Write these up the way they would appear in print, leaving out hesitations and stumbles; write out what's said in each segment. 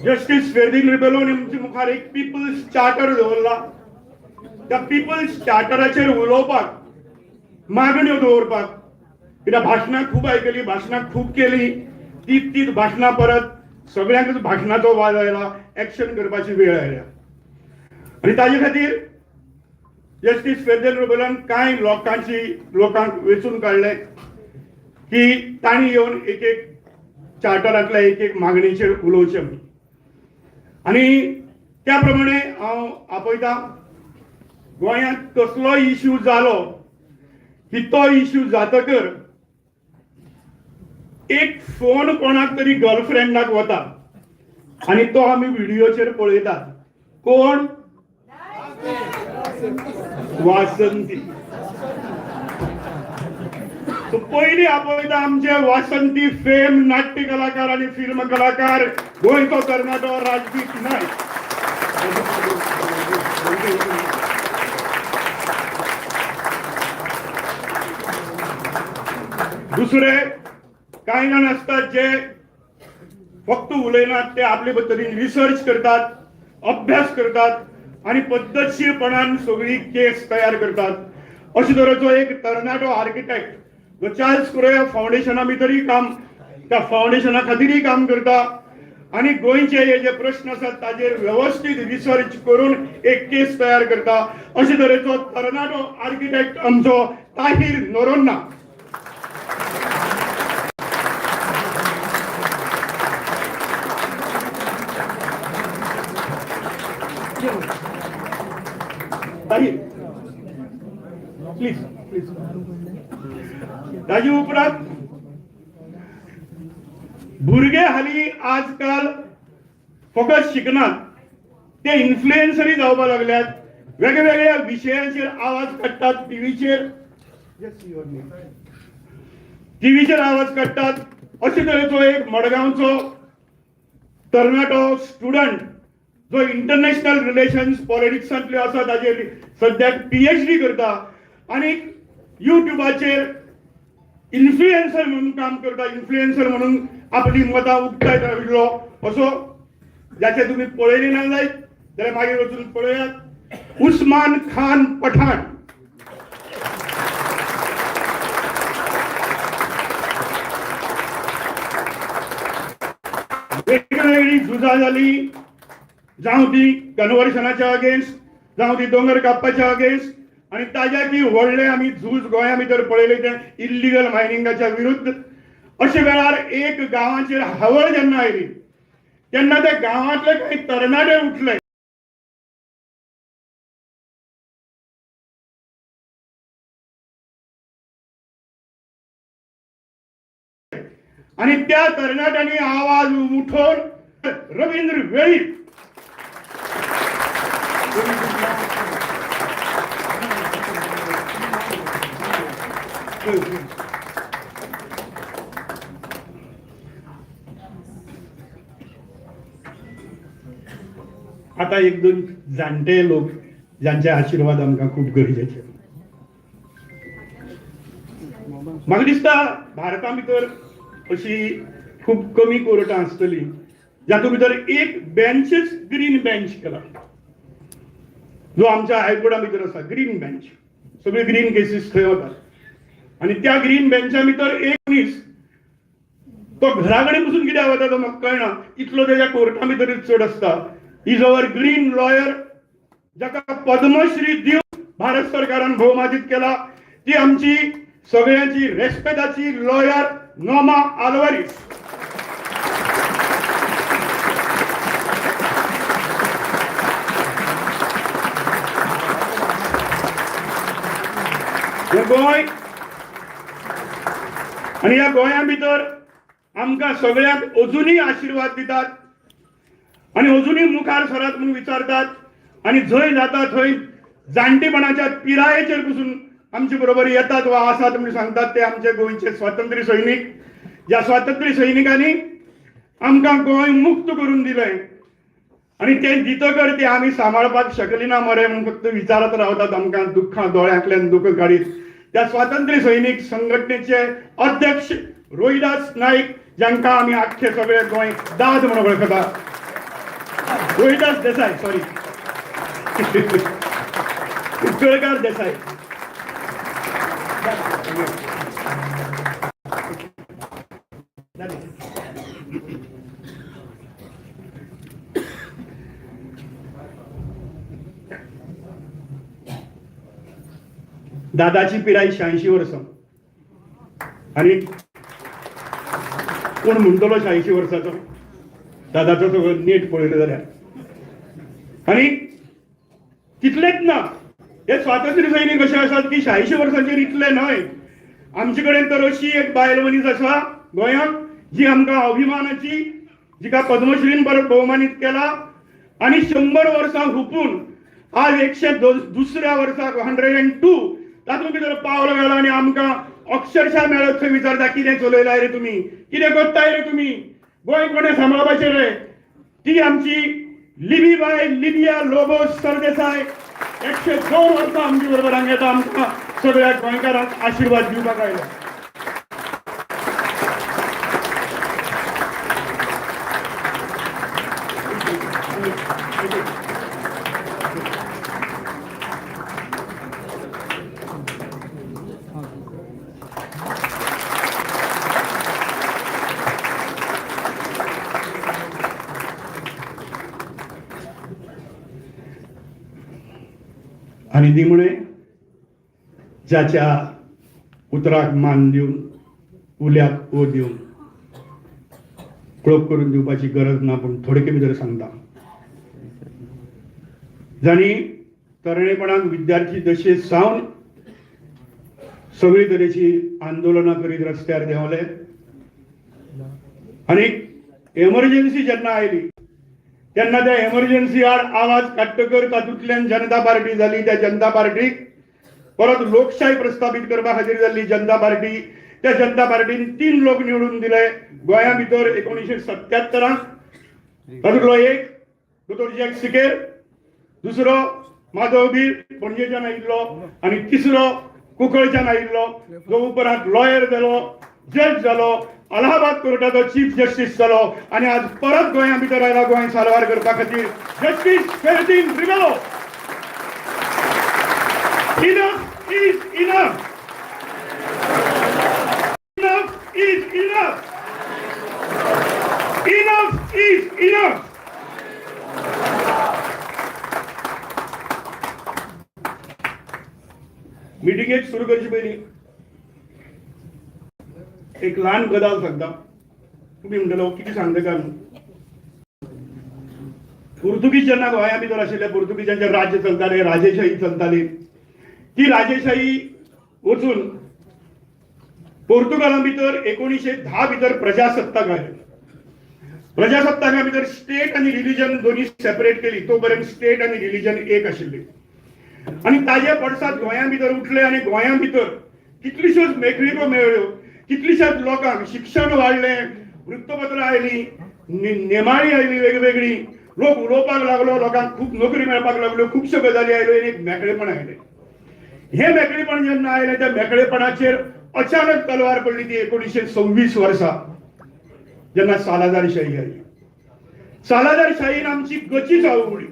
Justice Ferdino रिबेलोन आमच्या मुखार एक पिपल्स चार्टर दवरला. त्या पिपल्स चार्टराचेर उलोवपाक, मागण्यो दवरपाक, कित्याक भाशणां खूब आयकली, भाशणां खूब केली, तीच भाशणां परत सगळ्यांकच भाशणाचो वाज आयला, एक्शन करपाची वेळ आयल्या. आनी ताजे खातीर जस्टिस फेर्दिन रिबेलोन कांय लोकांक वेचून काडले की तांणी येवन एक चार्टरांतल्या एक मागणीचेर उलोवचें म्हणून. आनी त्या प्रमाणे हांव आपयतां, गोंयांत कसलो इश्यू जालो की तो इश्यू जातकर एक फोन कोणाक तरी गर्लफ्रेंडाक वता आनी तो आमी व्हिडिओचेर पळयतात. कोण? वासंती. पयलीं आपयता आमचे वासंती फेम नाट्य कलाकार आनी फिल्म कलाकार, गोंयचो तरणाटो राजदीप नायक. दुसरे कांय जाण आसतात जे फक्त उलयनात, ते आपले पद्दतीन रिसर्च करतात, अभ्यास करतात आनी पद्धतशीरपणान सगळी केस तयार करतात. अशे तरेचो एक तरणाटो आर्किटेक्ट जो चार्ल्स कुरोया फाउंडेशना भितरय काम, त्या फाउंडेशना खातीरय काम करता आनी गोंयचे हे जे प्रश्न आसात ताजेर व्यवस्थीत रिसर्च करून एक केस तयार करता. अशे तरेचो तरणाटो आर्किटेक्ट आमचो ताहीर नोरोन्ना. Please please. ताजे उपरांत भुरगे हालीं आजकाल फकत शिकनात, ते इन्फ्लुएन्सरय जावपाक लागल्यात. वेगवेगळ्या विशयांचेर आवाज काडटात, टीव्हीचेर आवाज काडटात. अशे तरेचो एक मडगांवचो तरणाटो स्टुडंट जो इंटरनॅशनल रिलेशन्स पॉलिटिक्सांतल्यो आसा ताजेर सद्याक PhD करता आनी युट्यूबाचेर इन्फ्लुएन्सर म्हणून काम करता, इन्फ्लुएन्सर म्हणून आपली मतां उक्तायत राविल्लो. असो जाचे तुमी पळयली ना जायत जाल्यार मागीर वचून पळयात. उस्मान खान पठाण. वेगवेगळी झुजां जाली, जावं ती कन्वर्शनाच्या अगेन्स्ट, जावं ती दोंगर कापपाच्या अगेन्स्ट, आनी ताज्याकी व्हडले आमी झूज गोंया भितर पळयले ते इल्लिगल मायनिंगाच्या विरुद्ध. अशे वेळार एक गांवाचेर हावळ जेन्ना आयली तेन्ना त्या गांवांतले काही तरणाटे उठले आणि त्या तरणाट्यांनी आवाज उठवून रवींद्र वेळीप आता एक दोन जाणटे लोक ज्यांचे आशीर्वाद आमकां खूप गरजेचे. म्हाका दिसता भारता भितर अशी खूप कमी कोर्टां आसतली जातूं भितर एक बेंचच ग्रीन बेंच केला, जो आमच्या हायकोर्टा भितर आसा. ग्रीन बेंच, सगळे ग्रीन केसीस थंय वतात. आणि त्या ग्रीन बेंचा भितर एक मनीस तो घरा कडेन बसून कित्याक वता तो म्हाका कळना, इतलो तेज्या कोर्टा भितरच चड आसता. इज अवर ग्रीन लॉयर, जाका पद्मश्री दिवन भारत सरकारान भौमाजीत केला. ती आमची सगळ्यांची रेस्पेदाची लॉयर नोमा आल्वारीस. हे गोंय आणि ह्या गोंया भितर आमकां सगळ्यांक अजुनूय आशीर्वाद दितात आणि अजुनूय मुखार सरात म्हणून विचारतात. आणि जंय जाता थंय जाणटेपणाच्या पिरायेचेर बसून आमचे बरोबर येतात वा आसात म्हणून सांगतात ते आमचे गोंयचे स्वातंत्र्य सैनीक. ज्या स्वातंत्र्य सैनिकांनी आमकां गोंय मुक्त करून दिलें आणि ते दितकर ते आमी सांबाळपाक शकली ना मरे म्हणून फक्त विचारत रावतात आमकां दुख्खां दोळ्यांतल्यान दुख काडीत. त्या स्वातंत्र्य सैनीक संघटनेचे अध्यक्ष रोहिदास नाईक, ज्यांका आमी आख्खे सगळे गोंय दाद म्हणून वळखता. रोहिदास देसाय, सॉरी, कुंकळकार देसाय. दादाची पिराय 86 वर्सां आणि कोण म्हणटलो 86 वर्साचो दादाचो सगळो नेट पळयलो जाल्यार. आणि तितलेच ना, हे स्वातंत्र्य सैनीक अशे आसात की 86 वर्सांचेर इतले न्हय. आमचे कडेन तर अशी एक बायल मनीस आसा गोंयांत जी आमकां अभिमानाची, जिका पद्मश्रीन भोवमानीत केला आणि 100 वर्सां हुपून आज 102व्या वर्साक 102 तातूंत भितर पावलो गेलो आणि आमकां अक्षरशः मेळत थंय विचारता कितें चलयलाय रे तुमी, कितें करताय रे तुमी, गोंय कोणें सांबाळपाचें रे. ती आमची लिबीबाय लिबिया लोबोस सरदेसाय 102 वर्सां आमचे बरोबर हांगा येता, आमकां सगळ्या गोंयकारांक आशिर्वाद दिवपाक आयला. आणि दिमुळे ज्याच्या उतराक मान दिवन उल्याक ओ दिवन कळप करून दिवपाची गरज ना, पण थोडके भितर सांगता. जाणी तरणेपणाक विद्यार्थी दशे सावन सगळी तरेची आंदोलनां करीत रस्त्यार देंवले आणि एमर्जन्सी जेन्ना आयली तेन्ना त्या एमर्जन्सी आड आवाज काडटकर तातूंतल्यान जनता पार्टी जाली. त्या जनता पार्टीक परत लोकशाही प्रस्थापित करपा खातीर जाल्ली जनता पार्टी. त्या जनता पार्टीन 3 लोक निवडून दिले गोंया भितर 1977. तातूंतलो एक दोतोर जॅक सिकेर, दुसरो माधवबीर पणजेच्यान आयिल्लो आणि तिसरो कुंकळच्यान आयिल्लो, जो उपरांत लॉयर जालो, जज जालो, अलाहाबाद कोर्टाचो चीफ जस्टीस जालो आणि आज परत गोंया भितर आयला गोंय सारवार करपा खातीर. Justice Ferdin Rebello. Enough is enough. Enough is enough. Enough is enough. मिटिंगेक सुरू करचे पयलीं एक ल्हान गजाल सांगता. तुम्ही म्हणटलो कितें सांगता काय म्हणून. पोर्तुगीज जेन्ना गोंया भितर आशिल्ले, पोर्तुगीजांचे राज्य चलताले, राजेशाही चलताली, ती राजेशाही वचून पोर्तुगाला भितर 1910 भितर प्रजासत्ताक आयली. प्रजासत्ताका भितर स्टेट आणि रिलीजन दोन्ही सेपरेट केली. तो पर्यंत स्टेट आणि रिलीजन एक आशिल्ली आणि ताजे पडसाद गोंया भितर उठले आणि गोंया भितर कितल्योश्योच मेकळीको मेळ्ळ्यो, कितलीशाच लोकांक शिक्षण वाडलें, वृत्तपत्रां आयलीं, नेमाळी आयली वेगवेगळी, लोक उलोवपाक लागलो, लोकांक खूब नोकरी मेळपाक लागल्यो, खुबश्यो गजाली आयल्यो, एक मेकळेपण आयलें. हे मेकळेपण जेन्ना आयलें त्या मेकळेपणाचेर अचानक तलवार पडली ती 1926 वर्सा जेन्ना सालादारशाही आयली. सालादारशाहीन आमची गचीच आवडली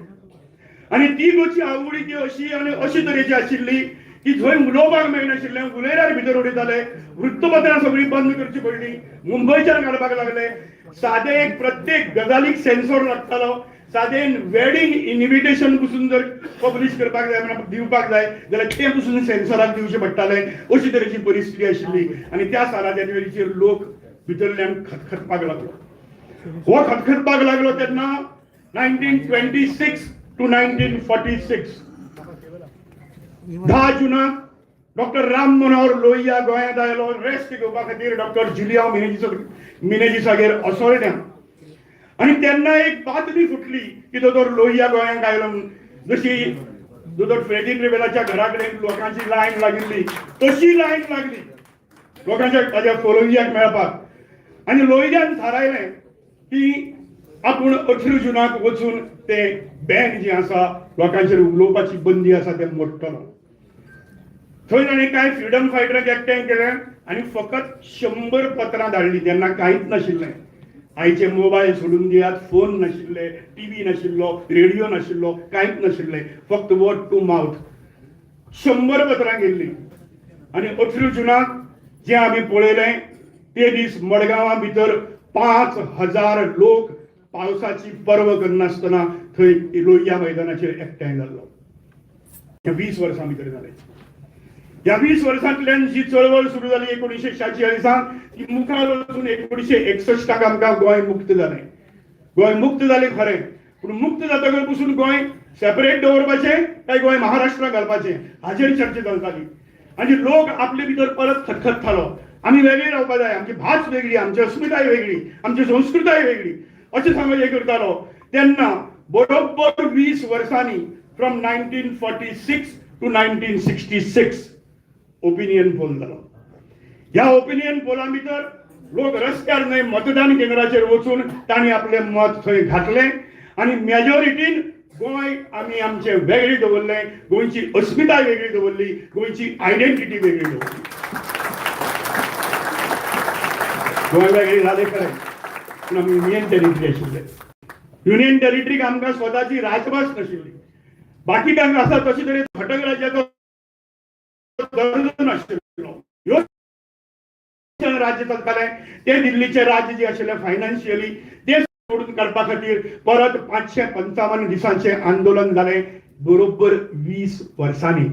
आणि ती गोची आवडी ती अशी आणि अशी तरेची आशिल्ली की थंय उलोवपाक मेळनाशिल्लें, उलयल्यार भितर उडयताले, वृत्तपत्रां सगळीं बंद करची पडली, मुंबयच्यान काडपाक लागले. सादे एक प्रत्येक गजालीक सेन्सॉर लागतालो. सादें वेडिंग इन्व्हिटेशन पसून जर पब्लीश करपाक जाय म्हणून दिवपाक जाय जाल्यार तें पसून सेन्सॉराक दिवचें पडटालें. अशी तरेची परिस्थिती आशिल्ली आणि त्या सालादारशाहीचेर लोक भितरल्यान खतखतपाक लागलो. हो खतखतपाक लागलो तेन्ना 1926 to 1946 10 जुनाक डॉक्टर राम मनोहर लोहिया गोंयांत आयलो रेस्ट घेवपा खातीर डॉक्टर जुलिया मिनेजीसागेर असोळड्यां. आणि तेन्ना एक बातमी फुटली की दोतोर लोहिया गोंयांत आयलो म्हणून. जशी दोतोर फ्रेडीन रिबेलाच्या घरा कडेन लोकांची लायन लागिल्ली तशी लायन लागली लोकांच्या ताच्या फोलोविंगाक मेळपाक. आणि लोहियान थारायलें की आपूण 18 जुनाक वचून ते बॅन जी आसा लोकांचेर उलोवपाची बंदी आसा ते मोडटलो. थंय ताणें कांय फ्रिडम फायटरांक एकठांय केलें आणि फकत 100 पत्रां धाडलीं. तेन्ना कांयच नाशिल्लें. आयचे मोबाईल सोडून दियात, फोन नाशिल्ले, टीव्ही नाशिल्लो, रेडिओ नाशिल्लो, कांयच नाशिल्ले, फक्त वर्ड टू माउथ. 100 पत्रां गेल्ली आणि 18 जुनाक जे आम्ही पळयलें ते दीस मडगांवां भितर 5000 लोक पावसाची पर्व करनासतना थंय लोहिया मैदानाचेर एकठांय जाल्लो. ह्या 20 वर्सां भितर जालें. ह्या 20 वर्सांतल्यान जी चळवळ सुरू जाली 1946 ती मुखार वचून 1961 आमकां गोंय मुक्त जालें. गोंय मुक्त जालें खरें, पूण मुक्त जातकर पसून गोंय सेपरेट दवरपाचें काय गोंय महाराष्ट्रा घालपाचें हाचेर चर्चा चलताली. आनी लोक आपले भितर परत खतखत्तालो. आमी वेगळी रावपा जाय, आमची भास वेगळी, आमची अस्मिताय वेगळी, आमची संस्कृताय वेगळी अशें सांगून हे करतालो. तेन्ना बरोबर 20 वर्सांनी फ्रॉम 1946 टू 1966 ओपिनियन पोल जालो. ह्या ओपिनियन पोला भितर लोक रस्त्यार न्हय मतदान केंद्राचेर वचून तांणी आपले मत थंय घातलें आनी मेजॉरिटीन गोंय आमी आमचे वेगळी दवरलें, गोंयची अस्मिताय वेगळी दवरली, गोंयची आयडेंटिटी वेगळी दवरली. गोंय वेगळी जालें खरें, पूण आमी युनियन टेरिटरी आशिल्ले. युनियन टेरिटरीक आमकां स्वताची राजभास नाशिल्ली. बाकीच्यांक आसा तशे तरेन घटक राज्याचो दर्जो नाशिल्लो. ह्यो राज्य चलतालें ते दिल्लीचे राज्य जे आशिल्लें फायनान्शियली ते सोडून काडपा खातीर परत 555 दिसांचे आंदोलन जालें. बरोबर 20 वर्सांनी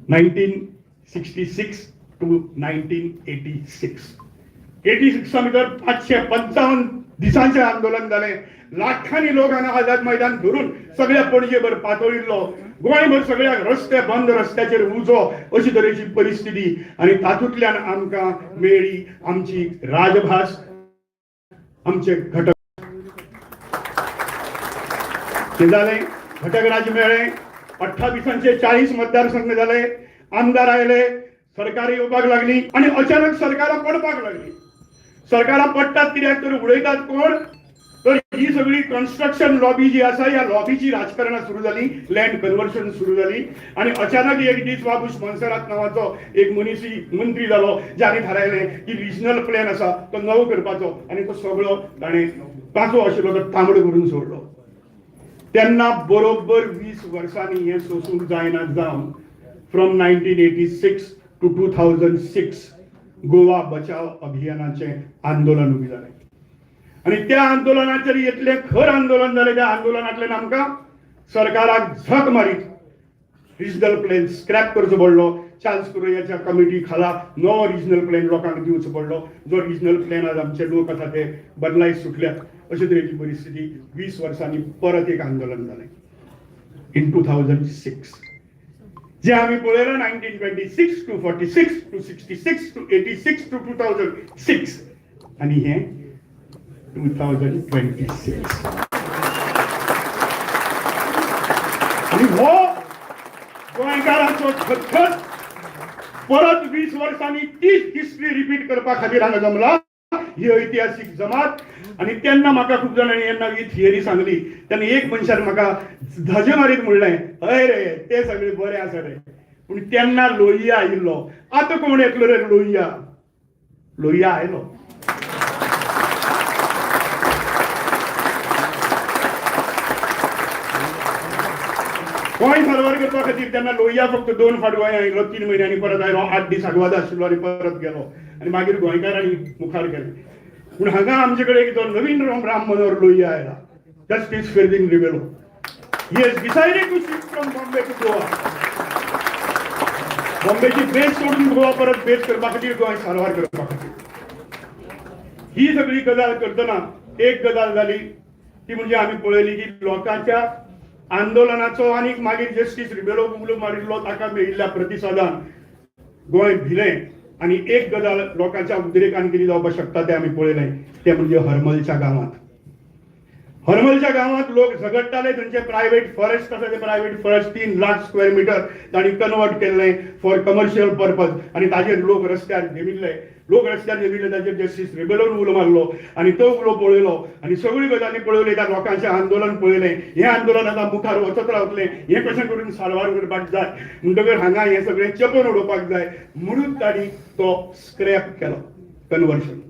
1966 टू 1986 86 भितर 555 दिसांचे आंदोलन जालें. लाखांनी लोक हांगा आझाद मैदान धरून सगळ्या पणजेभर पातळिल्लो. गोंयभर सगळ्याक रस्ते बंद, रस्त्याचेर उजो अशी तरेची परिस्थिती आनी तातूंतल्यान आमकां मेळ्ळी आमची राजभास, आमचे घटक. ते जालें, घटक राज मेळ्ळें. 28 40 मतदारसंघ जाले, आमदार आयले, सरकार येवपाक लागली आनी अचानक सरकारां पडपाक लागली. सरकारां पडटात कित्याक तर उडयतात कोण, तर ही सगळी कन्स्ट्रक्शन लॉबी जी आसा ह्या लॉबीची राजकारणां सुरू जाली, लँड कन्वर्शन सुरू जाली आनी अचानक एक दीस बाबूश मनसरात नांवाचो एक मनीसी मंत्री जालो ज्याने थारायलें की रिजनल प्लॅन आसा तो नवो करपाचो आनी तो सगळो ताणें ताचो आशिल्लो तो तांबडो करून सोडलो. तेन्ना बरोबर 20 वर्सांनी हें सोसूंक जायना जावन फ्रॉम 1986 टू 2006 गोवा बचाव अभियानाचें आंदोलन उबी जालें. आणि त्या आंदोलनाचेर इतलें खर आंदोलन जालें. त्या आंदोलनांतल्यान आमकां सरकाराक झक मारीत रिजनल प्लॅन स्क्रॅप करचो पडलो. चार्ल्स कुरियाच्या कमिटी खाला नवो रिजनल प्लॅन लोकांक दिवचो पडलो. जो रिजनल प्लॅन आज आमचे लोक आसा ते बदलाय सुटल्यात. अशे तरेची परिस्थिती 20 वर्सांनी परत एक आंदोलन जालें इन 2006. जे आमी पळयलें 1926 टू 46 टू 66 टू 86 टू 2006 आनी हें 2026. आणि हो गोंयकारांचो खतखत परत 20 वर्सांनी तीच हिस्ट्री रिपीट करपा खातीर हांगा जमला ही ऐतिहासीक जमात. आणि तेन्ना म्हाका खूब जाणांनी येन्ना ही थियरी सांगली. तेन्ना एक मनशान म्हाका धजे मारीत म्हणलें, हय रे ते सगळे बरें आसा रे, पूण तेन्ना लोहिया आयिल्लो. आतां कोण येतलो रे लोहिया? लोहिया आयलो. गोंय सरवर करपा खातीर तेन्ना लोहिया फक्त 2 फावट गोंय आयिल्लो, 3 म्हयन्यांनी परत आयलो, 8 दीस आग्वाद आशिल्लो आनी परत गेलो आनी मागीर गोंयकारांनी मुखार केलें. पूण हांगा आमचे कडेन तो नवीन राम मनोहर लोहिया आयला, justice Ferdin Rebello. He has decided to shift from Bombay to Goa. बॉम्बेची बेस सोडून गोवा परत बेस करपा खातीर गोंय सारवार करपा खातीर. ही सगळी गजाल करतना एक गजाल जाली ती म्हणजे आमी पळयली की लोकांच्या आंदोलनाचो आनी मागीर जस्टीस रिबेलो उलो मारिल्लो ताका मेळिल्ल्या प्रतिसादान गोंय भिलें. आणि एक गजाल लोकांच्या उद्रेकान कितें जावपाक शकता तें आमी पळयलें, तें म्हणजे हरमलच्या गांवांत. हरमलच्या गांवांत लोक झगडटाले. थंयचे प्रायव्हेट फॉरेस्ट आसा ते private forest 3 lakh square metre तांणी कन्वर्ट केल्लें फॉर कमर्शियल पर्पज आनी ताजेर लोक रस्त्यार देंविल्ले. ताजेर जस्टीस रिबेलोन उलो मारलो आनी तो उलो पळयलो आनी सगळी गजाली पळयली. त्या लोकांचें आंदोलन पळयलें. हें आंदोलन आतां मुखार वचत रावतलें, हें कशें करून सारवार करपाक जाय म्हणटकर हांगा हें सगळें चेपोन उडोवपाक जाय म्हणून तांणी तो स्क्रॅप केलो, कन्वर्शन.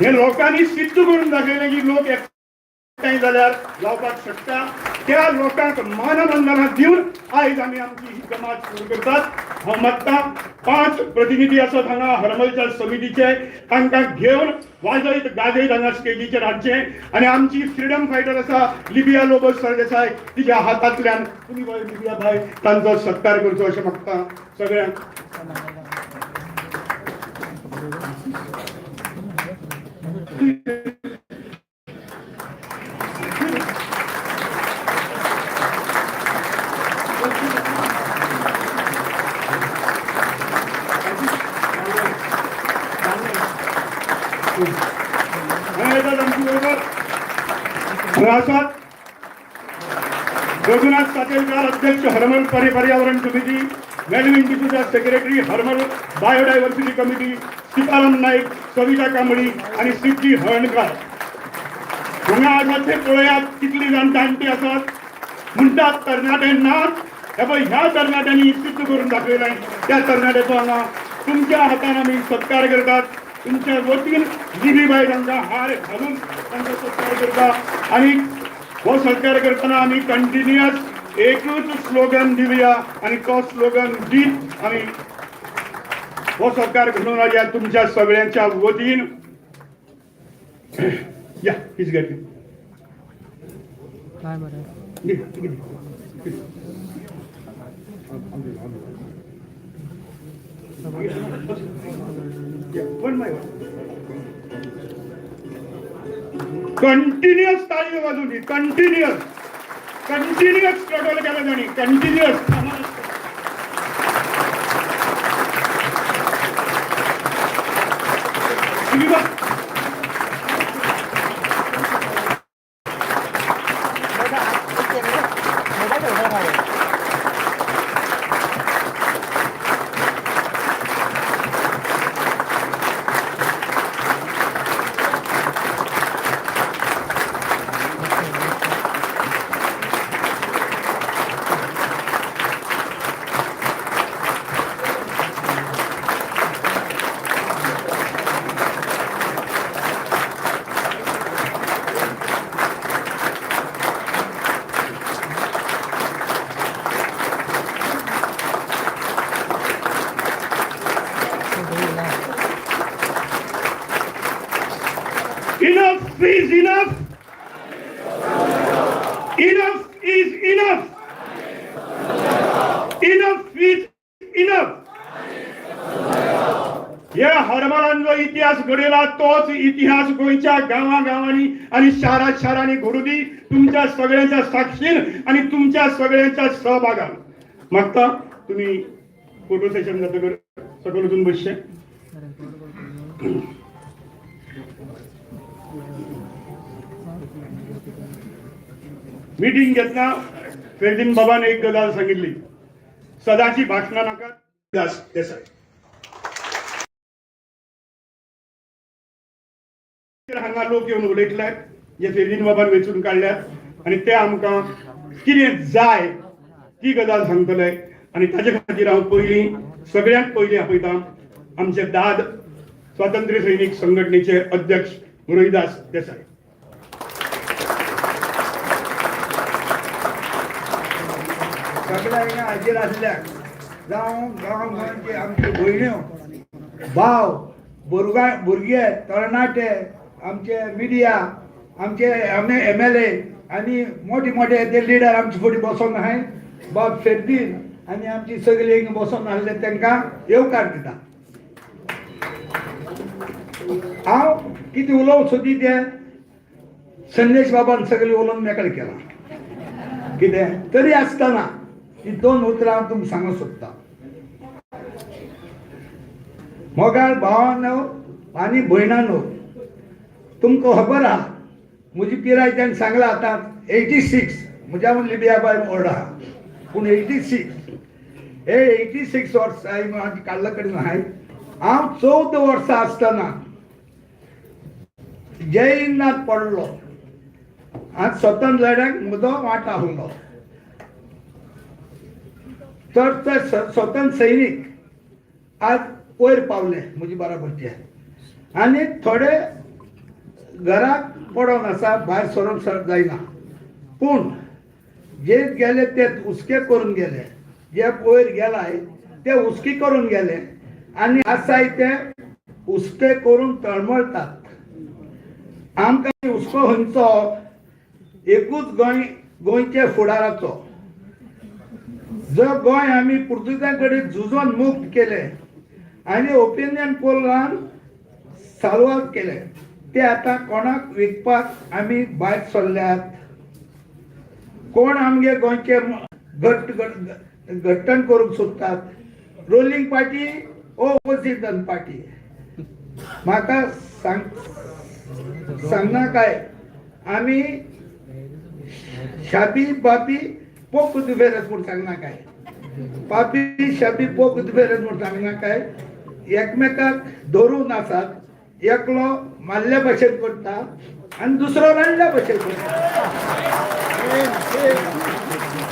हे लोकांनी सिद्ध करून दाखवले की लोक एकठांय जाल्यार जावपाक शकता. त्या लोकांक मानवंदना दिवन आयज आमी आमची ही जमात सुरू करतात. हांव मागता 5 प्रतिनिधी आसात हांगा हरमलच्या समितीचे, तांकां घेवन वाजयत गाजयत हांगा स्टेजीचेर हाडचे. आनी आमची फ्रीडम फायटर आसा लिबिया लोबो सरदेसाय, तिच्या हातांतल्यान तुमी बाय लिबिया बाय तांचो सत्कार करचो अशें मागता सगळ्यांक. रघुनाथ कातेलकर अध्यक्ष हरमल पर्यावरण समिती, Melvin D'Souza secretary Harmal biodiversity committee, Sitaram Naik, Savita Kambli आणि सिद्धी हळणकर. हांगा आज पळयात कितली जाण जाणटी आसात. म्हणटात तरणाटे नाच, हे पळय ह्या तरणाट्यांनी सिद्ध करून दाखयलें. त्या तरणाट्याचो हांगा तुमच्या हातान आमी सत्कार करतात. तुमच्या वतीन लिबीबाई तांकां हार घालून तांचो सत्कार करता. आणि हो सत्कार करतना आमी कंटिन्युअस एकूच स्लोगन दिवया आणि तो स्लोगन दीत आमी हो सत्कार घडोवन हाडया तुमच्या सगळ्यांच्या वतीन. या हीच गाडी काय बरं कंटिन्युअस ताळी वाजवली. कंटिन्युअस स्ट्रगल केला जाणी. Continuous Enough is enough. Enough is enough. Enough is enough. या हरमलांचो इतिहास घडयला तोच इतिहास गोंयच्या गांवांनी आणि शारांनी घडू दी तुमच्या सगळ्यांच्या साक्षीन आणि तुमच्या सगळ्यांच्या सहभागान. मागता तुम्ही फोटो सेशन जातकर सकयल वचून बसचे. मीटिंग घेतना फेरदीन बाबान एक गजाल सांगितली, सदाची भाषणां नाका. देसाय हांगा लोक येवन उलयतले जे फेरदीन बाबान वेचून काडल्यात आनी ते आमकां कितें जाय ती गजाल सांगतले. आनी ताचे खातीर हांव सगळ्यांत पयलीं आपयता आमचे दाद स्वातंत्र्य सैनीक संघटनेचे अध्यक्ष मुरलीदास देसाय. सगळ्या हिंगा हाजीर आसल्याक जावं गांवांचे आमच्यो भयण्यो भाव भुरगे तरणाटे आमचे मिडिया आमचे MLA आनी मोठे ते लिडर आमचे फुडें बसोन आहाय. बाब फेरदीन आनी आमची सगळी हिंगा बसोन आसले तांकां येवकार दिता. हांव कितें उलोवंक सोदी तें संदेश बाबान सगळें उलोवन मेकळे केलां. कितें तरी आसतना ही 2 उतरां हांव तुमकां सांगूंक सोदतां. मोगाळ भावांनो आनी भयणांनो, तुमकां खबर आहा म्हजी पिराय तेणें सांगला आतां 86 म्हज्या लिबिया बाय व्हड आहा. पूण 86 हे 86 वर्सां म्हाजी काडला कडेन आहाय. हांव 14 वर्सां आसतना जैनात पडलो. आज स्वतंत्र लढ्याक म्हजो वांटो आहलो. तर ते स्वतंत्र सैनीक आज वयर पावले म्हजे बराबरचे. आनी थोडे घरात पडून आसा, भायर सरोन जायना. पूण जे गेले ते उस्के करून गेले, जे पयर गेलाय ते उस्की करून गेले आनी आसाय ते उस्के करून तळमळतात. आमकां हुस्को खंयचो? एकूच गोंयचे फुडाराचो. जो गोंय आमी पुर्तुगां कडेन झुजोन मुक्त केले आनी ओपिनियन पोलान साल्वार केले, ते आतां कोणाक विकपाक आमी भायर सरल्यात. कोण आमगे गोंयचे घट्टण करूंक सोदतात? रुलींग पार्टी ओ ओपोजिशन पार्टी? म्हाका सांगना काय, आमी शाबी बाबी पोक दुफेरस म्हूण सांगना काय, पापी शाबी पोक दुफेरस म्हूण सांगना काय. एकमेकाक धरून आसात, एकलो मारल्या भशेन करता आनी दुसरो रडल्या भशेन करता.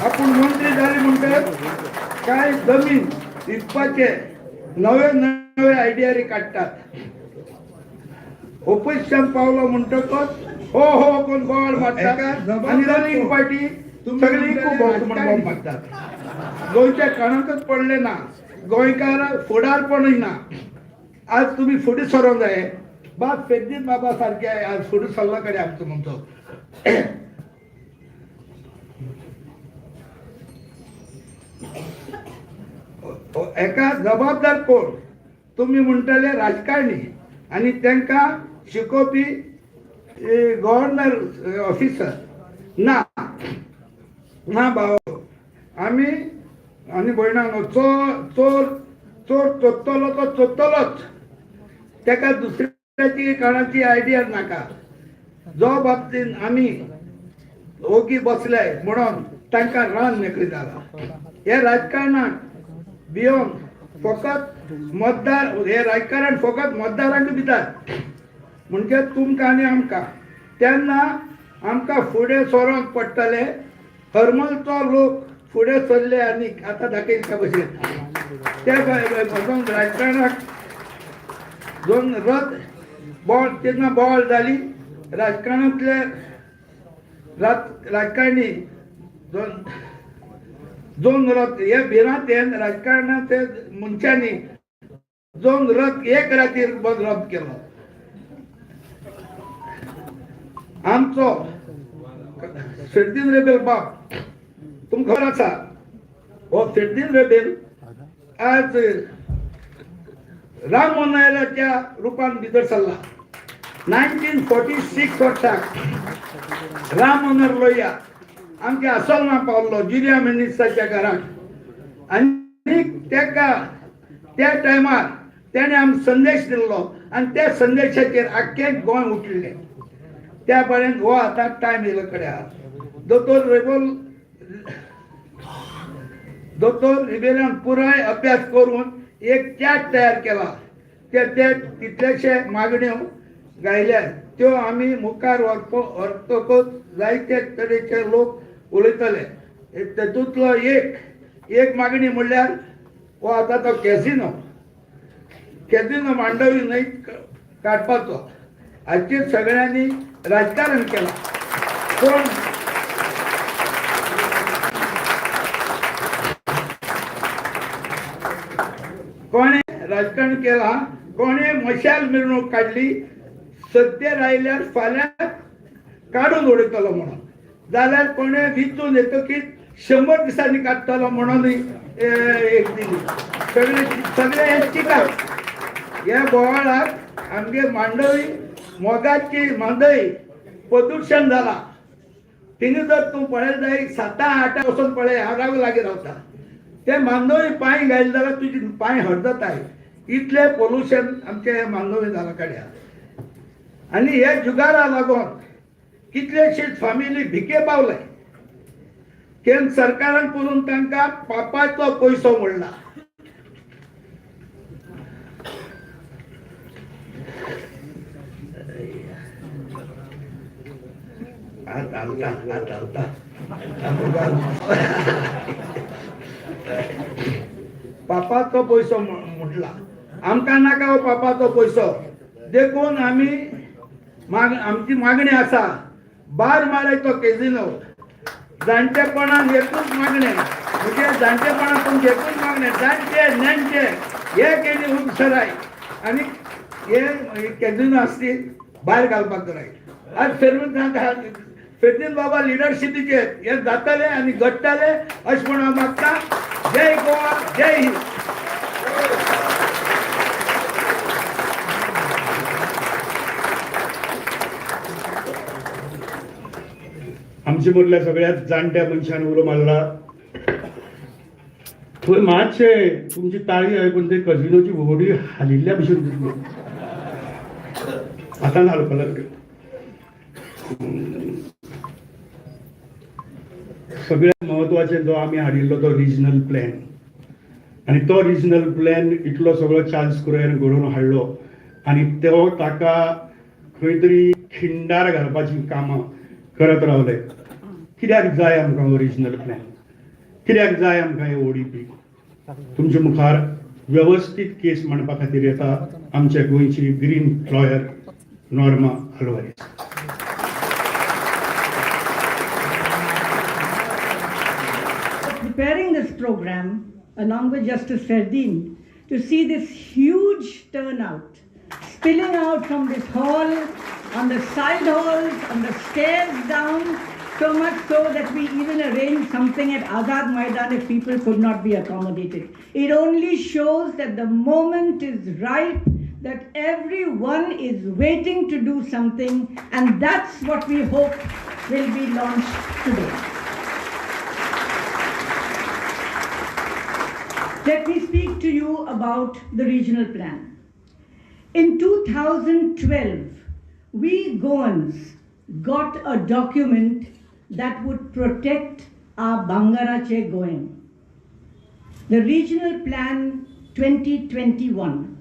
आपूण मंत्री जाले म्हणटच काय जमीन विकपाचे नवे नवे आयडियारी काडटात. ओपोजिशन पावलो म्हणटकच हो हो कोण बोवाळ मारतात आनी रनिंग पार्टी सगळी खूब मारतात. गोंयच्या कानाकच पडले ना, गोंयकार फुडारपणूय ना. आज तुम्ही फुडें सरोंक जाय. बाब फेद्दीन बाबा सारके आज फुडें सरला कडेन आमचो म्हणतो. एका जबाबदार कोण? तुम्ही म्हणटले राजकारणी आणि तांकां शिकोवपी गव्हर्नर ऑफिसर ना ना भाव. आमी आनी भयणांनो, चोर चोरतलो तो चोरतलोच, ताका दुसऱ्याची कोणाची आयडिया नाका. जो बाबतीन आमी ओगी बसले म्हणून तांकां रान मेकळी जाला. हे राजकारणाक भिवन फकत मतदार, हे राजकारण फकत मतदारांक दितात म्हणजे तुमकां आनी आमकां. तेन्ना आमकां फुडें सरोंक पडटले. हरमलचो लोक फुडें सरले आनी आतां दाखयता भशेन त्या राजकारणाक दोन रथ बॉल तेन्ना बॉल जाली. राजकारणांतले राजकारणी दोन रथ हे भिरांत राजकारणाचे मनशांनी दोन रथ एक रातीर रद्द केलो. आमचो फेर्दीन रेबेल बाप तुमकां खबर आसा, हो फेर्दीन रेबेल आज राम मनोहराच्या रुपान भितर सरला. 1946 वर्साक राम मनोहर लोहिया आमच्या आसोलना पावलो जुलिया मिनिस्टराच्या घरांत आनी तेका त्या टायमार तेणे आमकां संदेश दिल्लो आनी त्या संदेशाचेर आख्खें गोंय उठलें. त्या पर्यंत हो आतां टायम येयलो कडेन आहा. दोतोर रिबेलान पुराय अभ्यास करून एक चार्ट तयार केला. ते कितलेशे मागण्यो गायल्या त्यो आमी मुखार व्हरतकच जायते तरेचे लोक उलयतले. तेतूंतलो एक मागणी म्हणल्यार हो आतां तो कॅसिनो मांडवी न्हय काडपाचो. हाचेर सगळ्यांनी राजकारण केलां. कोणे राजकारण केला, कोणे मशाल मिरवणूक काढली. सत्य राहिल्यार फाल्यां काडून उडयतलो म्हणून, जाल्यार कोणे विचून येतकीर 100 दिसांनी काडटलो म्हणून एक दिली. सगळे हे चिकार. ह्या बोवाळाक आमगे मांडवी मोगाची मांदय प्रदूषण जाला. तिने जर तूं पळयत जाय 7-8 वचून पळय, हांव लागीं रावता. ते मांदोळी पांय घायले जाल्यार तुजी पांय हडजताय. इतले पोल्युशन आमचे मांदोळी जाला कड्या. आनी हे जुगारा लागून कितलेशीच फामिली भिके पावले. केंद्र सरकारान करून तांकां पापाचो पयसो मोडला. पापाचो पयसो मोडला. आमकां नाका हो पापाचो पयसो. देखून आमी आमची मागणी आसा बार मारायचो कॅझिनो जाणटेपणान एकूच मागणे म्हणजे जाणटेपणान तुमचे एकूच मागणे जाणटे नेणटे हे केली उपसराय आनी हे कॅझिनो असतील भायर घालपाक जाय आज फेर्नील बाबा लिडरशिपीचेर हे जातले आनी घडटले अशें म्हणून हांव मागता. जय गोवा, जय हिंद. आमच्या मदल्या सगळ्यात जाणट्या मनशान उलो मारला. थंय मातशे तुमची ताळी आयकून ते कजिनोची वोडी हालिल्ल्या भशेन दिसली. आतां हालपा लागले. सगळ्यात महत्वाचे जो आमी हाडिल्लो तो रिजनल प्लॅन आनी तो रिजनल प्लॅन इतलो सगळो चार्ल्स कुरियन घडोवन हाडलो आनी तो ताका खंय तरी खिंडार घालपाची कामां करत रावले. कित्याक जाय आमकां हो रिजनल प्लॅन, कित्याक जाय आमकां हे ODP? तुमच्या मुखार व्यवस्थीत केस मांडपा खातीर येता आमच्या गोंयची green lawyer Norma Alvarez. Preparing this program along with Justice Ferdin to see this huge turnout spilling out from this hall, on the side halls, on the stairs down, so much so that we even arranged something at Azad Maidan if people could not be accommodated. It only shows that the moment is ripe, that everyone is waiting to do something, and that's what we hope will be launched today. Let me speak to you about the regional plan. In 2012, we Goans got a document that would protect our Bangarache Goen. The Regional Plan 2021.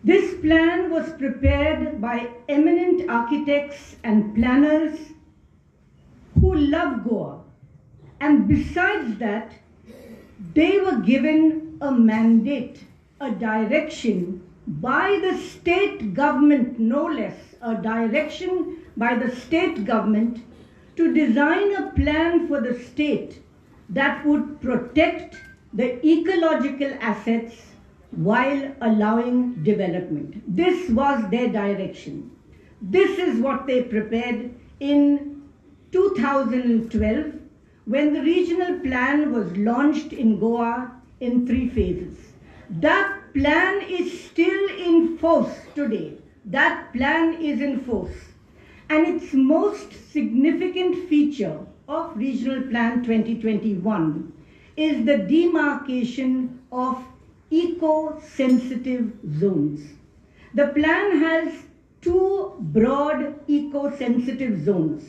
This plan was prepared by eminent architects and planners who love Goa. And besides that, they were given a mandate, a direction by the state government, no less, a direction by the state government to design a plan for the state that would protect the ecological assets while allowing development. This was their direction. This is what they prepared in 2012 when the regional plan was launched in Goa in 3 phases. That plan is still in force today. That plan is in force. And its most significant feature of Regional Plan 2021 is the demarcation of eco-sensitive zones. The plan has 2 broad eco-sensitive zones.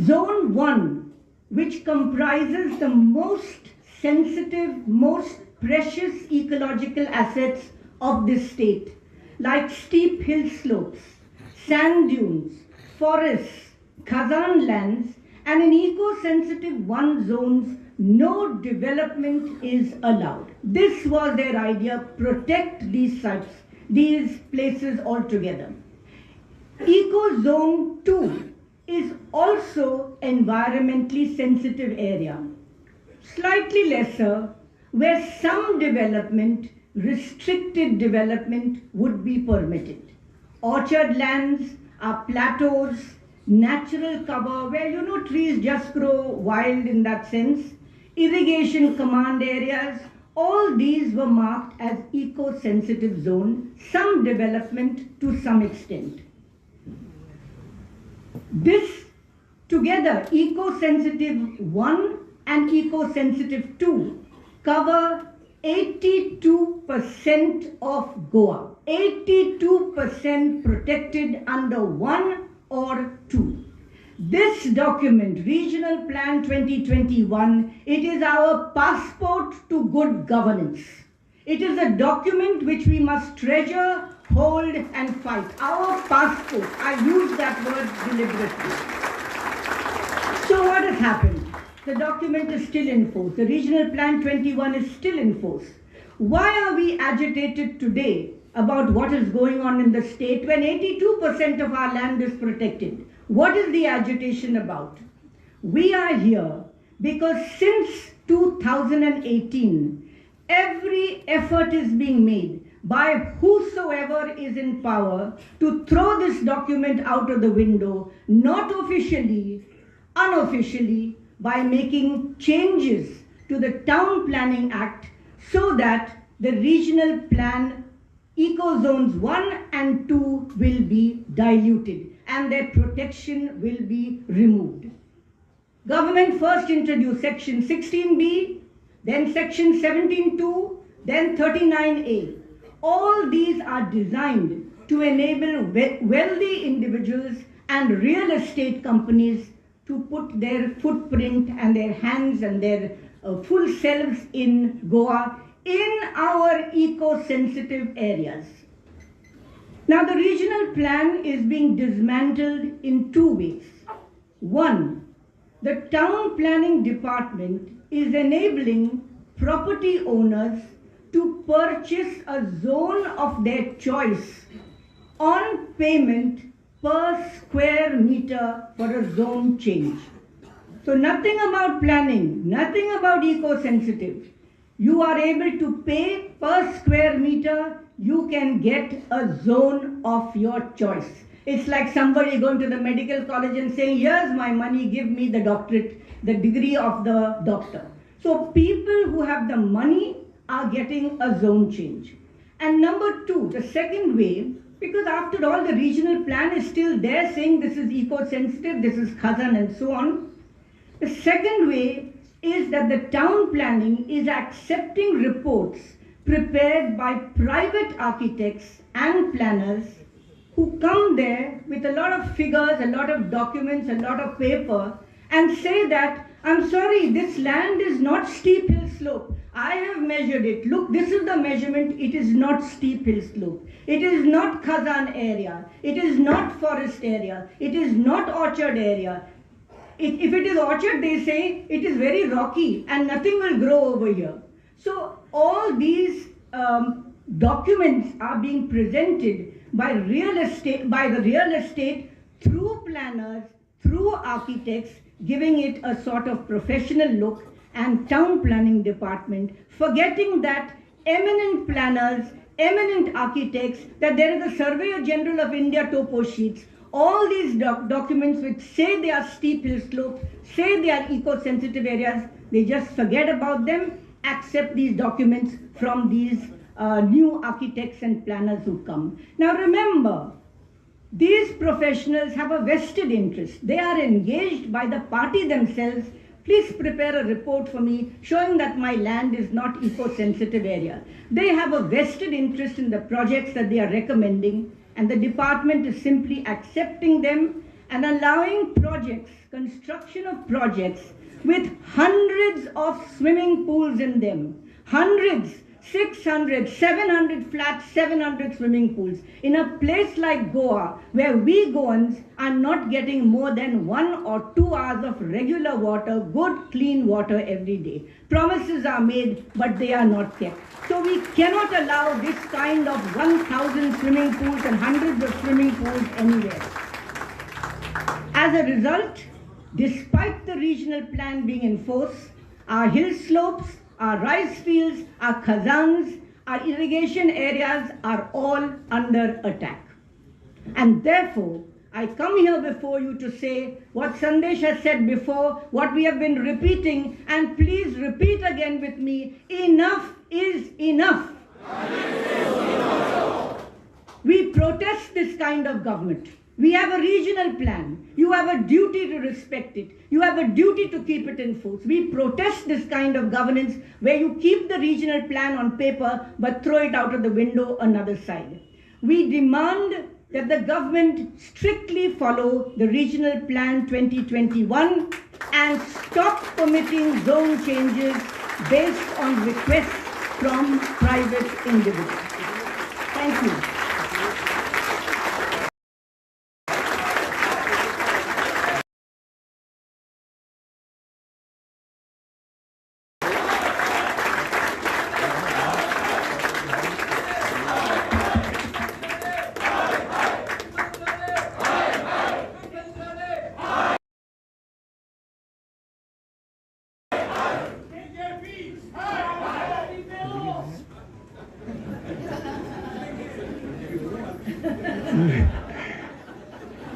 Zone 1, which comprises the most sensitive, most precious ecological assets of this state, like steep hill slopes, sand dunes, forests, Khazan lands, and in eco-sensitive 1 zones, no development is allowed. This was their idea, protect these sites, these places altogether. Eco-zone 2 is also environmentally sensitive area, slightly lesser, where some development, restricted development would be permitted. Orchard lands are plateaus, natural cover where trees just grow wild in that sense, irrigation command areas, all these were marked as eco-sensitive zone, some development to some extent. This together, eco-sensitive 1 and eco-sensitive 2 cover 82% of Goa. 82% protected under 1 or 2. This document, Regional Plan 2021, it is our passport to good governance. It is a document which we must treasure, hold and fight. Our passport, I use that word deliberately. So what has happened? The document is still in force. The Regional Plan 21 is still in force. Why are we agitated today about what is going on in the state when 82% of our land is protected. What is the agitation about? We are here because since 2018, every effort is being made by whosoever is in power to throw this document out of the window, not officially, unofficially, by making changes to the Town Planning Act so that the regional plan eco zones 1 and 2 will be diluted and their protection will be removed. Government first introduced section 16B, then section 17.2, then 39A. All these are designed to enable wealthy individuals and real estate companies to put their footprint and their hands and their full selves in Goa in our eco-sensitive areas. Now the regional plan is being dismantled in two ways. One, the town planning department is enabling property owners to purchase a zone of their choice on payment per square meter for a zone change. So nothing about planning, nothing about eco-sensitive. You are able to pay per square meter, you can get a zone of your choice. It's like somebody going to the medical college and saying, here's my money, give me the doctorate, the degree of the doctor. So people who have the money are getting a zone change. And number two, the second way, because after all the regional plan is still there saying this is eco-sensitive, this is Khazan and so on. The second way is that the town planning is accepting reports prepared by private architects and planners who come there with a lot of figures, a lot of documents, a lot of paper and say that, I'm sorry, this land is not steep hill slope. I have measured it. Look, this is the measurement. It is not steep hill slope. It is not Khazan area. It is not forest area. It is not orchard area. If it is orchard, they say it is very rocky and nothing will grow over here. So all these documents are being presented by the real estate through planners, through architects, giving it a sort of professional look, and town planning department forgetting that eminent planners, eminent architects, that there is a Surveyor General of India topo sheets, all these documents which say they are steep hill slopes, say they are eco-sensitive areas, they just forget about them, accept these documents from these new architects and planners who come. Now remember, these professionals have a vested interest. They are engaged by the party themselves. Please prepare a report for me showing that my land is not eco-sensitive area. They have a vested interest in the projects that they are recommending, and the department is simply accepting them and allowing projects, construction of projects with hundreds of swimming pools in them. Hundreds, 600, 700 flats, 700 swimming pools. In a place like Goa, where we Goans are not getting more than 1 or 2 hours of regular water, good clean water every day. Promises are made, but they are not kept. So we cannot allow this kind of 1,000 swimming pools and hundreds of swimming pools anywhere. As a result, despite the regional plan being enforced, our hill slopes, our rice fields, our khazans, our irrigation areas are all under attack. And therefore, I come here before you to say what Sandesh has said before, what we have been repeating, and please repeat again with me, enough is enough. We protest this kind of government. We have a regional plan. You have a duty to respect it. You have a duty to keep it in force. We protest this kind of governance where you keep the regional plan on paper but throw it out of the window another side. We demand that the government strictly follow the Regional Plan 2021 and stop permitting zone changes based on requests from private individuals. Thank you.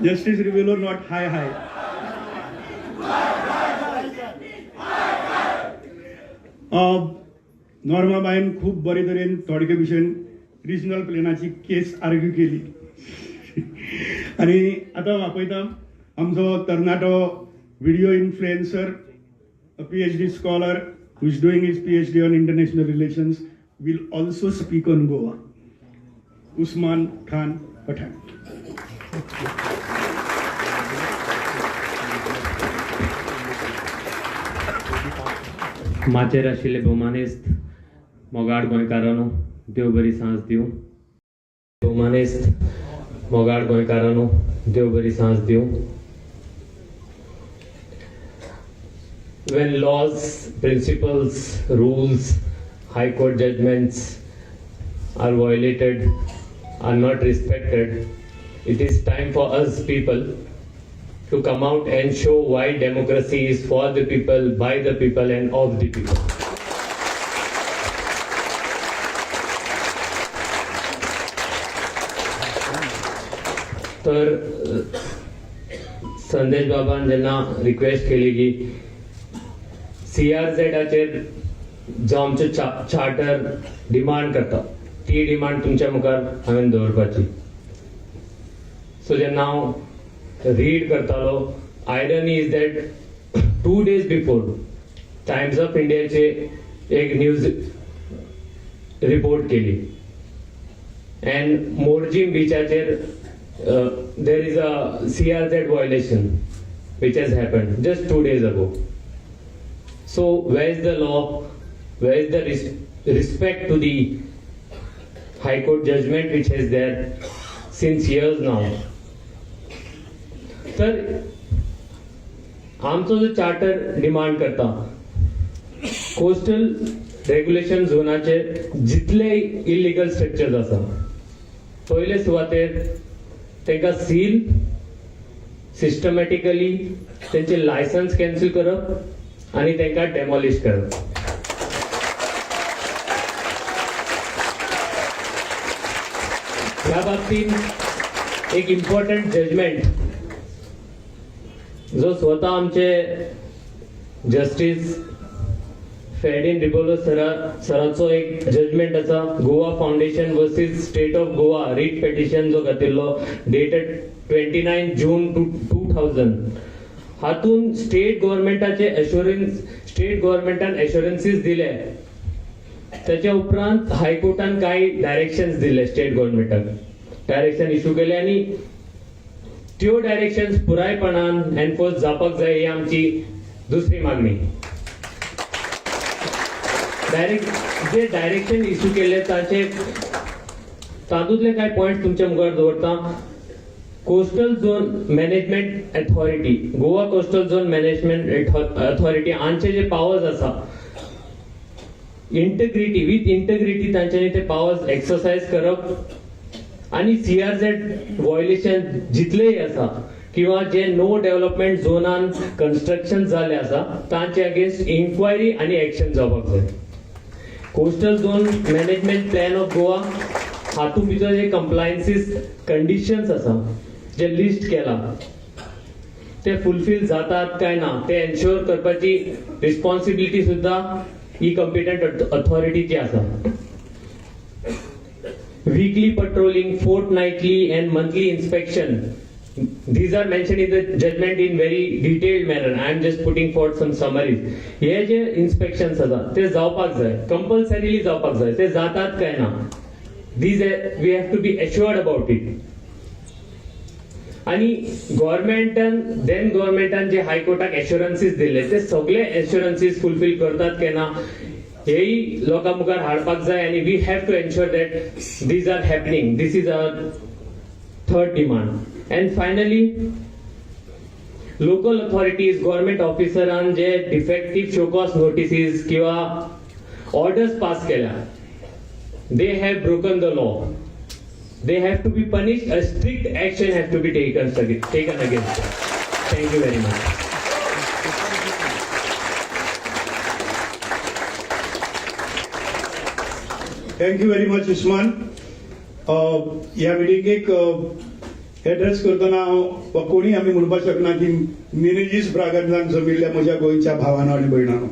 Justice Rebello नॉट हाय हाय. नॉर्माबाईन खूप बरे तरेन थोडके भशेन regional प्लॅनाची केस argue केली. आणि आता आपयता आमचो तरणाटो video influencer, PhD scholar who is doing his PhD on international relations, will also speak on Goa. Usman Khan Pathan. माचेर आशिल्ले भौमानेस्त मोगाड गोंयकारांनो, देव बरी सांज दिवं. भौमानेस्त मोगाड गोंयकारांनो, देव बरी सांज दिवं. When laws, principles, rules, high court judgments are violated, are not respected, it is time for us people to come out and show why democracy is for the people, by the people and of the people. तर संदेश बाबान जेन्ना request केली की CRZचेर जो आमचो charter demand करता ती डिमांड तुमच्या मुखार हांवें दवरपाची. सो जेन्ना हांव रीड करतालो, irony is that 2 days before Times of इंडियाचे एक न्यूज रिपोर्ट केली अँड मोरजीम बीचाचेर there is a CRZ violation which has happened just 2 days ago. So where is the law? Where is the respect to the High Court judgment which is there since years now? तर आमचो जो charter demand करता coastal regulation झोनाचे जितले illegal structures आसा पयले सुवातेर तांकां seal, systematically त्यांचे लायसन्स कॅन्सल करप आणि तांकां डेमॉलिश करप. ह्या बाबतीत एक इम्पॉर्टंट जजमेंट जो स्वतः आमचे जस्टिस फेडिन रिबोलो सराचो एक जजमेंट आसा, Goa foundation versus state of Goa writ petition जो घातिल्लो डेटेड 29 जून 2000. हातून स्टेट गव्हर्नमेंटान एश्युरन्सीस दिले. त्याच्या उपरांत हायकोर्टान काही डायरेक्शन्स दिले स्टेट गव्हर्नमेंटाक, डायरेक्शन इश्यू केले आणि त्यो डायरेक्शन्स पुरायपणान एनफोर्स जावपाक जाय ही आमची दुसरी मागणी. जे डायरेक्शन इश्यू केले तातूंतले काही पॉइंट तुमच्या मुखार दवरता. Coastal zone management authority, Goa coastal zone management authority हांचे जे पावर्स आसा इंटग्रिटी विथ इंटग्रिटी तांच्यांनी ते पावर्स एक्सरसाइज करप आणि CRZ व्हायोलेशन जितलेय आसा किंवा जे नो डेव्हलपमेंट झोनान कन्स्ट्रक्शन जाले आसा तांचे अगेन्स्ट इन्क्वायरी आणि एक्शन जावपाक जाय. Coastal zone management plan of Goa हातूंत भितर जे कंप्लायन्सीस कंडिशन्स आसा जे लिस्ट केला ते फुलफिल जातात काय ना ते एन्श्योर करपाची रिस्पॉन्सिबिलिटी सुद्धा ही कॉम्पिटंट अथॉरिटीची आसा. Weekly patrolling, fortnightly and monthly inspection, these are mentioned in the judgment in very detailed manner. I am just putting forth some summaries. हे जे इन्स्पेक्शन्स आसा ते जावपाक जाय, कंपल्सरीली जावपाक जाय. ते जातात काय ना, these we have to be assured about it. आणि गव्हर्नमेंटान जे हायकोर्टाक एश्युरन्सीस दिले ते सगळे एश्युरन्सीस फुलफिल करतात काय ना हेही लोकां मुखार हाडपाक जाय. आणि we have to ensure that these are happening. This is our third demand. And finally local authorities, government ऑफिसरान जे डिफेक्टिव्ह शोकॉस नोटिसीस किंवा ऑर्डर्स पास केल्या, they have broken the law. They have to be punished. A strict action has to be taken against them. Thank you very much. Thank you very much, Usman. ह्या मिटिंगेक address करतना कोणी आमी म्हणपाक शकना की मिनेजीस ब्रागांजान जमिल्ल्या म्हज्या गोंयच्या भावांनो आनी भयणांनो.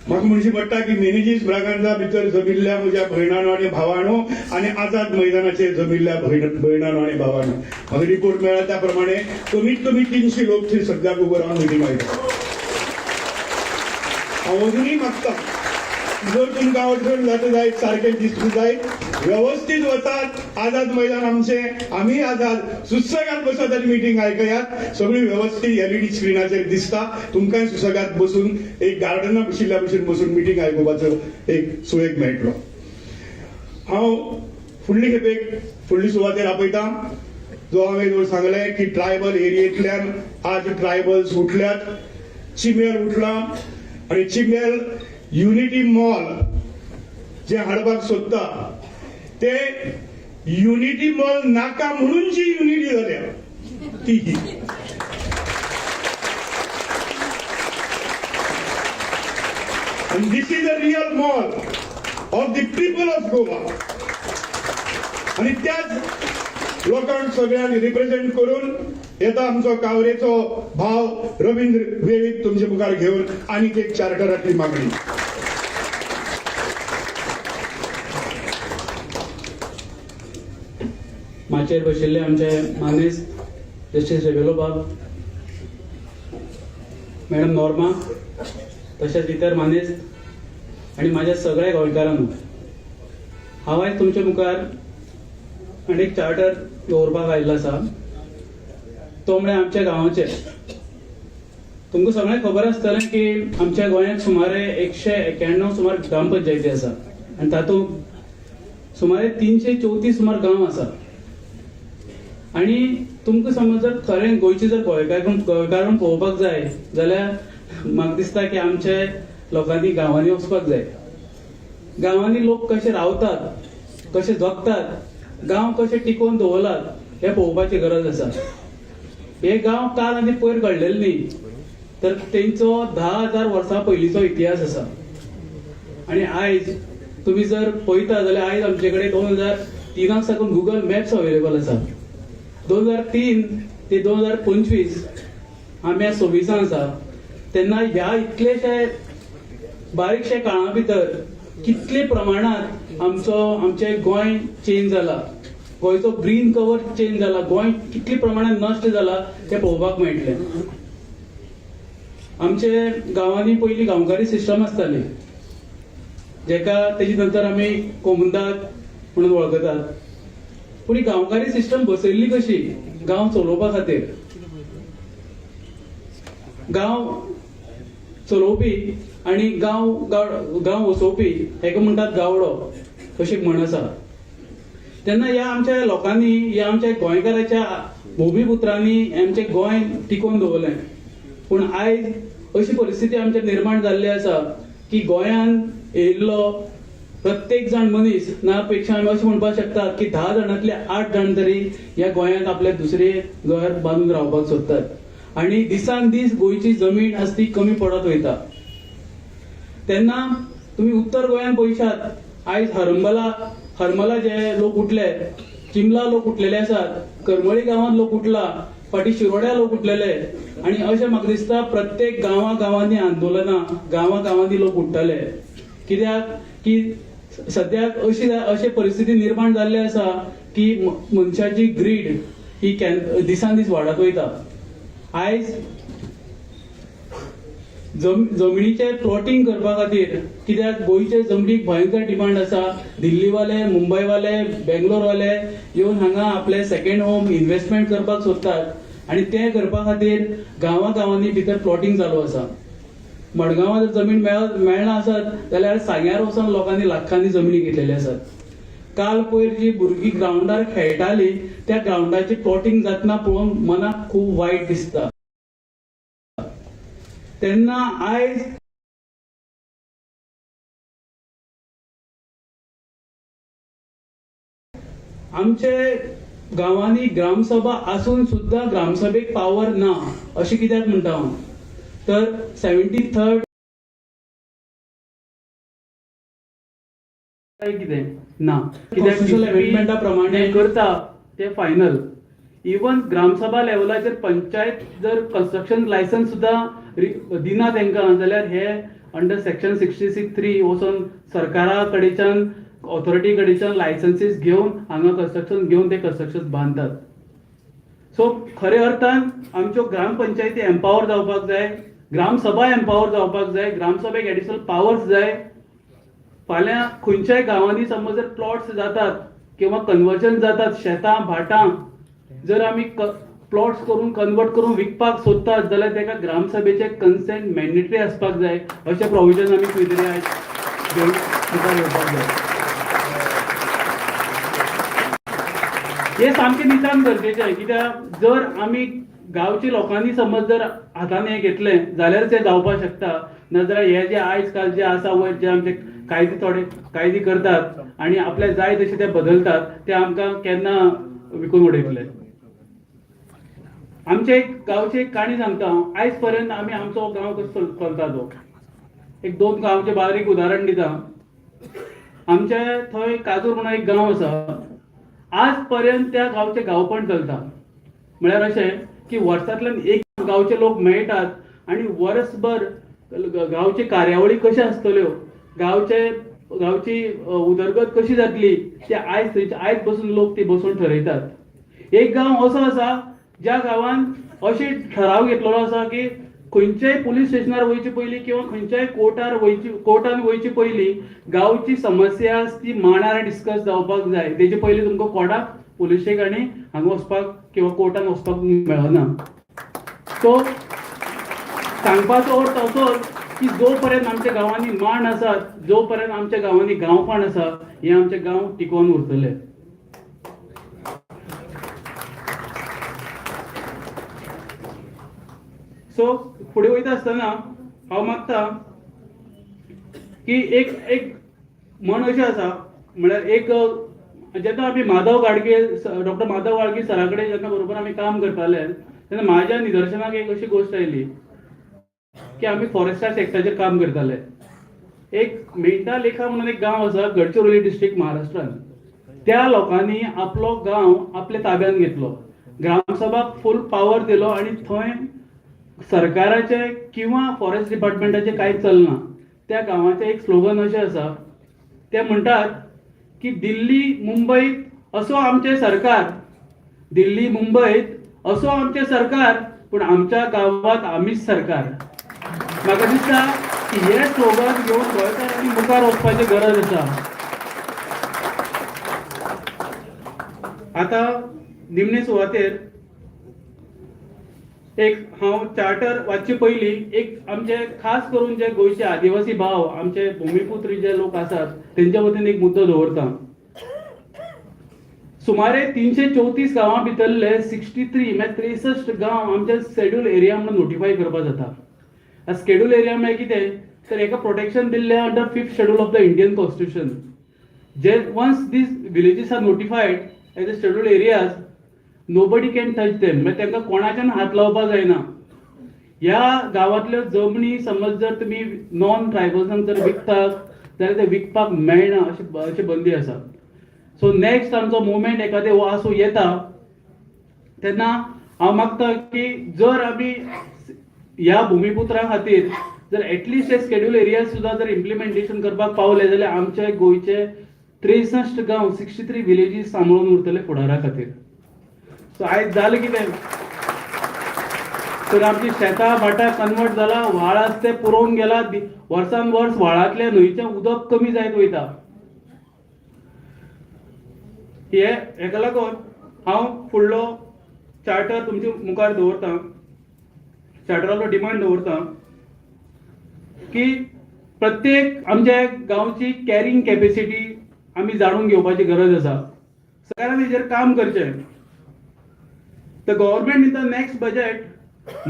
म्हाका म्हणची पडटा की मिनेजीस ब्रागांजा भितर जमिल्ल्या म्हज्या भयणांनो आनी भावांनो आनी आझाद मैदानाचेर जमिल्ल्या भयणांनो आनी भावांनो. म्हाका रिपोर्ट मेळ्ळा त्या प्रमाणे कमीत कमी 300 लोक थंय सद्याक उबो रावन मिटींग आयले. हांव अजुनूय मागता जर तुमकां अडचण जाता जायत सारकें दिसता जायत व्यवस्थीत वचात. आझाद मैदान आमचें, आमी आझाद सुसगात बसात आनी मिटींग आयकयात. सगळी व्यवस्थीत LED स्क्रिनाचेर दिसता. तुमकांय सुसगात बसून एक गार्डना बशिल्ल्या भशेन बसून मिटींग आयकुपाचो एक सुयेग मेळटलो. हांव फुडले खेपेक फुडली सुवातेर आपयता जो हांवें सांगलें की ट्रायबल एरियेंतल्यान आज ट्रायबल्स उठल्यात, चिमेल उठला आणि चिमेल युनिटी मॉल जे हाडपाक सोदता ते युनिटी मॉल नाका म्हणून जी युनिटी जाल्या ती ही. And this is a real mall of the people of Goa. आणि त्याच लोकांक सगळ्यांक रिप्रेझेंट करून येता आमचो कावरेचो भाव रवींद्र वेळीक तुमचे मुखार घेऊन आनीक एक चार्टरातली मागणी. माचेर बशिल्ले आमचे मानेस जस्टीस रेवेलो बाब, मॅडम नॉर्मा, तशेंच इतर मानेस आनी म्हाज्या सगळ्या गोंयकारांनो, हांव आयज तुमच्या मुखार आनी एक चार्टर दवरपाक आयिल्लो आसा. तो म्हळ्यार आमच्या गांवाचेर. तुमकां सगळ्यांक खबर आसतलें की आमच्या गोंयांत सुमारे 191 सुमार ग्रामपंचायती आसा आनी तातूंत सुमारे 334 सुमार गांव आसा. आणि तुमकां समज जर खरें गोंयची जर गोंयकारांक पळोवपाक जाय जाल्यार म्हाका दिसता की आमच्या लोकांनी गांवांनी वचपाक जाय. गांवांनी लोक कशे रावतात, कशे जगतात, गांव कशे टिकोवन दवरलात हें पळोवपाची गरज आसा. हे गांव काल आनी पयर घडलेले न्ही, तर तेंचो 10,000 वर्सां पयलींचो इतिहास आसा. आणि आयज तुम्ही जर पळयता जाल्यार आयज आमचे कडेन 2003 साकून गुगल मॅप्स अवेलेबल आसा. 2003 ते 2025 आमी आज 26 आसा. तेन्ना ह्या इतलेशे बारीकशे काळा भितर कितले प्रमाणात आमचे गोंय चेंज जाला, गोंयचो ग्रीन कवर चेंज जाला, गोंय कितले प्रमाणात नश्ट जाला ते पळोवपाक मेळटले. आमचे गांवांनी पयलीं गांवकारी सिस्टम आसताली जेका तेजी नंतर आमी कोमुंदाद म्हणून वळखतात. पूण ही गांवकारी सिस्टम बसयल्ली कशी गांव चलोवपा खातीर. गांव चलोवपी आनी गांव वसोवपी हेका म्हणटात गावडो, अशी एक म्हण आसा. तेन्ना ह्या आमच्या लोकांनी, ह्या आमच्या गोंयकाराच्या भुमीपुत्रांनी आमचें गोंय टिकोवन दवरलें. पूण आयज अशी परिस्थिती आमच्या निर्माण जाल्ली आसा की गोंयांत येयल्लो प्रत्येक जाण मनीस ना पेक्षा आमी अशें म्हणपाक शकतात की 10 जाणांतले 8 जाण तरी ह्या गोंयांत आपले दुसरे घर बांदून रावपाक सोदतात. आणि दिसान दीस गोंयची जमीन आसा ती कमी पडत वयता. तेन्ना तुम्ही उत्तर गोंयांत पळयशात, आयज हरमला जे लोक उठले, चिमला लोक उठलेले आसात, करमळी गांवांत लोक उठला, फाटी शिरोड्या लोक उठलेले. आणि अशें म्हाका दिसता प्रत्येक गांवांनी आंदोलनां, गांवांनी लोक उठ्ठले. कित्याक की सद्याक अशी परिस्थिती निर्माण जाल्ली आसा की मनशाची ग्रीड ही दिसान दीस वाडत वयता. आयज जमनीचे प्लॉटिंग करपा खातीर, कित्याक गोंयचे जमनीक भयंकर डिमांड आसा. दिल्लीवाले, मुंबयवाले, बेंगलोरवाले येवन हांगा आपले सेकंड होम इन्व्हेस्टमेंट करपाक सोदतात. आणि ते करपा खातीर गांवांनी भितर प्लॉटिंग चालू आसा. मडगांवां जर जमीन मेळना आसत जाल्यार सांग्यार वचून लोकांनी लाखांनी जमनी घेतलेली आसात. काल पयर जी भुरगीं ग्राउंडार खेळटाली त्या ग्राउंडाची प्लॉटिंग जातना पळोवन मनाक खूब वायट दिसता. तेन्ना आयज आमचे गांवांनी ग्रामसभा आसून सुद्धा ग्रामसभेक पावर ना अशें कित्याक म्हणटा हांव. तर 73rd काय कितें ना Constitutional amendment प्रमाणे करता ते फायनल. इवन ग्रामसभा लेवलाचेर पंचायत जर कंस्ट्रक्शन लायसन्स सुद्धा दिना तांकां जाल्यार हे अंडर सेक्शन 66(3) वचून सरकारा कडेच्यान ऑथॉरिटी कडेच्यान लायसन्सीस घेवन हांगा कंस्ट्रक्शन घेवन ते कंस्ट्रक्शन बांदतात. सो खऱ्या अर्थान आमच्यो ग्रामपंचायती एम्पावर जावपाक जाय, ग्रामसभा एम्पावर जावपाक जाय, ग्रामसभेक एडिशनल पावर्स जाय. फाल्यां खंयच्याय गांवांनी समज जर प्लॉट्स जातात किंवा कन्वर्जन जातात शेतां भाटां, जर आमी प्लॉट्स करून कन्वर्ट करून विकपाक सोदतात जाल्यार ताका ग्रामसभेचे कन्सेंट मॅन्डेटरी आसपाक जाय. अशें प्रोविजन आमी खंय तरी आयज घेवन मुखार येवपाक जाय. हे सामकें नितांत गरजेचें, कित्याक जर आमी गांवच्या लोकांनी समज जर हातान हें घेतलें जाल्यार तें जावपाक शकता. नाजाल्यार हे जे आयज काल जे आसा वयर जे आमचे कायदे करतात आनी आपल्याक जाय तशें ते बदलतात, ते आमकां केन्ना विकून उडयतले. आमचे एक गांवची एक काणी सांगता हांव. आयज पर्यंत आमी आमचो गांव कसो चलता तो. एक 2 गांवचे बारीक उदाहरण दिता. आमचे थंय काजूर म्हणून एक गांव आसा. आज पर्यंत त्या गांवचें गांवपण चलता. म्हळ्यार अशें की वर्सांतल्यान एक गांवचे लोक मेळटात आनी वर्सभर गांवचे कार्यावळी कशें आसतल्यो, गांवची उदरगत कशी जातली, ते आयज बसून लोक ती बसून ठरयतात. एक गांव असो आसा ज्या गांवान अशें ठराव घेतलेलो आसा की खंयच्याय पुलीस स्टेशनार वयचे पयलीं किंवा खंयच्याय कोर्टान वयचे पयलीं गांवची समस्या ती मांडार डिस्कस जावपाक जाय. तेजे पयलीं तुमकां कोर्टाक पुलिशेक आनी हांगा वचपाक किंवा कोर्टान वचपाक मेळना. सो सांगपाचो अर्थ असोच की जो पर्यंत आमच्या गांवांनी मांड आसात, जो पर्यंत आमच्या गांवांनी गांवपण आसा, हे आमचे गांव टिकोवन उरतले. सो फुडें वयता आसतना हांव मागता की एक म्हण अशें आसा, म्हळ्यार एक जेन्ना आमी डॉक्टर माधव गाडगे सरा कडेन जेन्ना बरोबर आमी काम करताले तेन्ना म्हाज्या निदर्शनाक एक अशी गोश्ट आयली की आमी फॉरेस्टा सॅक्टराचेर काम करताले. एक मेंढा लेखा म्हणून एक गांव आसा गडचिरोली डिस्ट्रिक्ट महाराष्ट्रान. त्या लोकांनी आपलो गांव आपल्या ताब्यात घेतलो, ग्रामसभाक फूल पावर दिलो आनी थंय सरकाराचे किंवा फॉरेस्ट डिपार्टमेंटाचे कांयच चलना. त्या गांवाचें एक स्लोगन अशें आसा, ते म्हणटात की दिल्ली मुंबईत असो आमचें सरकार, दिल्ली मुंबईत असो आमचें सरकार, पूण आमच्या गांवांत आमीच सरकार. म्हाका दिसता की हे स्लोगन घेवन गोंयकारांनी मुखार वचपाची गरज आसा. आतां निमणे सुवातेर एक हांव चार्टर वाचचे पयलीं एक आमचे खास करून जे गोंयचे आदिवासी भाव, आमचे भुमिपुत्र जे लोक आसात तेंच्या वतीन एक मुद्दो दवरता. सुमारे 334 गांवां भितरले 63 म्हणजे 63 गांव आमच्या शेड्यूल एरिया म्हणून नोटिफाय करपाक जाता. शेड्यूल एरिया म्हणजे कितें तर हेका प्रोटेक्शन दिल्लें under 5th schedule of the Indian constitution. जे once these villages are notified as a schedule areas, nobody can touch them. म्हणजे तांकां कोणाच्यान हात लावपाक जायना. ह्या गांवांतल्यो जमनी समज जर तुमी नॉन ट्रायबल्सांक जर विकतात जाल्यार ते विकपाक मेळना अशी बंदी आसा. सो नेक्स्ट आमचो मुवमेंट एखादे आसूं येता तेन्ना हांव मागता की जर आमी ह्या भुमिपुत्रां खातीर जर एटलिस्ट हे शेड्यूल एरिया सुद्दां जर इम्प्लिमेंटेशन करपाक पावले जाल्यार आमचे गोंयचे 63 गांव 63 विलेजीस सांबाळून उरतले फुडारा खातीर. सो आयज जालें कितें तर आमची शेतां भाटां कन्वर्ट जाला, व्हाळ आसा ते पुरोवन गेला, वर्सान वर्स व्हाळांतले न्हंयचें उदक कमी जायत वयता. हेका लागून हांव फुडलो चार्टर तुमचे मुखार दवरतां, चार्टराचो डिमांड दवरतां की प्रत्येक आमच्या गांवची कॅरिंग कॅपेसिटी आमी जाणून घेवपाची गरज आसा. सरकारान हेजेर काम करचें. The government in the next budget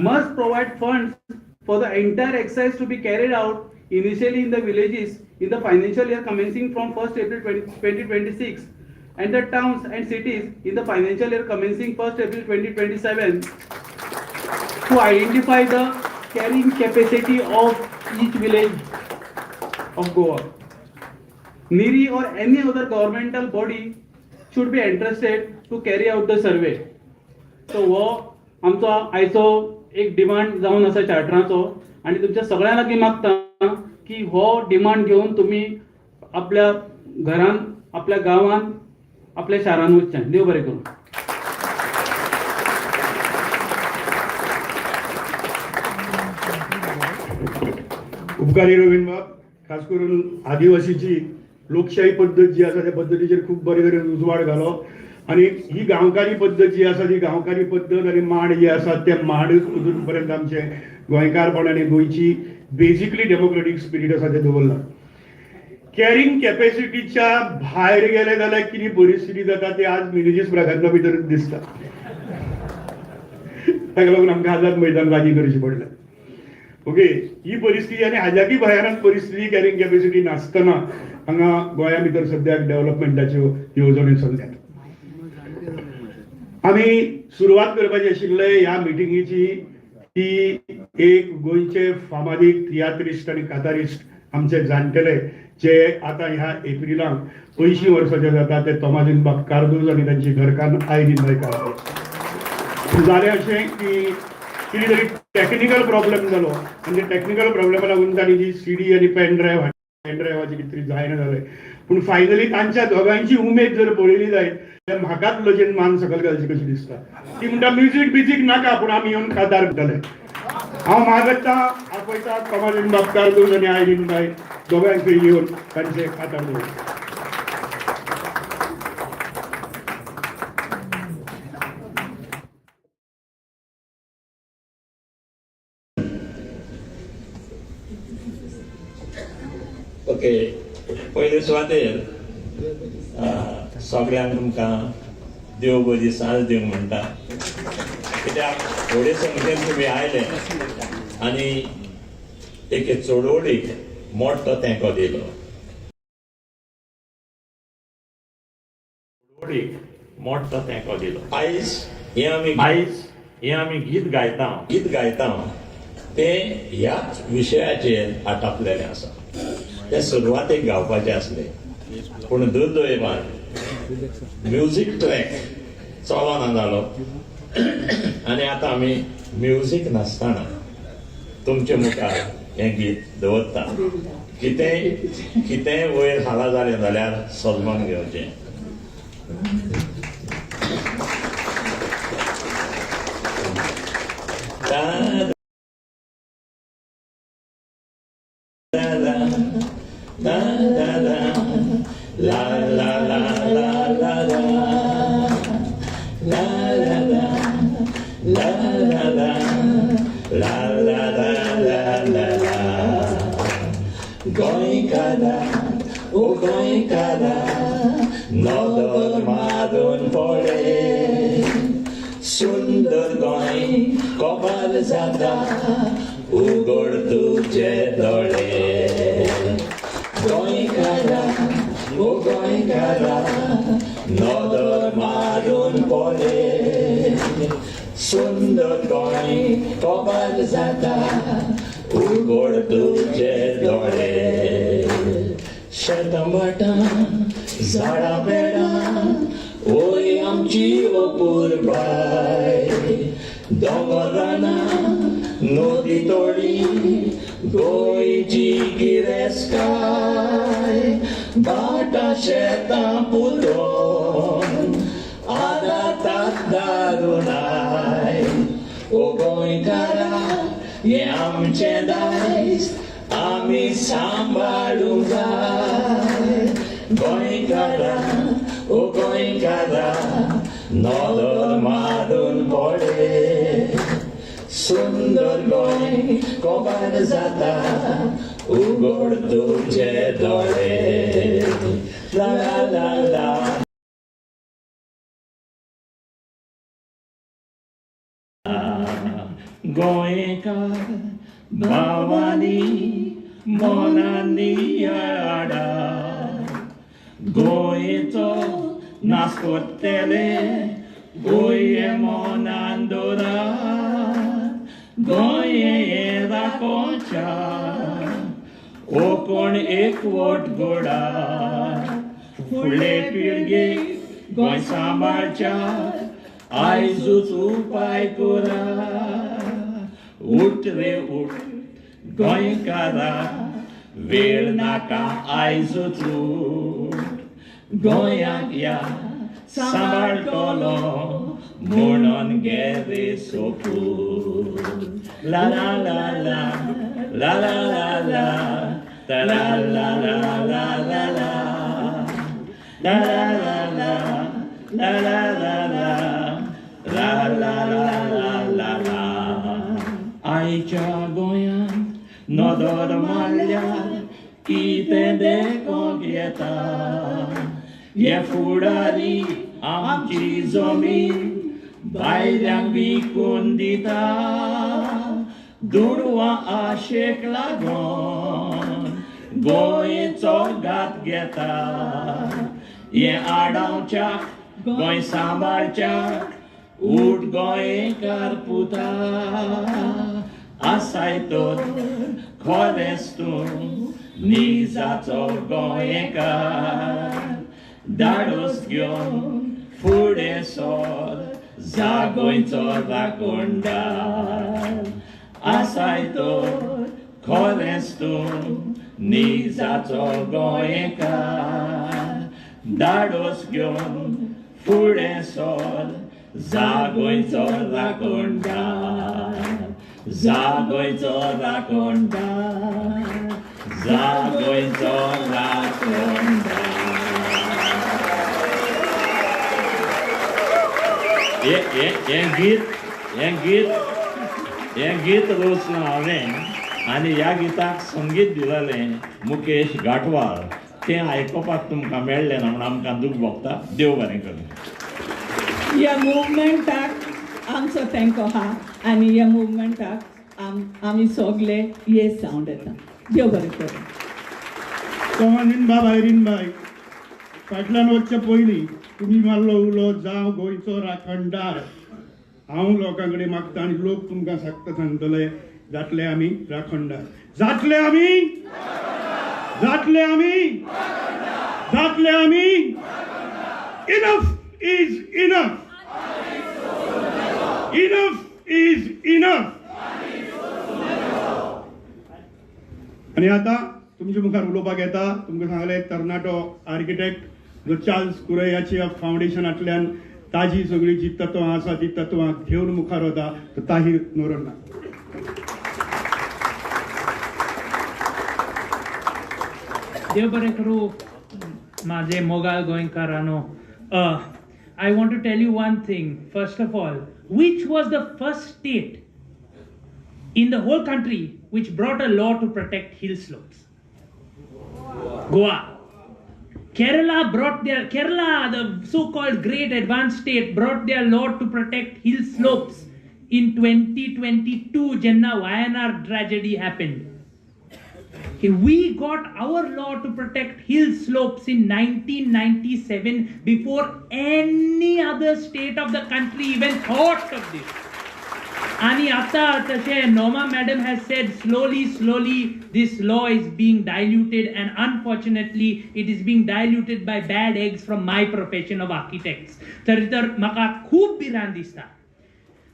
must provide funds for the entire exercise to be carried out initially in the villages in the financial year commencing from 1st April 2026 and the towns and cities in the financial year commencing 1st April 2027 to identify the carrying capacity of each village of Goa. NIRI or any other governmental body should be interested to carry out the survey. So हो आमचो आयचो एक demand जावन आसा चार्टराचो आनी तुमच्या सगळ्यां लागीं मागता की हो डिमांड घेवन तुमी आपल्या घरान, आपल्या गांवान, आपल्या शारान वचचें. देव बरें करूं. उपकारी रवींद्र बाब, खास करून आदिवासीची लोकशाही पद्धत जी आसा त्या पद्धतीचेर खूब बरे तरेन उजवाड घालो आणि ही गांवकारी पद्धत जी आसा ती गांवकारी पद्धत आणि मांड जे आसा ते मांडच अजून पर्यंत आमचे गोंयकारपणाने गोंयची बेसिकली डेमोक्रेटीक स्पिरीट आसा ते दवरला. कॅरिंग कॅपॅसिटीच्या भायर गेले जाल्यार कितें परिस्थिती जाता ते आज मिनेजीस प्रकाशना भितर दिसता. ताका लागून आमकां आझाद मैदानबाजी करची पडल्या. ओके, ही परिस्थिती आणि हाज्याकी भयानक परिस्थिती कॅरिंग कॅपॅसिटी नासतना हांगा गोंया भितर सद्याक डेव्हलपमेंटाच्यो येवजणी चल्ल्यात. आमी सुरवात करपाची आशिल्ले ह्या मिटिंगेची ती एक गोंयचे फामादीक तियात्रिस्ट आणि कातारिस्ट आमचे जाणटेले जे आता ह्या एप्रिलाक 80 वर्सांचे जाता ते तोमाजीनबाब कार्दोज आणि तांची घरकान्न आयरीनबाई कार्दोज. जालें अशें की कितें तरी टॅक्निकल प्रॉब्लेम जालो आनी टॅक्निकल प्रॉब्लेमा लागून तांणी जी CD आनी पेनड्रायवाची कितें तरी जायना जालें. पूण फायनली तांच्या दोगांयची उमेद जर पळयली जायत जाल्यार म्हाकाच लजेन मान सकयल घालची कशी दिसता. ती म्हणटा म्युजीक नाका पूण आमी येवन खातार करतले. हांव मागता आपयता तोमाजीनबाब कार्दोज आनी आयरीनबाई दोगांयकय येवन तांचे खातार दवरता. ओके, पयले सुवातेर सगळ्यांक तुमकां देव बरी साथ दिवं म्हणटा. कित्याक थोडे संख्येन तुमी आयले आनी एके चळवळीक मोठो तेंको दिलो. आयज हे आमी गीत गायता ते ह्याच विशयाचेर आटापलेले आसा. ते सुरवातेक गावपाचे आसले पूण दुर्दैवान म्युजीक ट्रॅक चलना जालो आनी आतां आमी म्युजीक नासतना तुमचे मुखार हें गीत दवरता. कितेंय वयर हाला जालें जाल्यार सलमान घेवचें. गोंयकारा नदर मारून पडे सुंदर गोंय कबाल जाता उगड तुझे दोळे. गोंयकारा नदर मारून पडे सुंदर गोंय कबाल जाता उगड तुझे दोळे. शेतांबाटा झाडां बेडां ओय आमची ओपूर बाय. दोंगराना नदी तोडी गोंयची गिरेस्ताय. बाटा शेतां पुरोन आदातात दारुणाय. ओ गोंयकारा हें आमचें दायज आमी सांबाळूंक जाय. गोंयकारा नदर मारून पडे सुंदर गोंय कबाल जाता उगड तुझे दोळे. ला ला ला गोंयकार भावानी मोनानी आडा. गोंयचो नाच कोत्तेले गोंये मोनान दोरा. गोंये राखोच्या हो कोण एकवट घोडा फुडले पिळगे गोंय सांबाळच्या आयजूच उपाय कोरा उठ रे उठ गोंयकारा वेळ नाका आयजूच उठ गोंयाक या सांबाळटलो म्हणून गे रे सोपूत ला ला ला ला ला ला ला ला ला ला ला ला ला ला ला ला ला ला ला आयच्या गोंयांत नदर मारल्यार कितें देखूंक येता हे फुडारी आमची जमीन भायल्यांक विकून दिता दुडवां आशेक लागून गोंयचो घात घेता हे आडावच्याक गोंय सांबाळच्याक उठ गोंयकार पुता आसाय तर खरेंच तूं निजाचो गोंयकार धाडोस घेवन फुडें सर जा गोंयचो राखणदार आसाय तर खरेंच तूं निजाचो गोंयकार धाडोस घेवन फुडें सर जा गोंयचो राखणदार जा गोंयचो राखणदार जा गोंयचो राखणदार हें गीत रचलां हांवें आनी ह्या गिताक संगीत दिलेलें मुकेश घाटवाळ तें आयकोपाक तुमकां मेळ्ळें ना म्हण आमकां दूख भोगता देव बरें करूं ह्या मुवमेंटाक आमचो तेंको आहा आनी ह्या मुवमेंटाक आमी सगळे येस सावंड येता देव बरें करूं कमानीन भायरीन बाय फाटल्यान वचचे पयलीं तुमी मारलो उलो जावं गोंयचो राखणदार हांव लोकां कडेन मागता आनी लोक तुमकां सांगतले जातले आमी राखणदार जातले आमी जातले आमी जातले आमी enough is enough enough is enough आनी आतां तुमच्या मुखार उलोवपाक येता तुमकां सांगलें तरणाटो आर्किटेक्ट जो चार्ल्स कुरैयाच्या फावंडेशनांतल्यान ताजी सगळी जी तत्वां आसा ती तत्वां घेवन मुखार वता तो ताहीर नोरन्ना देव बरें करूं माझे मोगाळ गोंयकारांनो I want to tell you one thing. First of all, which was the first state in the whole country which brought a law to protect hill slopes? Goa. Kerala, the so-called great advanced state, brought their law to protect hill slopes in 2022. Jenna Wayanar tragedy happened. We got our law to protect hill slopes in 1997 before any other state of the country even thought of this. And Ata Noma madam has said slowly this law is being diluted, and unfortunately it is being diluted by bad eggs from my profession of architects. Taritar maka khub biran dista.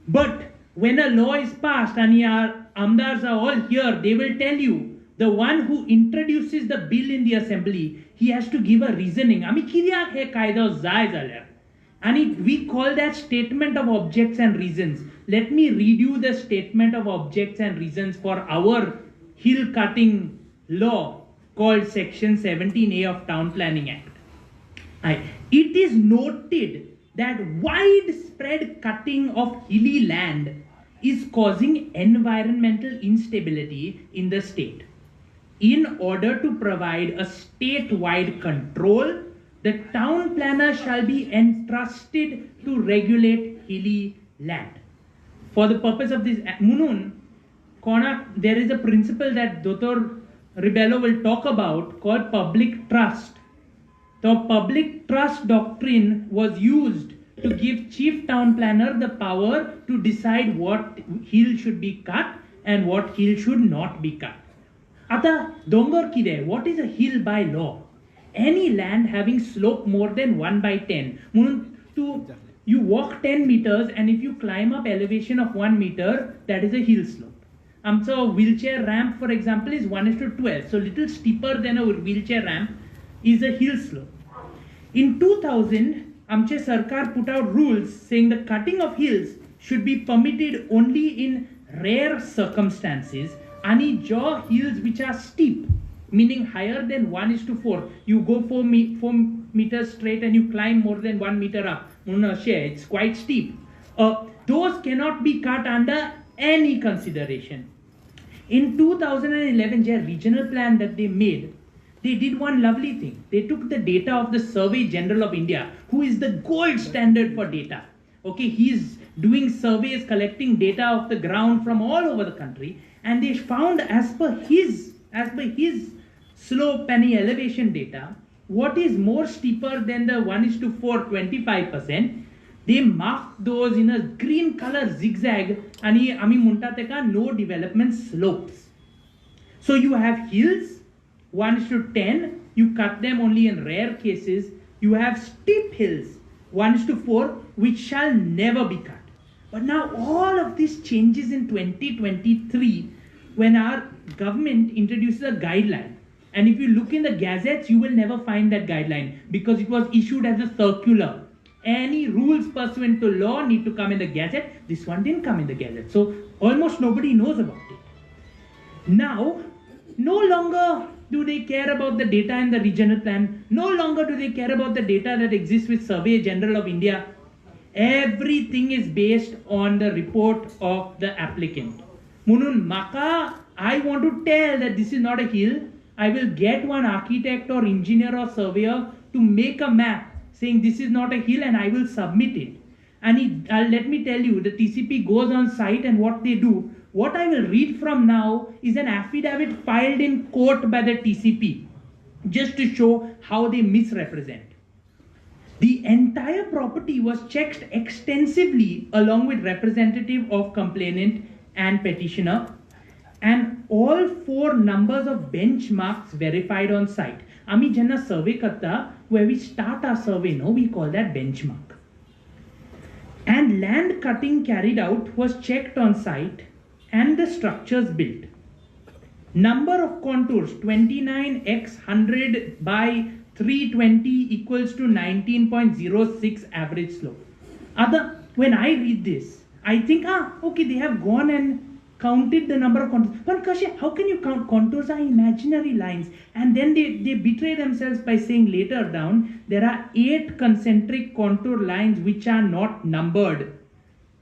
But when a law is passed and our amdars are all here, they will tell you the one who introduces the bill in the assembly, he has to give a reasoning. Ami kiryak he kaida zay zaler. And we call that statement of objects and reasons. Let me read you the statement of objects and reasons for our hill cutting law called Section 17A of Town Planning Act. It is noted that widespread cutting of hilly land is causing environmental instability in the state. In order to provide a statewide control, the town planner shall be entrusted to regulate hilly land. For the purpose of this, Munun, there is a principle that Dr. Ribello will talk about called public trust. The public trust doctrine was used to give chief town planner the power to decide what hill should be cut and what hill should not be cut. आता दोंगर कितें? What is a hill by law? Any land having slope more than 1/10. म्हणून you walk 10 meters and if you climb up elevation of 1 meter, that is a hill slope. So wheelchair ramp, for example, is 1:12. So little steeper than a wheelchair ramp is a hill slope. In 2000, Amche Sarkar put out rules saying the cutting of hills should be permitted only in rare circumstances. Ani jaw hills which are steep, meaning higher than 1:4. You go 4 meters straight and you climb more than 1 meter up. It's quite steep. Those cannot be cut under any consideration. In 2011, their regional plan that they made, they did one lovely thing. They took the data of the Survey General of India, who is the gold standard for data. Okay, he's doing surveys, collecting data of the ground from all over the country, and they found as per his slope and elevation data, what is more steeper than the 1:4 25%. They marked those in a green color zigzag and आम्ही म्हणतात तेका no development slopes. So you have hills 1:10, you cut them only in rare cases. You have steep hills 1:4, which shall never be cut. But now all of this changes in 2023 when our government introduces a guideline. And if you look in the gazettes, you will never find that guideline because it was issued as a circular. Any rules pursuant to law need to come in the gazette. This one didn't come in the gazette. So almost nobody knows about it. Now, no longer do they care about the data in the regional plan. No longer do they care about the data that exists with Survey General of India. Everything is based on the report of the applicant. Munun maka, I want to tell that this is not a hill. I will get one architect or engineer or surveyor to make a map saying this is not a hill and I will submit it. And let me tell you, the TCP goes on site and what they do, what I will read from now is an affidavit filed in court by the TCP just to show how they misrepresent. The entire property was checked extensively along with representative of complainant and petitioner, and all 4 numbers of benchmarks verified on site. Ami jenna survey karta, where we start our survey, no, we call that benchmark. And land cutting carried out was checked on site and the structures built. Number of contours 29 x 100 by 320 equals to 19.06 average slope. When I read this, I think, okay, they have gone and counted the number of contours. But Kashy, how can you count? Contours are imaginary lines. And then they betray themselves by saying later down, there are 8 concentric contour lines which are not numbered.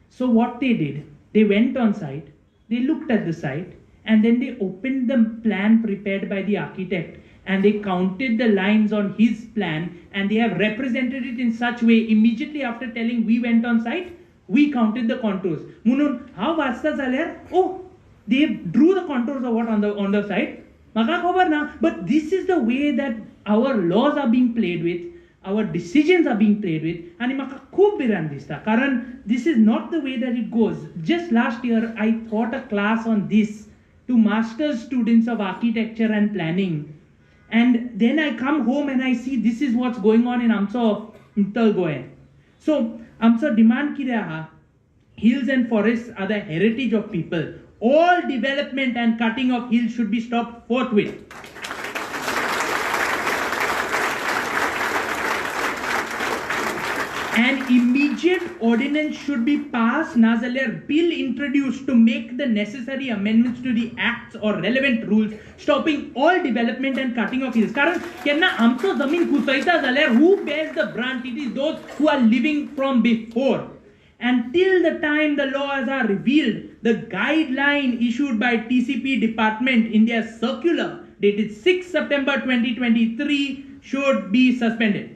So what they did, they went on site, they looked at the site, and then they opened the plan prepared by the architect, and they counted the lines on his plan, and they have represented it in such way immediately after telling we went on site, we counted the contours. Munun, how vasta zaler? Oh, they drew the contours of what on the site? Maka khabar na. But this is the way that our laws are being played with, our decisions are being played with, and maka khub biran dista. Karan, this is not the way that it goes. Just last year, I taught a class on this to master's students of architecture and planning. And then I come home and I see this is what's going on in Amso Mtalgoe. So, Amsa demand किती आहे? Hills and forests are the heritage of people. All development and cutting of hills should be stopped forthwith. An immediate ordinance should be passed, nazaler bill introduced to make the necessary amendments to the acts or relevant rules, stopping all development and cutting of hills. Karan kenna amso zamin kusaita zaler, who bears the brunt? It is those who are living from before. And till the time the laws are revealed, the guideline issued by TCP department in their circular dated 6 September 2023 should be suspended.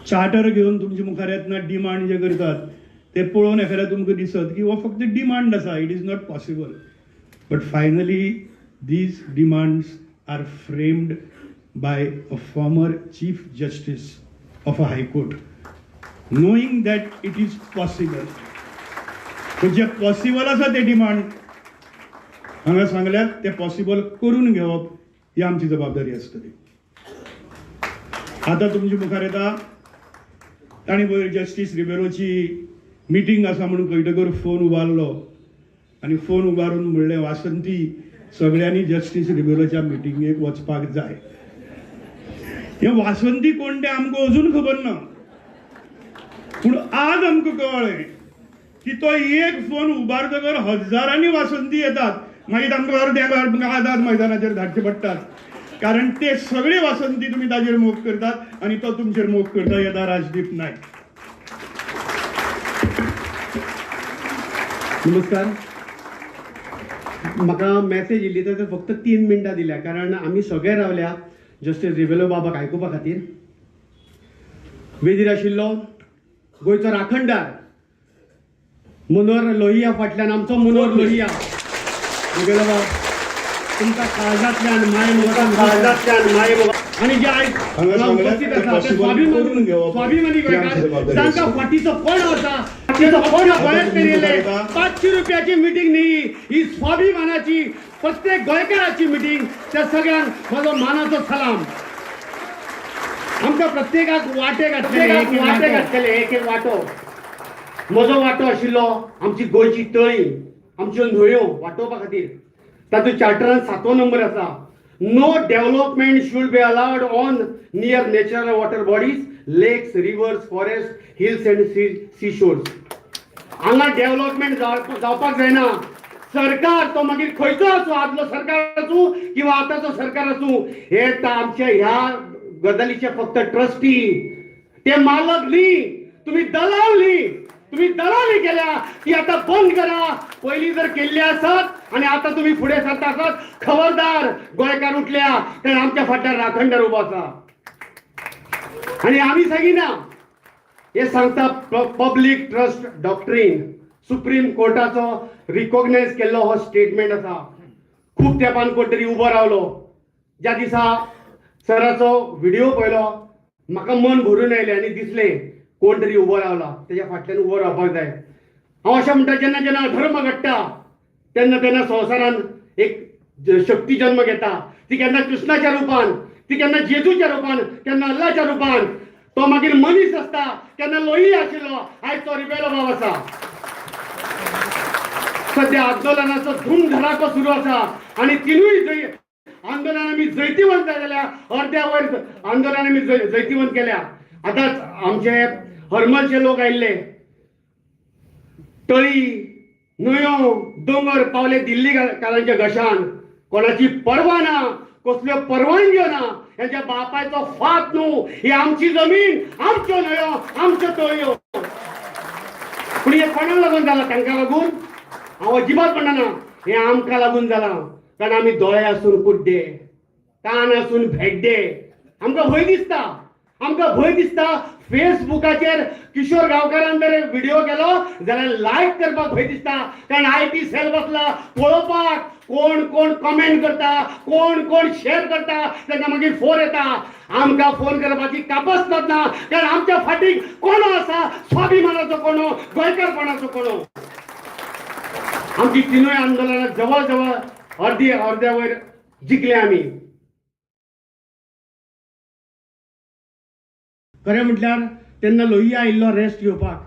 Charter घेऊन तुमच्या मुखार येतना demand जे करतात ते पळोवन एखाद्या तुमकां दिसत की हो फक्त डिमांड आसा, it is not possible. But finally these demands are framed by a former Chief Justice of a High Court, knowing that it is possible. So जे पॉसिबल आसा ते डिमांड हांगा सांगल्यात ते पॉसिबल करून घेवप ही आमची जबाबदारी आसतली. आता तुमच्या मुखार येता ताणी पयर जस्टीस रिबेलोची मिटींग आसा म्हणून खंयटकर फोन उबारलो आनी फोन उबारून म्हणलें वासंती सगळ्यांनी जस्टीस रिबेलोच्या मिटिंगेक वचपाक जाय. हे वासंती कोण ते आमकां अजून खबर ना, पूण आज आमकां कळ्ळें की तो एक फोन उबारतकर हजारांनी वासंती येतात. मागीर आमकां अर्द्या आझाद मैदानाचेर धाडचे पडटात, कारण ते सगळे वासंती तुमी ताजेर मोग करतात आनी तो तुमचेर मोग करता. येता राजदीप नायक. नमस्कार. म्हाका मॅसेज येयल्ली तर फक्त 3 मिनटां दिल्या, कारण आमी सगळे रावल्या जस्टीस रिबेलो बाबाक आयकुपा खातीर. वेदीर आशिल्लो गोंयचो राखणदार मनोहर लोहिया फाटल्यान आमचो मनोहर लोहिया. रिबेलो बाब तुमकां काळजांतल्यान माय आणि जे आयज हांगा उपस्थित आसा ते स्वाभिमानी गोंयकार तांकां फाटीचो पणो आसा. फाटीचो पणो गोंयांत मेळयले. 500 रुपयाची मिटींग न्ही, ही स्वाभिमानाची प्रत्येक गोंयकाराची मिटींग. त्या सगळ्यांक म्हजो मानाचो सलाम. आमकां प्रत्येकाक वाटे घातलेले एक एक वाटो. म्हजो वाटो आशिल्लो आमची गोंयची तळी, आमच्यो न्हंयो वाटोवपा खातीर. तातूंत चार्टरान 7वो नंबर आसा. No development should be allowed on near natural water bodies, lakes, rivers, forests, hills and seashores. हांगा डेव्हलपमेंट जावपाक जायना. सरकार तो मागीर खंयचो आसूं, आदलो सरकार आसूं किंवा आतांचो सरकार आसूं, हे आमचे ह्या गजालीचे फक्त ट्रस्टी, ते मालक न्ही. तुम्ही दलाली केल्या ती आता बंद करा. पहिली जर केल्ली आसत आणि आता तुम्ही पुढे सरता आसत, खबरदार गोंयकार उठल्या, कारण आमच्या फाटल्यान राखणदार उबो आसा. आणि आम्ही सांगिना हे सांगता पब्लीक ट्रस्ट डॉक्ट्रीन. सुप्रीम कोर्टाचो रिकॉग्नायज केल्लो हो स्टेटमेंट आसा. खूप तेंपान कोण तरी उबो रावलो. ज्या दिसा सराचो व्हिडिओ पळयलो म्हाका मन भरून आयलें आनी दिसलें कोण तरी उबो रावला, तेज्या फाटल्यान उबो रावपाक जाय. हांव अशें म्हणटा, जेन्ना जेन्ना अधर्म घडटा तेन्ना तेन्ना संवसारान एक शक्ती जन्म घेता. ती केन्ना कृष्णाच्या रुपान, ती केन्ना जेजूच्या रुपान, केन्ना अल्लाच्या रुपान. तो मागीर मनीस आसता. केन्ना लोही आशिल्लो, आयज तो रिबेलो बाब आसा. सध्या आंदोलनाचो धूमधडाको सुरू आसा आनी तिनूय आंदोलन आमी जैतिवंत जाल्यार अर्द्या वयर आंदोलन आमी जैतिवंत केल्या. आतांच आमचे हरमलचे लोक आयिल्ले. तळी, न्हंयो, दोंगर पावले दिल्ली कालांच्या घशान. कोणाची पर्वा ना, कसल्यो परवानग्यो ना. ह्याच्या बापायचो फात न्हू. ही आमची जमीन, आमच्यो न्हंयो, आमच्यो तळयो. पूण हे कोणाक लागून जाला? तांकां लागून? हांव अजिबात म्हणना हे आमकां लागून जाला. कारण आमी दोळे आसून कुड्डे, कान आसून भेड्डे. आमकां भंय दिसता. फेसबुकाचेर किशोर गांवकारान जर व्हिडिओ केलो जाल्यार लायक करपाक भंय दिसता. कारण IT सेल बसला पळोवपाक कोण कोण कमेंट करता, कोण शेअर करता. तेन्ना मागीर फोन येता. आमकां फोन करपाची कापस ना, कारण आमच्या फाटीक कोणो आसा. स्वाभिमानाचो कोणो, गोंयकारपणाचो कोणो. आमची तिनूय आंदोलनां जवळ जवळ अर्द्या वयर जिखले आमी. खरें म्हटल्यार तेन्ना लोहिया आयिल्लो रेस्ट घेवपाक.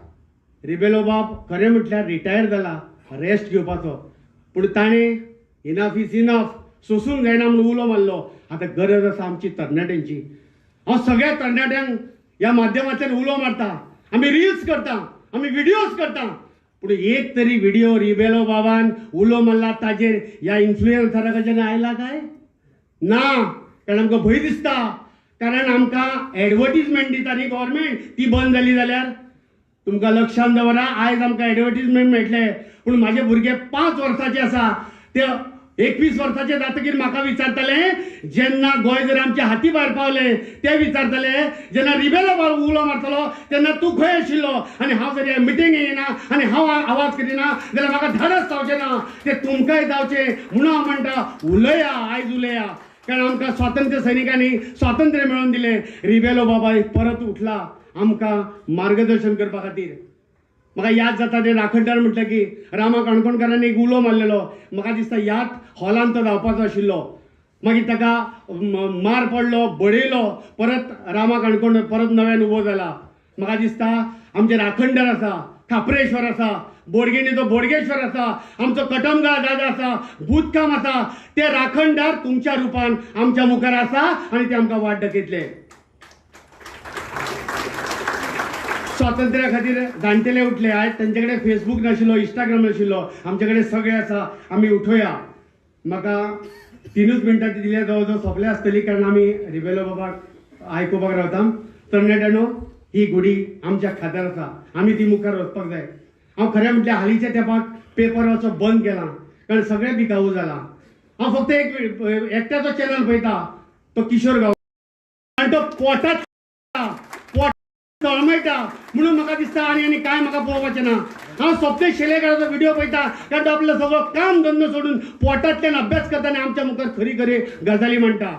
रिबेलो बाब खरें म्हटल्यार रिटायर जाला रेस्ट घेवपाचो. पूण ताणें इनफ इज इनफ, सोसूंक जायना म्हणून उलो मारलो. आतां गरज आसा आमची तरणाट्यांची. हांव सगळ्या तरणाट्यांक ह्या माध्यमाचेर उलो मारता. आमी रील्स करता, आमी व्हिडिओज करता. पूण एक तरी व्हिडिओ रिबेलो बाबान उलो मारला ताजेर ह्या इन्फ्लुएन्सरा कडच्यान आयला काय? ना. कारण आमकां भंय दिसता. कारण आमकां एडवर्टीजमेंट दिता न्ही गव्हर्मेंट, ती बंद जाली जाल्यार. तुमकां लक्षांत दवरा, आयज आमकां एडवर्टीजमेंट मेळटले. पूण म्हाजे भुरगे 5 वर्साचे आसा, ते 21 वर्साचे जातकीर म्हाका विचारतले, जेन्ना गोंय जर आमच्या हाती भायर पावले ते विचारतले, जेन्ना रिबेलो बाब उलो मारतलो तेन्ना तूं खंय आशिल्लो. आनी हांव जर ह्या मिटिंगेक येना आनी हांव आवाज करिना जाल्यार म्हाका धाडस जावचें ना. ते तुमकांय जावचें म्हणून हांव म्हणटा, उलया, आयज उलया. कारण आमकां स्वातंत्र्य सैनिकांनी स्वातंत्र्य मेळोवन दिलें. रिबेलो बाबा परत उठला आमकां मार्गदर्शन करपा खातीर. म्हाका याद जाता ते राखणदार म्हटलं की रामा काणकोणकारांनी एक उलो मारलेलो. म्हाका दिसता ह्याच हॉलांत तो धांवपाचो आशिल्लो. मागीर ताका मार पडलो, बडयलो, परत रामा काणकोण परत नव्यान उबो जाला. म्हाका दिसता आमचे राखणदार आसा, खापरेश्वर आसा, बोडगिणीचो बोडगेश्वर आसा, आमचो कटमगाळ दादा आसा, भूतकाम आसा, ते राखणदार तुमच्या रुपान आमच्या मुखार आसा आनी ते आमकां वाट दाखयतले. स्वातंत्र्या खातीर जाणटेले उठले. आयज तांचे कडेन फेसबूक नाशिल्लो, इंस्टाग्राम नाशिल्लो, आमचे कडेन सगळे आसा. आमी उठोया. म्हाका 3 मिनटां दिल्या जवळ जवळ सोंपले आसतली कारण आमी रिबेलो बाबाक आयकुपाक रावता. तरणाट्यानो, ही गुडी आमच्या खात्यार आसा. आमी ती मुखार वचपाक जाय. हांव खरें म्हटल्यार हालींच्या तेंपाक पेपर वाचप बंद केलां कारण सगळें बिकाऊ जालां. हांव फक्त एकट्याचो चॅनल पळयता, तो किशोर गांव, आनी तो पोटात तळमळटा म्हणून म्हाका दिसता आनी कांय म्हाका पळोवपाचें ना. हांव सोंपते शेलेकाराचो व्हिडिओ पळयता कारण तो आपलो सगळो काम धंदो सोडून पोटांतल्यान अभ्यास करता आनी आमच्या मुखार खरी खरी गजाली म्हणटा.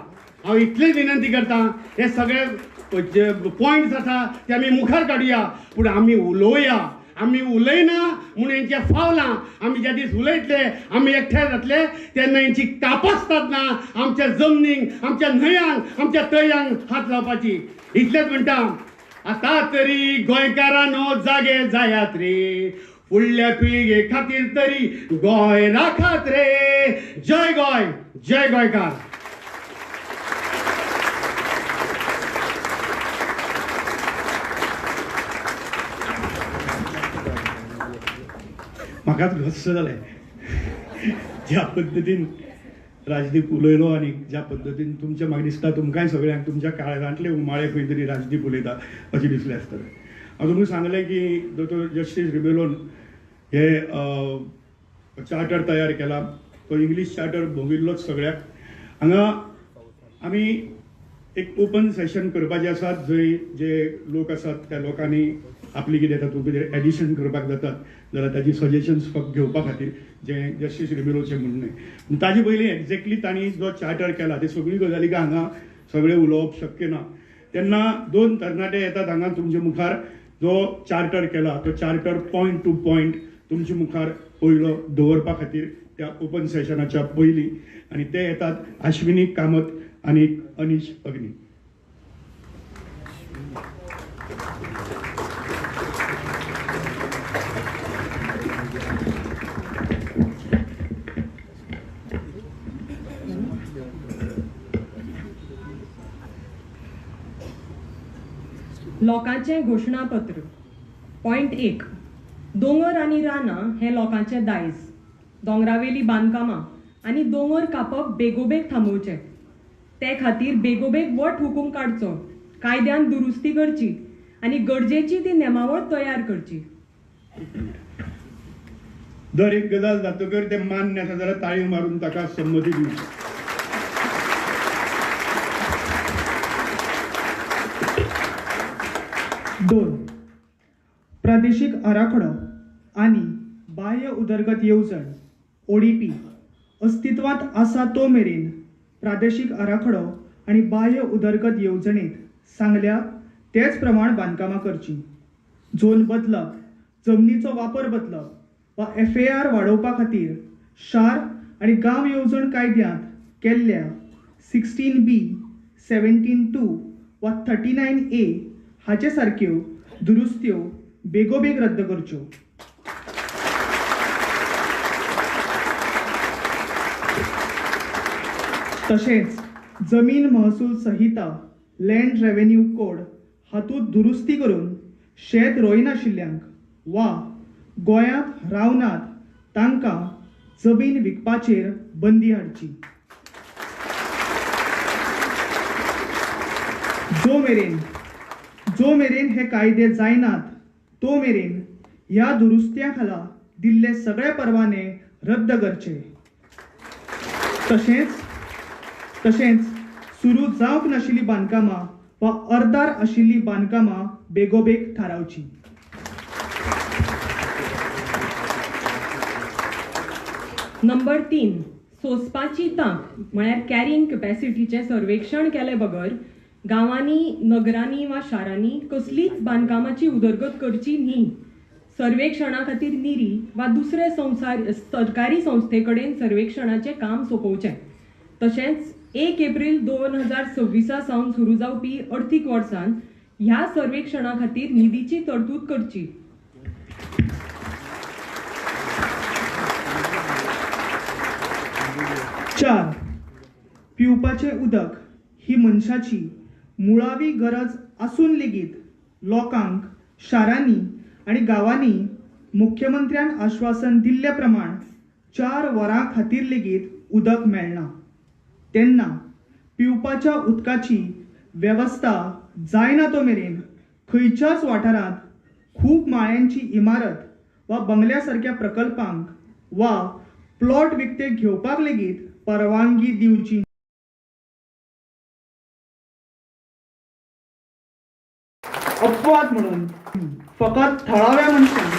हांव इतलीच विनंती करता, हे सगळे पॉयंट्स आसा ते आमी मुखार काडुया, पूण आमी उलोवया. आमी उलयना म्हणून हेंचे फावलां. आमी ज्या दीस उलयतले, आमी एकठांय जातले, तेन्ना हेंची कापासतात ना आमच्या जमनीक, आमच्या न्हंयांक, आमच्या तळयांक हात लावपाची. इतलेंच म्हणटा. आता तरी गोंयकारांनो जागे जायात रे, फुडल्या पिळगे खातीर तरी गोंय राखात रे. जय गोंय, जय गोंयकार. म्हाकाच घस्स जालें ज्या पद्दतीन राजदीप उलयलो आनी ज्या पद्दतीन तुमच्या म्हाका दिसता तुमकांय सगळ्यांक तुमच्या काळजांतले उमाळे खंय तरी राजदीप उलयता अशें दिसलें आसतलें. हांव तुमकां सांगलें की दोतोर जस्टीस रिबेलोन हे चार्टर तयार केला. तो इंग्लीश चार्टर भोगिल्लोच सगळ्याक. हांगा आमी एक ओपन सेशन करपाचें आसा जंय जे लोक आसात त्या लोकांनी आपली कितें तातूंत भितर एडिशन करपाक जातात जाल्यार ताजी सजेशन्स फक्त घेवपा खातीर जें जस्टीस रिबेलोचें म्हणणें. ताजे पयलीं एक्झॅक्टली तांणी जो चार्टर केला ते सगळी गजाली हांगा सगळें उलोवप शक्य ना. तेन्ना 2 तरणाटे येतात हांगा तुमच्या मुखार. जो चार्टर केला तो चार्टर पॉयंट टू पॉयंट तुमच्या मुखार पयलो दवरपा खातीर त्या ओपन सेशनाच्या पयलीं. आनी ते येतात अश्विनी कामत आनी अनीश अग्नी. लोकांचें घोशणापत्र. पॉयंट 1. दोंगर आनी रानां हे लोकांचें दायज. दोंगरावेलीं बांदकामां आनी दोंगर कापप बेगोबेग थांबोवचें. ते खातीर बेगोबेग वट हुकूम काडचो, कायद्यान दुरुस्ती करची आनी गरजेची ती नेमावळ तयार करची. दर एक गजाल जातकर ते मान्य आसा जाल्यार ताळी मारून ताका संमती दिवची. दोन, प्रादेशीक आराखडो आनी बाह्य उदरगत येवजण ODP अस्तित्वांत आसा तो मेरेन प्रादेशीक आराखडो आनी बाह्य उदरगत येवजणेंत सांगल्या तेच प्रमाण बांदकामां करची. झोन बदलप, जमनीचो वापर बदलप वा FAR वाडोवपा खातीर शार आनी गांव येवजण कायद्यांत केल्ल्या 16B, 17(2) वा 39A हाचे सारक्यो दुरुस्त्यो बेगोबेग रद्द करच्यो. तशेंच जमीन महसूल संहिता लँड रेव्हेन्यू कोड हातूंत दुरुस्ती करून शेत रोयनाशिल्ल्यांक वा गोंयांत रावनात तांकां जमीन विकपाचेर बंदी हाडची. जो मेरेन हे कायदे जायनात तो मेरेन ह्या दुरुस्त्या खाला दिल्ले सगळे परवाने रद्द करचे. तशेंच सुरू जावंक नाशिल्लीं बांदकामां वा अर्दार आशिल्लीं बांदकामां बेगोबेग थारावची. नंबर 3. सोंसपाची तांक म्हळ्यार कॅरिंग कॅपॅसिटीचें सर्वेक्षण केले बगर गांवांनी, नगरांनी वा शारांनी कसलीच बांदकामाची उदरगत करची न्ही. सर्वेक्षणा खातीर निरी वा दुसरे सरकारी संस्थे कडेन सर्वेक्षणाचें काम सोंपोवचें. तशेंच 1 एप्रील 2026 सावन सुरू जावपी अर्थीक वर्सान ह्या सर्वेक्षणा खातीर निधीची तरतूद करची. चार, पिवपाचे उदक ही मनशाची मुळावी गरज आसून लेगीत लोकांक शारांनी आणि गांवांनी मुख्यमंत्र्यान आश्वासन दिल्ले प्रमाण 4 वरां खातीर लेगीत उदक मेळना. तेन्ना पिवपाच्या उदकाची वेवस्था जायना तो मेरेन खंयच्याच वाठारांत खूब माळ्यांची इमारत वा बंगल्या सारक्या प्रकल्पांक वा प्लॉट विकते घेवपाक लेगीत परवानगी दिवची. अपवाद म्हणून फकत थळाव्या मनशांक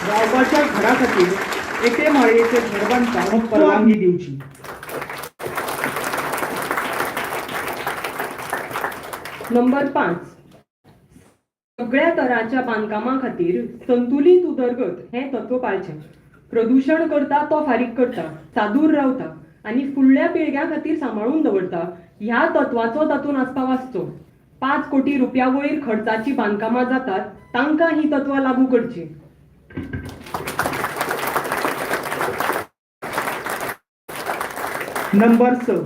रावपाच्या घरा खातीर एके माळयेचे घर बांदपाक परवानगी दिवची. नंबर 5, सगळ्या तराच्या बांदकामा खातीर संतुलित उदरगत हें तत्व पाळचें. प्रदूषण करता तो फारीक करता, सादूर रावता आनी फुडल्या पिळग्यां खातीर सांबाळून दवरता ह्या तत्वाचो तातूंत आस्पाव आसचो. 5 कोटी रुपया वयर खर्चाची बांदकामां जातात तांकां ही तत्वां लागू करची. नंबर 6,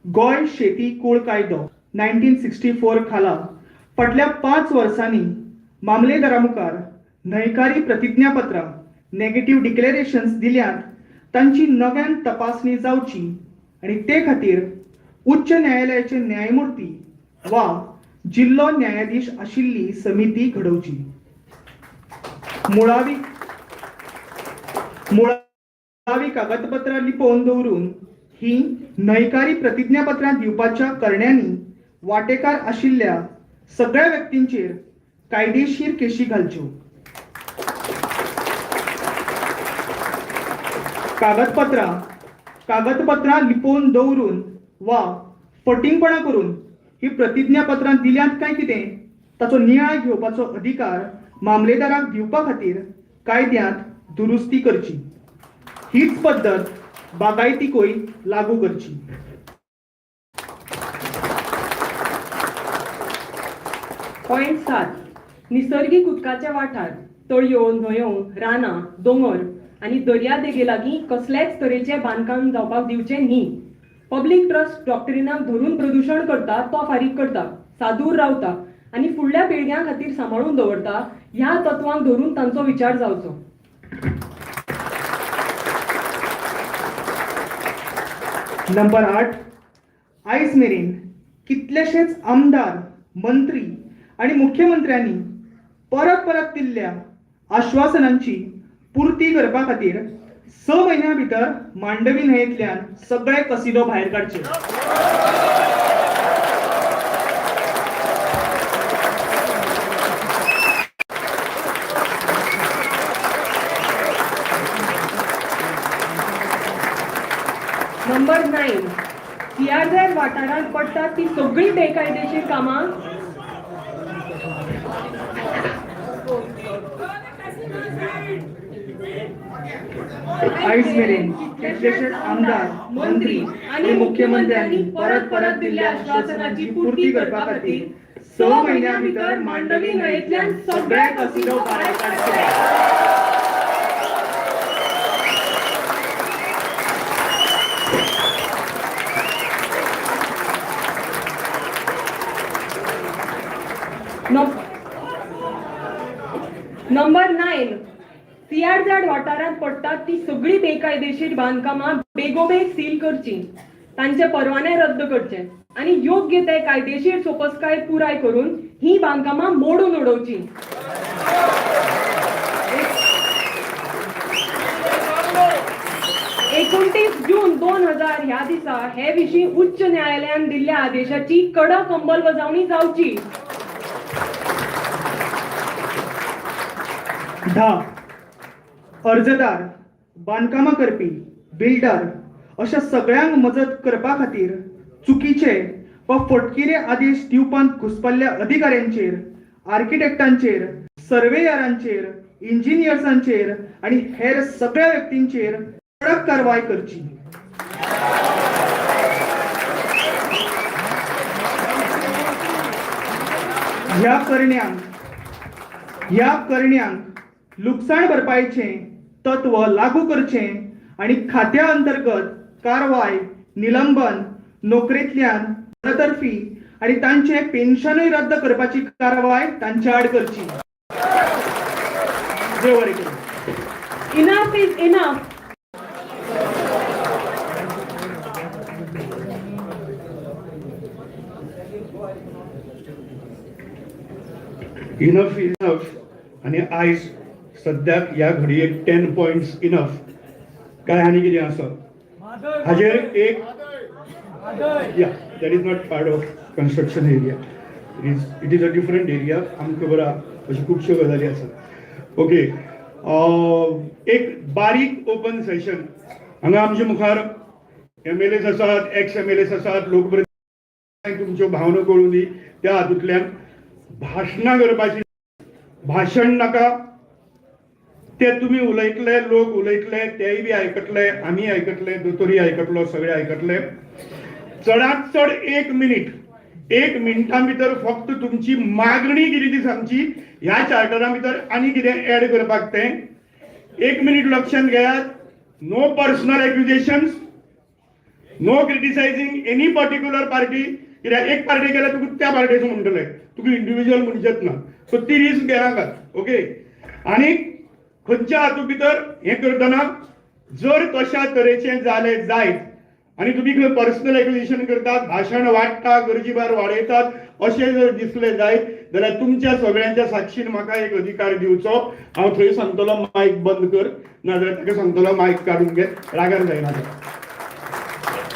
गोंय शेती कूळ कायदो 1964 खाला फाटल्या 5 वर्सांनी मामलेदारा मुखार न्हयकारी प्रतिज्ञापत्रां नेगेटिव्ह डिक्लेरेशन्स दिल्यात तांची नव्यान तपासणी जावची आणि ते खातीर उच्च न्यायालयाचे न्यायमूर्ती वा जिल्लो न्यायाधीश आशिल्ली समिती घडोवची. मुळावी कागदपत्रां लिपोवन दवरून ही न्हयकारी प्रतिज्ञापत्रां दिवपाच्या करण्यांनी वांटेकार आशिल्ल्या सगळ्या व्यक्तींचेर कायदेशीर केशी घालच्यो. कागदपत्रां लिपोवन दवरून वा फटिंगपणा करून ही प्रतिज्ञापत्रां दिल्यांत काय कितें ताचो नियाळ घेवपाचो अधिकार मामलेदाराक दिवपा खातीर कायद्यांत दुरुस्ती करची. हीच पद्दत बागायतीकूय लागू करची. पॉइंट 7, निसर्गीक उदकाचे वाठार, तळयो, न्हंयो, रानां, दोंगर आनी दर्या देगे लागीं कसलेच तरेचे बांदकाम जावपाक दिवचे न्ही. पब्लीक ट्रस्ट डॉक्ट्रिनाक धरून प्रदूषण करता तो फारीक करता, सादूर रावता आनी फुडल्या पिळग्यां खातीर सांबाळून दवरता ह्या तत्वांक धरून तांचो विचार जावचो. नंबर 8, आयज मेरेन कितलेशेच आमदार, मंत्री आणि मुख्यमंत्र्यांनी परत दिल्ल्या आश्वासनांची पूर्ती करपा खातीर 6 म्हयन्यां भितर मांडवी न्हंयेंतल्यान सगळे कसिनो भायर काडचे. नंबर 9, CRZ वाठारांत पडटात ती सगळी बेकायदेशीर कामां आयज मेरेन कितलेशेच आमदार, मंत्री आणि मुख्यमंत्र्यांनी परत दिल्ल्या आश्वासनाची पूर्ती करपा खातीर 6 म्हयन्यां भितर मांडवी न्हंयेंतल्यान सगळे कसिनो भायर काडचे. नंबर 9, CRZ वाठारांत पडटात ती सगळी बेकायदेशीर बांदकामां बेगोबेग सील करची, तांचे परवाने रद्द करचे आणि योग्य ते कायदेशीर सोपस्काय पुराय करून ही बांदकामां मोडून उडोवची. 29 जून 2000 ह्या दिसा हे विशीं उच्च न्यायालयान दिल्ल्या आदेशाची कडक अंमलबजावणी जावची. 10, अर्जदार, बांदकामां करपी, बिल्डर अशा सगळ्यांक मजत करपा खातीर चुकीचे वा फटकिरे आदेश दिवपांत घुसपल्ल्या अधिकाऱ्यांचेर, आर्किटेक्टांचेर, सर्वेयरांचेर, इंजिनियर्सांचेर आणि हेर सगळ्या व्यक्तींचेर कडक कारवाय करची. ह्या करण्यांक लुकसाण भरपाईचे तत्व लागू करचे आणि खात्या अंतर्गत कारवाय, निलंबन, नोकरेंतल्यान बडतर्फी आणि तांचे पेन्शनूय रद्द करपाची कारवाय तांच्या आड करची. देव बरें करूं. Enough is enough. Enough enough. आणि आयज सद्याक ह्या घडयेक 10 points इनफ काय आनी कितें आसा हाजेर एक या that is not part of construction area. It is a different area. आमकां खबर आहा अश्यो खुबश्यो गजाली आसात. ओके, एक बारीक ओपन सेशन. हांगा आमच्या मुखार MLAs आसात, एक्स MLAs आसात, लोकप्रतिनिधी तुमच्यो भावना कळून दी. त्या हातूंतल्यान भाशणां करपाची, भाशण नाका, ते तुम्ही उलयतले, लोक उलयतले, तेय बी आयकतले, आमी आयकतले, दोतोरी आयकतलो, सगळे आयकतले. चडांत चड 1 मिनिट, 1 मिनटां भितर फक्त तुमची मागणी कितें ती सांगची. ह्या चार्टरा भितर आनी कितें ऍड करपाक तें 1 मिनिट लक्षांत घेयात. No personal accusations, no criticising any particular party. कित्याक एक पार्टी केल्यार तुका त्या पार्टीचो म्हणटले, तुका इंडिव्हिज्युअल म्हणचेच ना. सो ती रिस्क घेनाकात. ओके, आनी खंयच्या हातूंत भितर हें करतना जर तशा तरेचें जालें जायत आनी तुमी खंय पर्सनल एक्विजिशन करतात, भाशण वाडटा, गरजी भायर वाडयतात, अशें जर दिसलें जायत जाल्यार तुमच्या सगळ्यांच्या साक्षीन म्हाका एक अधिकार दिवचो. हांव थंय सांगतलो मायक बंद कर, नाजाल्यार ताका सांगतलो मायक काडून घे. रागार जायना.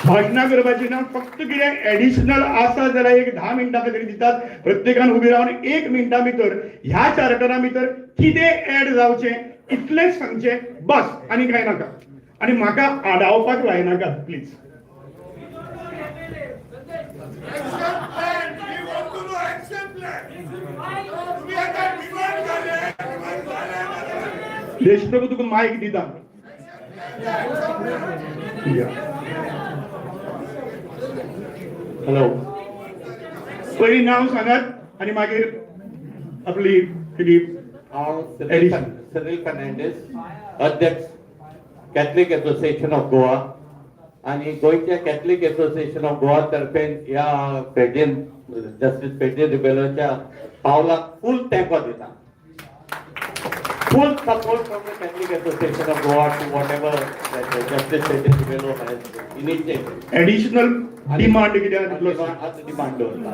भाशणां करपाची ना, फक्त कितें एडिशनल आसा जाल्यार एक 10 मिनटां खातीर दितात. प्रत्येकान उबी रावन 1 मिनटा भितर ह्या चार्टरा भितर कितें ऍड जावचें इतलेंच सांगचें, बस, आनी कांय नाका. आनी म्हाका आडावपाक लायनाकात प्लीज. देशप्रभू तुका मायक दिता. हॅलो, पयलीं नांव सांगात आनी मागीर आपली कितें. हांव सनील फर्नांडीस, अध्यक्ष कॅथलीक एसोसिएशन ऑफ गोवा. आणि गोंयच्या कॅथलीक एसोसिएशन ऑफ गोवा तर्फेन ह्या पेजेन जस्टीस पेजे रिबेलोच्या पावलाक फूल तेंको दिता. Full support from the Catholic association of Goa to whatever justice पेजे Rebello has initiated. Additional demand कितें डिमांड दवरता.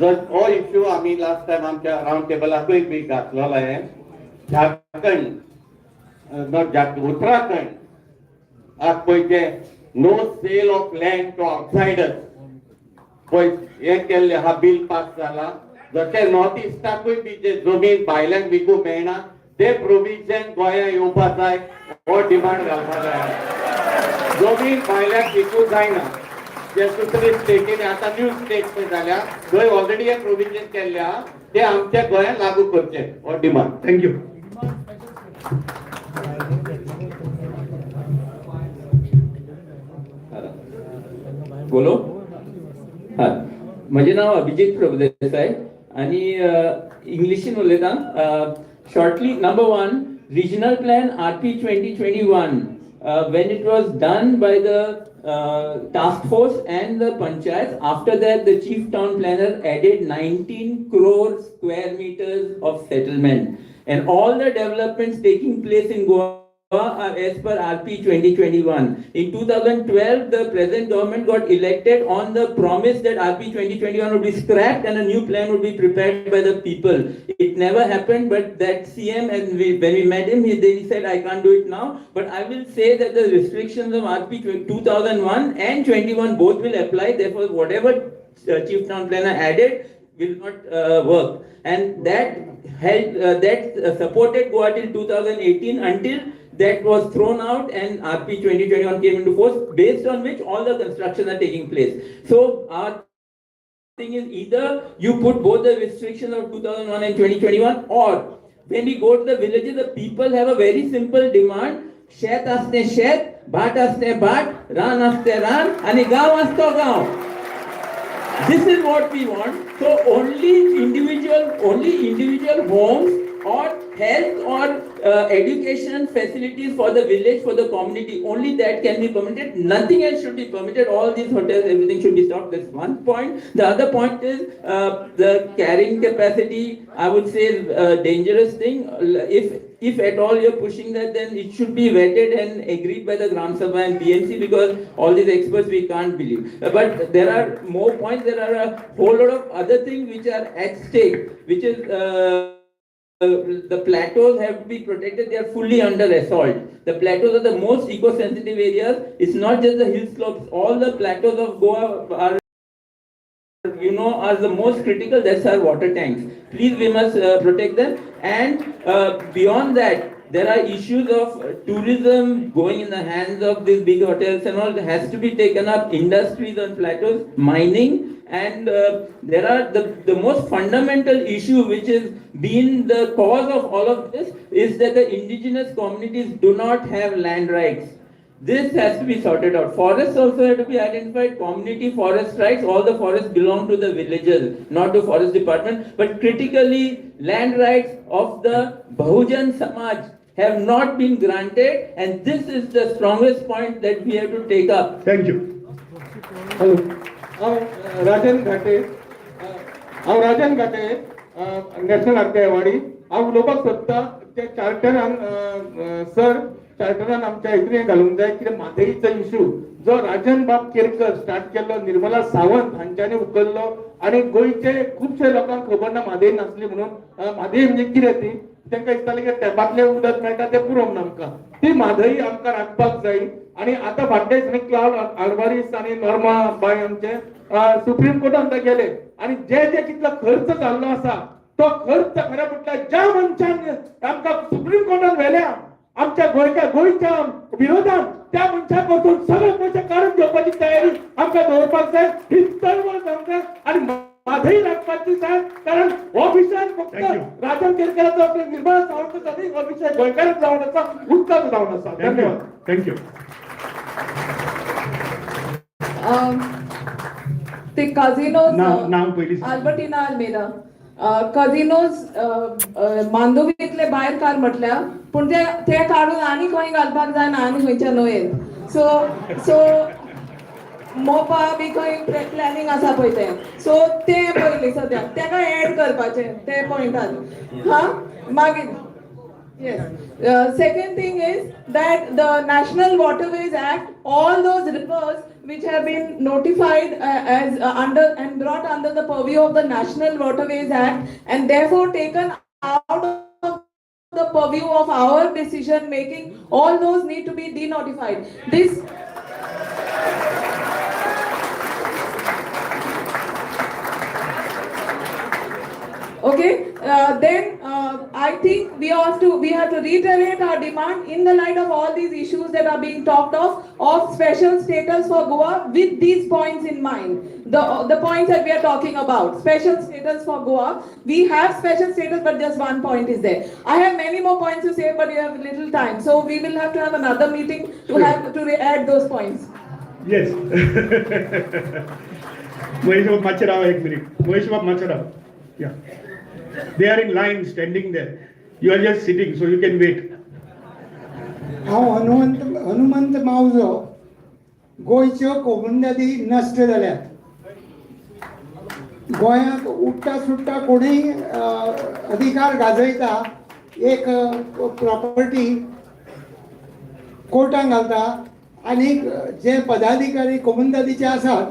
जर हो इश्यू आमी लास्ट टायम आमच्या राउंड टेबलाकूय बी घातलेलो आहे. झारखंड, नॉट उत्तराखंड आज पयचे no sale of land to outsiders पळय हे केल्ले हा बिल पास जाला. जशें नॉर्थ इस्टाकूय बी जे जमीन भायल्यांक विकूंक मेळना ते प्रोविजन गोंया येवपा जाय, हो डिमांड घालपा जाय. जमीन भायल्यांक विकूंक जायना. जे दुसरे स्टेटीन आता न्यू स्टेट जाल्या थंय ऑलरेडी हे प्रोविजन केल्ल्या ते आमच्या गोंयांत लागू करचे, हो डिमांड. थँक्यू. बोलो. हा, म्हजें नांव अभिजीत प्रभुदेसाय आणि इंग्लिशीन उलयतां. Shortly, number 1, regional plan RP 2021 when it was done by the task force and the panchayats. After that, the chief town planner added 19 crore square meters of settlement, and all the developments taking place in Goa are as per RP 2021. In 2012, the present government got elected on the promise that RP 2021 would be scrapped and a new plan would be prepared by the people. It never happened, but that CM, and when we met him, he said, I can't do it now, but I will say that the restrictions of RP 2001 and 21 both will apply. Therefore, whatever chief town planner added will not work. And that supported Goa till 2018 until that was thrown out and RP 2021 came into force, based on which all the construction are taking place. So our thing is, either you put both the restrictions of 2001 and 2021, or when we go to the villages, the people have a very simple demand. शेत असते शेत, भाट असते भाट, रान असते रान, आणि गाव असतो गाव. This is what we want. So only individual homes or health or education facilities for the village, for the community, only that can be permitted. Nothing else should be permitted. All these hotels, everything should be stopped. That's one point. The other point is the carrying capacity. I would say dangerous thing. If at all you're pushing that, then it should be vetted and agreed by the Gram Sabha and BMC, because all these experts we can't believe. But there are more points. There are a whole lot of other things which are at stake, which is the plateaus have to be protected. They are fully under assault. The plateaus are the most eco-sensitive areas. It's not just the hill slopes. All the plateaus of Goa are, are the most critical. That's our water tanks. Please, we must protect them. And beyond that, there are issues of tourism going in the hands of these big hotels and all. It has to be taken up. Industries on plateaus, mining, and there are the most fundamental issue which is been the cause of all of this is that the indigenous communities do not have land rights. This has to be sorted out. Forests also have to be identified. Community forest rights. All the forests belong to the villages, not to forest department. But critically, land rights of the Bahujan Samaj have not been granted, and this is the strongest point that we have to take up. Thank you. Hello. Rajan घाटे हांव राजन घाटे national art awardee हांव उलोवपाक सोदता ते चार्टरान sir चार्टरान आमच्या हितून घालूंक जाय कितें म्हादईचो इशू जो राजन बाब केरकर स्टार्ट केल्लो निर्मला सावंत हांच्यानी उखल्लो आनी गोंयचे खुबशे लोकांक खबर ना म्हादई नासली म्हणून म्हादई म्हणजे कितें ती तांकां दिसतालें की टॅपांतलें उदक मेळटा तें पुरो म्हणून आमकां ती म्हादई आमकां राखपाक जाय आनी आतां फाटले क्लाउड आल्वारीस आनी नॉर्मा बाय आमचे सुप्रीम कोर्टान ते गेले आनी जे कितलो खर्च जाल्लो आसा तो खर्च खऱ्या म्हटल्यार ज्या मनशान आमकां सुप्रीम कोर्टान व्हेल्या आमच्या गोंयच्या विरोधात त्या मनशाक वचून सगळे पयशे काडून घेवपाची तयारी आमकां दवरपाक जाय ही चळवळ जावंक जाय आनी म्हादई राखपाची जाय कारण हो विशय फक्त राजन केरकराचो निर्मला सावंतचो न्ही हो विशय गोंयकारांक जावन आसा उदकाचो जावन आसा. धन्यवाद. थँक्यू. ते काझिनोज नाव पयलीं आल्बर्टिना अल्मेदा काझिनोज मांदोवीतले भायर काड म्हटल्या पूण ते काडून आनी खंय घालपाक जायना आनी खंयच्या न्हंयेन सो मोपा बी खंय प्लॅनिंग आसा पळय ते सो ते पयलीं सद्याक तेका एड करपाचें ते पॉयंटान हा मागीर yes second thing is that the National Waterways Act, all those rivers which have been notified as under and brought under the purview of the National Waterways Act and therefore taken out of the purview of our decision making, all those need to be denotified. This okay, then I think we have to reiterate our demand in the light of all these issues that are being talked of special status for Goa with these points in mind. The points that we are talking about, special status for Goa. We have special status, but just one point is there. I have many more points to say, but we have little time, so we will have to have another meeting to add those points. Yes. Mahesh Babu Macharav, एक minute. Mahesh Babu Macharav. Yeah. They are in line standing there. You are just sitting, so you can wait. हांव हनुमंत मावजो गोंयच्यो कोमुंदरी नश्ट जाल्यात गोंयांत उठ्ठा सुट्टा कोणीय अधिकार गाजयता एक प्रॉपर्टी कोर्टान घालता आनी जे पदाधिकारी कोमुंदरीचे आसात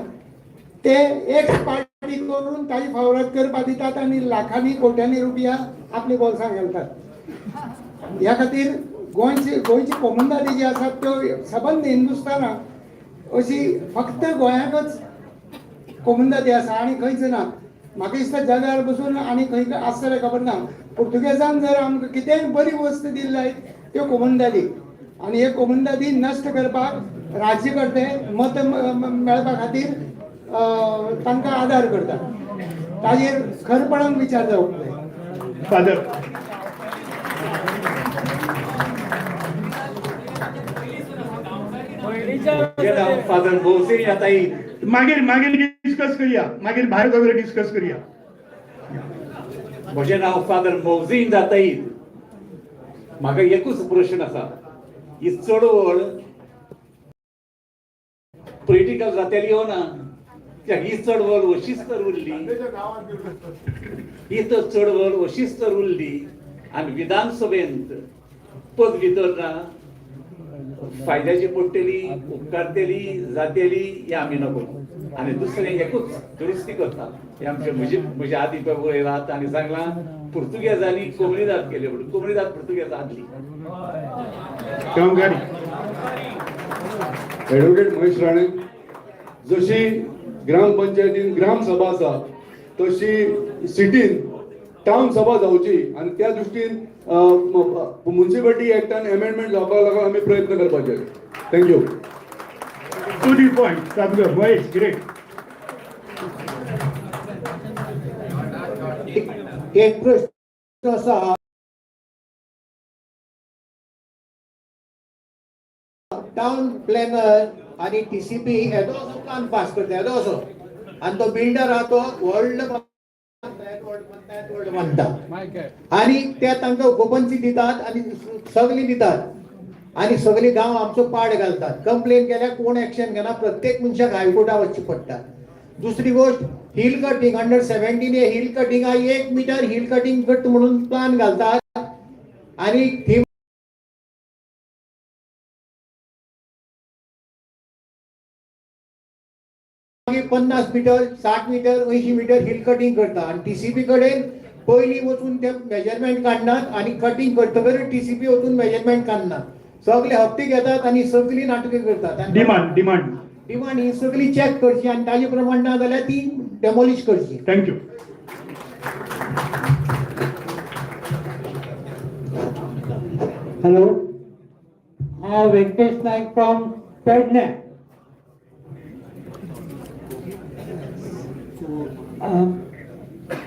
ते एक पार्टी करून ताजी फावरत करपाक दितात आनी लाखांनी कोट्यांनी रुपया आपल्या बोल्सांत घालतात. ह्या खातीर गोंयची कोमुंदरी जी आसात त्यो सबंद हिंदुस्तानाक अशी फक्त गोंयाकच कोमुंदरी आसा आनी खंयच ना. म्हाका दिसता जगार बसून आनी खंय आसतलें खबर ना. पुर्तुगेजान जर आमकां कितेंय बरी वस्त दिली जायत त्यो कोमुंदरी आणि हे कोमुनिटी नष्ट करपाक राज्यकर्ते मत मेळपा खातीर तांकां आदार करतात. ताजेर खरपणान विचार जावंक जाय. फादर फादर भोवसे आतां मागीर मागीर डिस्कस करया, मागीर भायर वगैरे डिस्कस करया. म्हजें नांव फादर मौजीन जाताईद. म्हाका एकूच प्रश्न आसा, ही चळवळ पॉलिटिकल जातेली हो ना, ही चळवळ अशीच तर उरली, ही तर चळवळ अशीच तर उरली आनी विधानसभेंत पद भितर फायद्याची पडटली, उपकारतली, जातेली हे आमी नको. आणि दुसरें एकूच दुरुस्ती करता, हे आमचे म्हजे आदी पळयलात आनी सांगलां पुर्तुगेजांनी कोमुनिदाद केले म्हणून कोमुनिदाद पुर्तुगेज आदली. ॲडव्होकेट महेश राणे, जशी ग्रामपंचायतीन ग्रामसभा आसा तशी सिटीन टाउन सभा जावची आणि त्या दृश्टीन म्युनिसिपालिटी एक्टान अमेंडमेंट जावपाक लागून आमी प्रयत्न करपाचे. थँक्यू. To the point. साबगर महेश, ग्रेट. एक प्रश्न असा, टाउन प्लॅनर आणि TCP येदो असो प्लान पास करता येदो असो, आणि तो बिल्डर आहा तो व्हडलो म्हणटा आणि ते तांकां ओकुपन्सी दितात आणि सगळी दितात आणि सगळी गांव आमचो पाड घालतात. कंप्लेन केल्यार कोण एक्शन घेना, प्रत्येक मनशाक हायकोर्टा वचचें पडटा. दुसरी गोष्ट, hill cutting under 17 hill cutting 1 metre hill cutting cut म्हणून प्लान घालतात आणि थी मागीर 50 metre 60 metre 80 metre hill cutting करता आणि TCP कडेन पयलीं वचून ते मेजरमेंट काडनात आणि कटिंग करतकच TCP वचून मेजरमेंट काडनात. सगळे हप्ते घेतात आणि सगळी नाटकां करतात. डिमांड ही सगळी चॅक करची आणि ताजे प्रमाण ना जाल्यार ती डेमोलिश करची. थँक्यू. हॅलो, हांव वेंकटेश नायक फ्रॉम पेडणे.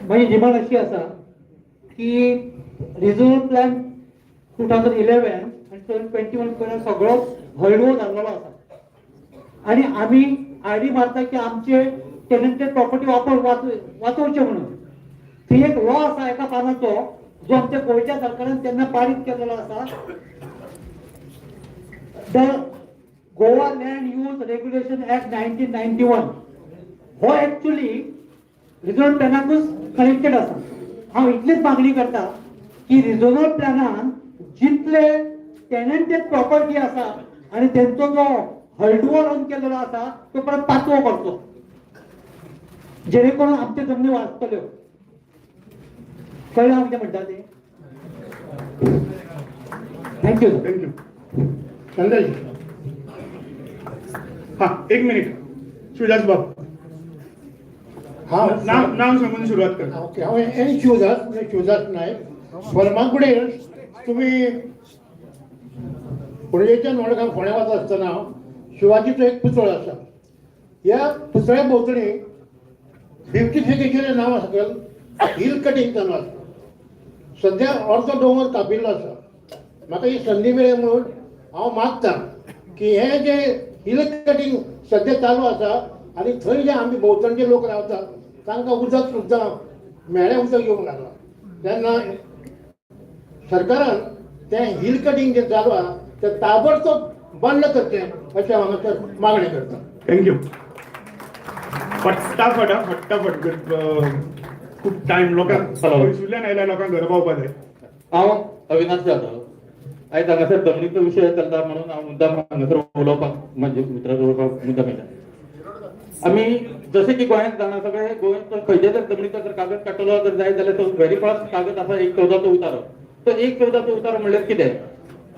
माझी डिमांड अशी आसा की रिजनल प्लॅन 2011 आणि 2021 पर्यंत सगळो हळडुवो जाल्लो आसा आणि आमी आयडी मारता की आमचे टेनंटेड प्रॉपर्टी वाचोवचे म्हणून. थंय एक लॉ आसा एका पानाचो जो आमच्या गोंयच्या सरकारान तेन्ना पारीत केलेलो आसा, the Goa land use regulation act 1991. हो एक्चुअली रिजनल प्लॅनाकूच कनेक्टेड आसा. हांव इतलीच मागणी करता की रिजनल प्लॅनान जितले टेनंटेड प्रॉपर्टी आसा आणि तेंचो जो हळडुवो रन केलेलो आसा तो परत पाचवो करचो, जेणे करून आमचे जमनी वाचतल्यो. कळ्ळें हांव कितें म्हणटा तें? थँक्यू. थँक्यू. संजय, हा 1 मिनिट. शिवदास बाब, नाव सांगून सुरुवात कर. ओके, हांव शिवदास नायक. फर्मागुडेर तुम्ही पणजेच्या नोडगांव फोंड्या वता आसतना शिवाजीचो एक पुतळो आसा. ह्या पुतळ्या भोंवतणी ब्युटिफिकेशन नांवा सकयल हिल कटिंग चालू आसा. सद्या अर्दो दोंगर कापिल्लो आसा. म्हाका ही संदी मेळ्ळी म्हणून हांव मागतां की हे जे हिल कटिंग सद्या चालू आसा आणि थंय जे आमी भोंवतणचे लोक रावतात तांकां उदक सुद्दां मेळ्ळें उदक येवंक लागलां. तेन्ना सरकारान तें हिल कटिंग जे चालू आहा तें ताबडतोब बंद करचें अशें हांगासर मागणी करता. थँक्यू. फटाफट खूप टायम लोकांक पयसुल्यान आयल्या लोकांक घरा पावपाक जाय. हांव अविनाश जाधव. आयज हांगासर जमनीचो विशय चलता म्हणून हांव मुद्दाम हांगासर उलोवपाक म्हणजे मित्रा दवरपाक मुद्दाम येता. आमी जशें की गोंयांत जाणा सगळे गोंयांत खंयच्या जर जमनीचो जर कागद काडटलो जर जाय जाल्यार तो व्हेरी फर्स्ट कागद आसा 1/14चो उतारो. तो 1/14चो उतारो म्हणल्यार कितें?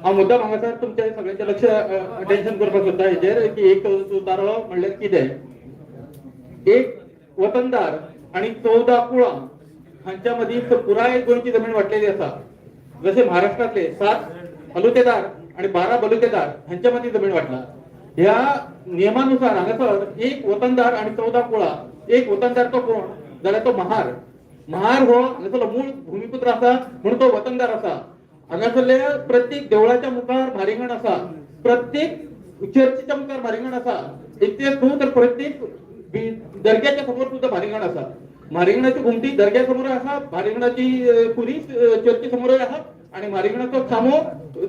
हांव मुद्दाम हांगासर तुमच्या सगळ्यांचें लक्ष अटेन्शन करपाक सोदता हेजेर की 1/14चो उतारो म्हणल्यार कितें. एक वतनदार आणि 14 कुळां हांच्या मदीं पुराय गोंयची जमीन वांटलेली आसा. जशें महाराष्ट्रांतले 7 हलुतेदार आणि 12 बलुतेदार ह्यांच्यामध्ये जमीन वाटला. ह्या नियमानुसार हांगासर एक वतनदार आणि 14 कुळा. एक वतनदार तो कोण जाल्यार तो महार. महार हो हांगासरलो मूळ भूमिपुत्र आसा म्हणून तो वतनदार आसा. हांगासरले प्रत्येक देवळाच्या मुखार भारींगण आसा. प्रत्येक चर्चीच्या मुखार भारींगण आसा. इतकेच न्हू तर प्रत्येक दर्ग्याच्या समोर सुद्धा भारींगण आसा. म्हारिंगणाची घुमटी दर्ग्या समोर आसा. म्हारिंगणाची पुरी चर्ची समोर आसा आणि म्हारिंगणाचो खामो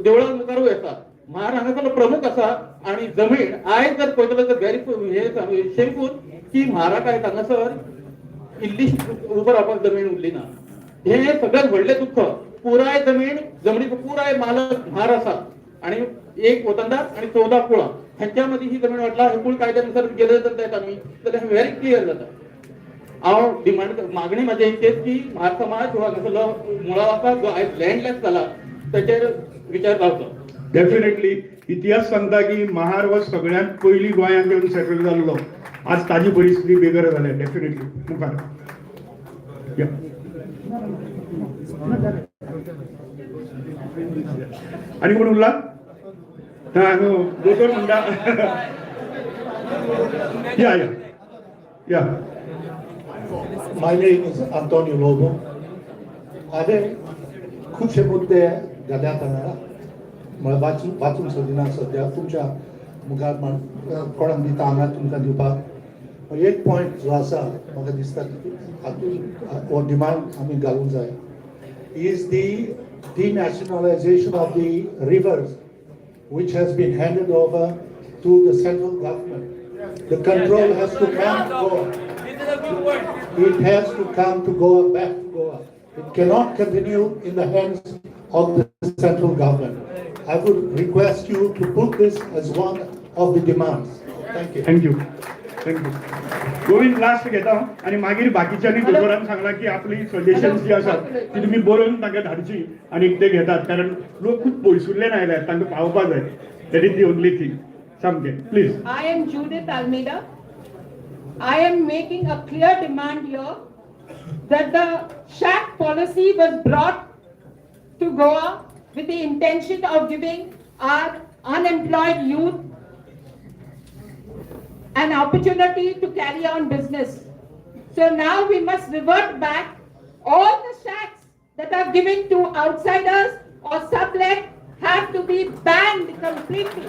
देवळा मुखारूय आसा. म्हार हांगासरलो प्रमुख आसा आणि जमीन आयज जर पळयतलो तर व्हेरी शेमफूल की म्हाराक आयज हांगासर इल्ली उबो रावपाक जमीन उरली ना. हे सगळ्यात व्हडलें दुःख. पुराय जमनीचो पुराय मालक म्हार आसा आणि एक वतनदार आणि 14 कुळा ह्यांच्या मध्ये ही जमीन वाटला. हे कुळ कायद्यानुसार गेले जातात आम्ही तर व्हेरी क्लिअर जाता. हांव डिमांड मागणी म्हाजी इतकेच की म्हार समाज हो हांगासरलो मुळाव आसा जो आयज लँडलेस जाला ताचेर विचार जावचो. डेफिनेटली इतिहास सांगता की महार हो सगळ्यात पयली गोंयांत येवन सेटल जाल्लो. आज ताजी परिस्थिती बेगर जाल्या. डेफिनेटली मुखार या. आणि कोण उरला दोतोर म्हणटा या या या. My name is Antonio Lobo. हांवें खुबशे मुद्दे घाल्यात हांगा म्हळ्यार वाचूंक सोदिना सद्या तुमच्या मुखार कोणाक दिता हांगा तुमकां दिवपाक. एक पॉयंट जो आसा म्हाका दिसता हातूंत हो डिमांड आमी घालूंक जाय is the denationalization of the rivers which has been handed over to the central government. The control has to come to Goa. It has to come to Goa, back to Goa. It cannot continue in the hands of the central government. I would request you to put this as one of the demands. Thank you. Thank you thank you. Govind last घेता आणि मागीर बाकीच्यांनी दोतोरान सांगला की आपली suggestions जी आसात ती तुमी बरोवन तांकां धाडची आणि ते घेतात कारण लोक खूब पयसुल्ल्यान आयल्यात तांकां पावपाक जाय. That is the only thing. सामकें please. I am Judith Almeida. I am making a clear demand here that the shack policy was brought to Goa with the intention of giving our unemployed youth an opportunity to carry on business. So now we must revert back. All the shacks that are given to outsiders or sublet have to be banned completely.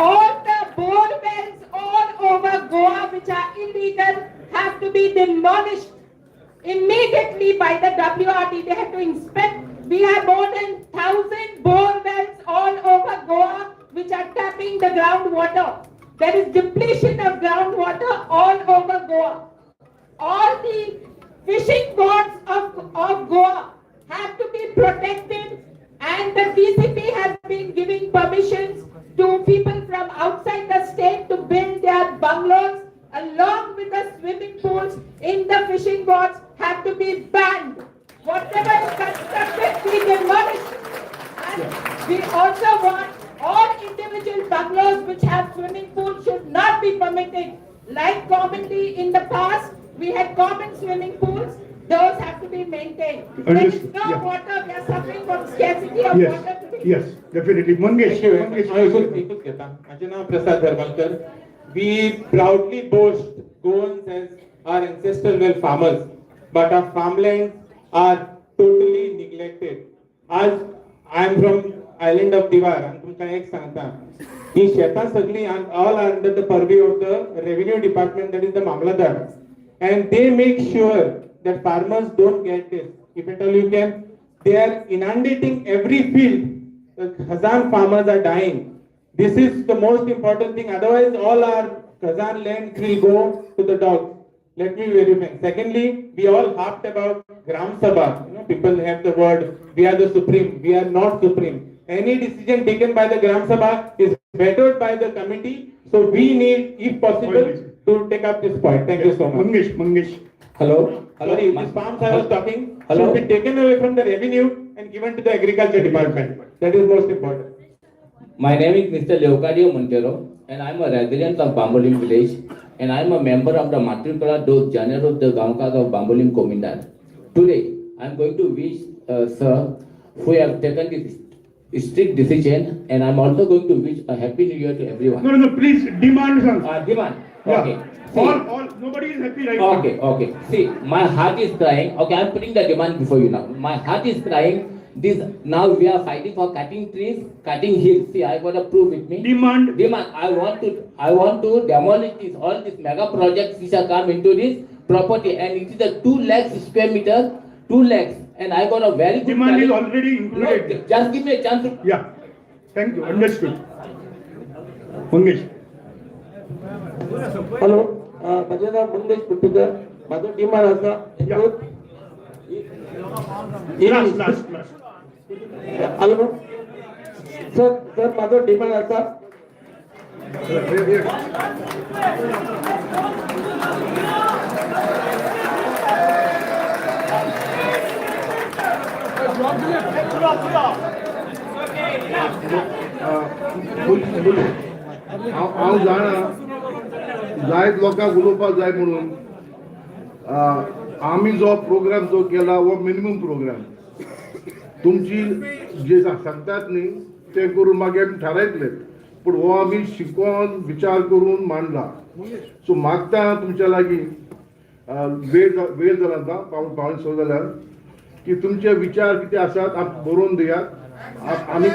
All the bore wells all over Goa which are illegal have to be demolished immediately by the WRT. They have to inspect. We have more than 1,000 bore wells all over Goa which are tapping the groundwater. There is depletion of groundwater all over Goa. All the fishing boats of Goa have to be protected, and the DCP has been giving permissions to people from outside the state to build their bungalows along with the swimming pools in the fishing boats have to be banned. Whatever is constructed be demolished. And we also want all individual bungalows which have swimming pools should not be permitted. Like commonly in the past, we had common swimming pools. Those have to be maintained. There is no water. We are suffering from scarcity of water today. Yes, definitely. Mangesh. माझे नाव प्रसाद धर्माकर. We proudly boast Goans as our ancestral well farmers, but our farmlands are totally neglected. As I am from island of Divar, and तुमका एक सांगता ही शेतां सगळी all are under the purview of the revenue department, that is the Mamladar, and they make sure that farmers don't get this. If at all you can, they are inundating every field. The Khazan farmers are dying. This is the most important thing. Otherwise, all our Khazan land will go to the dogs. Let me verify. Secondly, we all harped about Gram Sabha. People have the word, we are the supreme. We are not supreme. Any decision taken by the Gram Sabha is vetoed by the committee. So we need, if possible, to take up this point. Thank you so much. Mangesh. Hello. Sorry, these farms I was talking should be taken away from the revenue and given to the agriculture department. That is most important. My name is Mr. Leocadio Montero, and I'm a resident of Bambolim village, and I'm a member of the Matrikula dos Janeiro de Gaunkas of Bambolim Comunidad. Today, I'm going to wish sir who have taken this strict decision, and I'm also going to wish a happy new year to everyone. No, please demand some. Demand. Yeah. Okay. See, Nobody is happy right now. okay. See, my heart is crying. Okay, I'm putting the demand before you now. My heart is crying. This now we are fighting for cutting trees, cutting hills. See, I got a proof with me. Demand. I want to demolish all these mega projects which have come into this property, and it is a 2 lakh square meter, 2 lakhs, and I got a very good Demand is already included. No, just give me a chance to. Yeah. Thank you. Understood. Mangesh. Hello माझे नाव मंगेश पुट्टूकर. माझं demand असा hello sir माझं demand असा हांव जाणा जायत लोकांक उलोवपाक जाय म्हणून आमी जो प्रोग्राम जो केला हो मिनिमम प्रोग्राम तुमची जे सांगतात न्ही ते करून मागीर आमी थारायतले पूण हो आमी शिकोवन विचार करून मांडला सो मागता तुमच्या लागीं वेळ जाला आतां पावणे 6 जाल्यार की तुमचे विचार कितें आसात बरोवन दियात आमी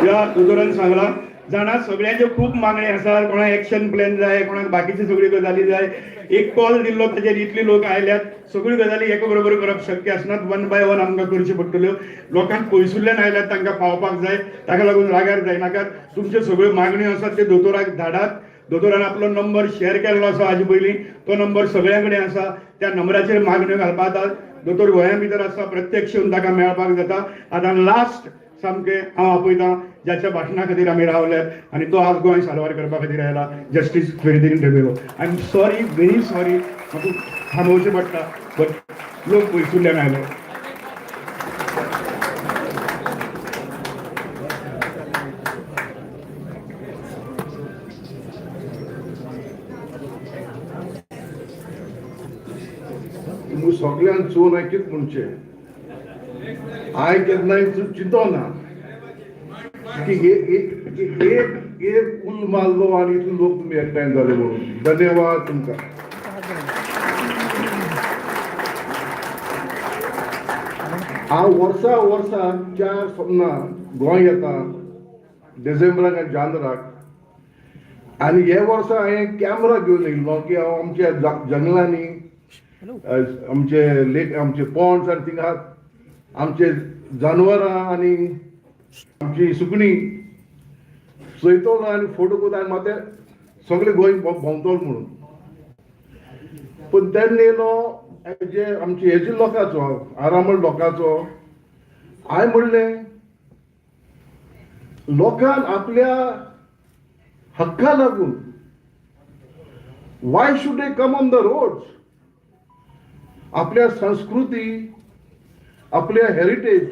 या दोतोरान सांगला जाणा सगळ्यांच्यो खूब मागणी आसात कोणाक एक्शन प्लॅन जाय कोणाक बाकीच्यो सगळ्यो गजाली जाय एक कॉल दिल्लो ताचेर इतले लोक आयल्यात सगळ्यो गजाली एका बरोबर करप शक्य आसनात 1 बाय 1 आमकां करच्यो पडटल्यो लोकांक पयसुल्ल्यान आयल्यात तांकां पावपाक जाय ताका लागून रागार जायनाकात तुमच्यो सगळ्यो मागण्यो आसात ते दोतोराक धाडात दोतोरान आपलो नंबर शेअर केल्लो आसा हाजे पयलीं तो नंबर सगळ्यां कडेन आसा त्या नंबराचेर मागण्यो घालपा जातात दोतोर गोंया भितर आसा प्रत्यक्ष येवन ताका मेळपाक जाता आतां लास्ट सामकें हांव आपयतां ज्याच्या भाशणा खातीर आमी रावल्यात आनी तो आज गोंय साल्वार करपा खातीर आयला justice Ferdino Rebello I am sorry very sorry म्हाका थांबोवचें पडटा बट लोक पयसुल्ल्यान आयले सगळ्यांक चोवन हांवें कितें म्हणचें हांवें केन्नाय चिंतो ना की एक उल मारलो आनी इतले लोक तुमी एकठांय जाले म्हणून धन्यवाद तुमकां हांव वर्सां 4 सपनां गोंय येता डिसेंबराक आनी जानेराक आनी हे वर्सा हांवें कॅमेरा घेवन येयल्लो की हांव आमच्या जंगलांनी आमचे पॉन्ड्स आनी थिंगा आमचे जानवरां आनी आमची सुकणीं चयतलो आनी फोटो कोता आनी माते सगळे गोंय भोंवतलो म्हणून पूण तेन्ना येयलो जे आमचे हेजे लोकांचो आरामल लोकांचो हांवें म्हणलें लोकांक आपल्या हक्का लागून why should they come on the roads आपल्या संस्कृती आपल्या हेरिटेज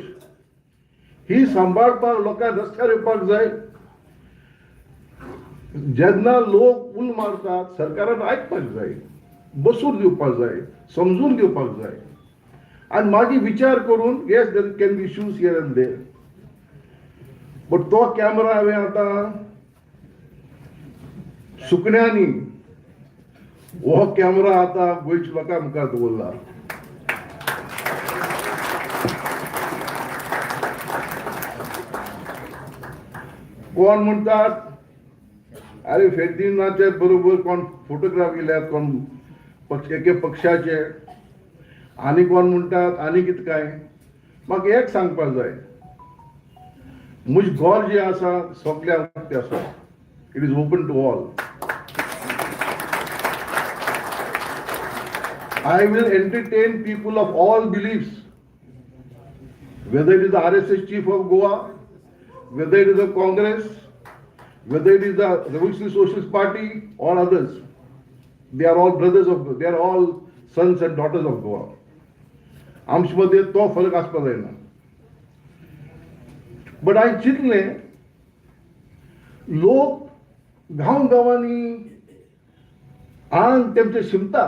ही सांबाळपाक लोकांक रस्त्यार येवपाक जाय जेन्ना लोक उल मारतात सरकारान आयकपाक जाय बसून दिवपाक जाय समजून घेवपाक जाय आनी मागीर विचार करून yes there can be issues here and there but तो कॅमेरा हांवें आतां सुकण्यांनी हो कॅमेरा आतां गोंयच्या लोकां मुखार दवरला कोण म्हणटात अरे फेर्दिनाचे बरोबर कोण फोटोग्राफ केल्यात कोण एके पक्षाचे आनी कोण म्हणटात आनी कितें काय म्हाका एक सांगपाक जाय म्हजें घर जें आसा सगळ्यांक उक्तें आसा it is open to all I will entertain people of all beliefs, whether it is the RSS chief of Goa, whether it is the Congress, whether it is the Revolutionary Socialist Party or others. They are all brothers of Goa. They are all sons and daughters of Goa. आमचे मध्ये तो फरक आसपाक जायना but हांवें चिंतलें लोक गांवांनी आंग तेमचे शिमता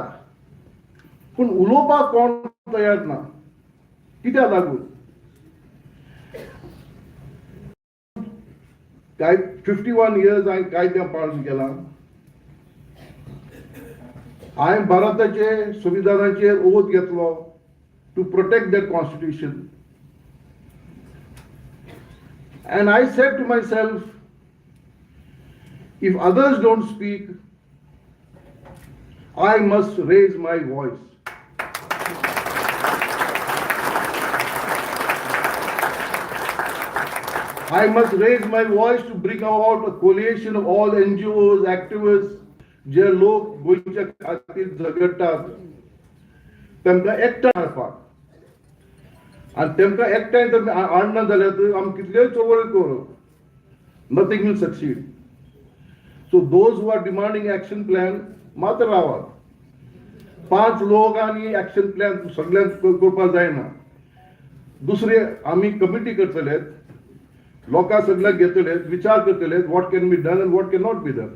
पूण उलोवपाक कोण तयार ना कित्याक लागून काय 51 years हांवें कायद्या पालन केलां हांवें भारताचे संविधानाचेर ओथ घेतलो to protect that constitution and I said to myself, if others don't speak, I must raise my voice. I must raise my voice to bring about a coalition of all NGOs, activists, जे लोक गोंयच्या खातीर झगडटात तांकां एकठांय हाडपाक आणि तांकां एकठांय जर हाडना जाल्यार तर आमी कितल्योय चळवळी करूं nothing will succeed. So those who are demanding action plan मात्र रावात 5 लोक आनी एक्शन प्लॅन सगळ्यांक करपाक जायना. दुसरे आमी कमिटी करतले लोकां सगळ्यांक घेतले विचार करतले what can be done and what can not be done.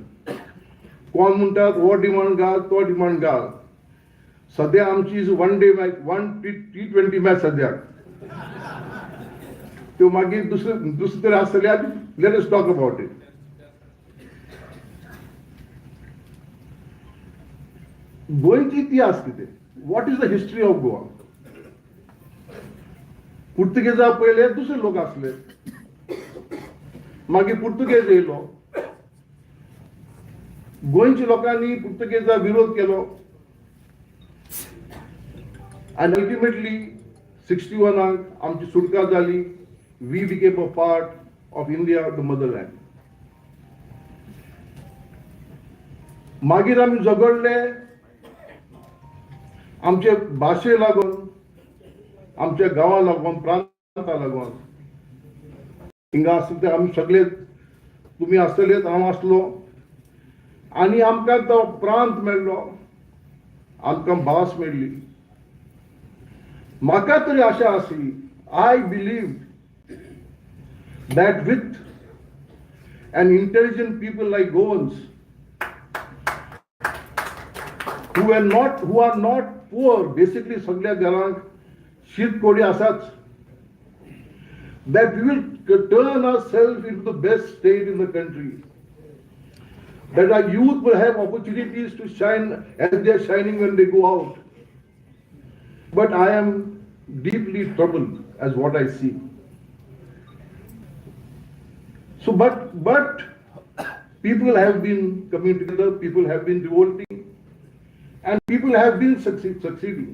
कोण म्हणटात हो डिमांड घाल तो डिमांड घाल. सध्या आमची one day match T20 match सद्याक त्यो मागीर दुसरे तरी आसतले let us talk about it. गोंयची इतिहास कितें what is the history of Goa. पुर्तुगेजा पयले दुसरे लोक आसले मागीर पुर्तुगेज येयलो गोंयच्या लोकांनी पुर्तुगेजा विरोध केलो आनी अल्टिमेटली 61 आमची सुटका जाली. We became a part of India the motherland. मागीर आमी झगडले आमचे भाशे लागून आमच्या गांवा लागून प्रांता लागून. हिंगा आसले ते आमी सगळे तुमी आसतलेच हांव आसलो आनी आमकां तो प्रांत मेळ्ळो आमकां भास मेळ्ळी. म्हाका तरी आशा आसली I believe that with an intelligent people like Goans who are not poor, basically सगळ्या घरांक शीत कोडी आसाच, that we will turn ourselves into the best state in the country, that our youth will have opportunities to shine as they are shining when they go out. But I am deeply troubled as what I see. So, but people have been coming together, people have been revolting, and people have been succeeding.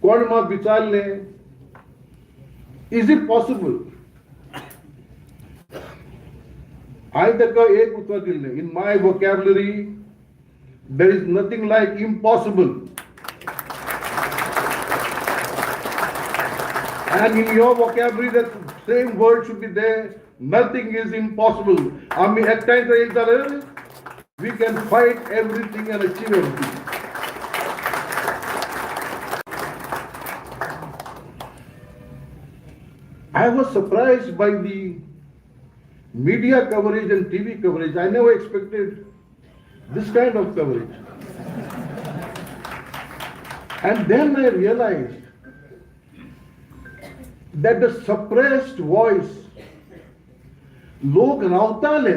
कोण म्हाका विचारले, is it possible? हांवें ताका एक उत्तर दिल्लें, in my vocabulary there is nothing like impossible. And in your vocabulary that same word should be there. Nothing is impossible. आम्ही एकठांय जर एक जाले we can fight everything and achieve everything. I was surprised by the media coverage and TV coverage. I never expected this kind of coverage. And then I realized that the suppressed voice लोक रावताले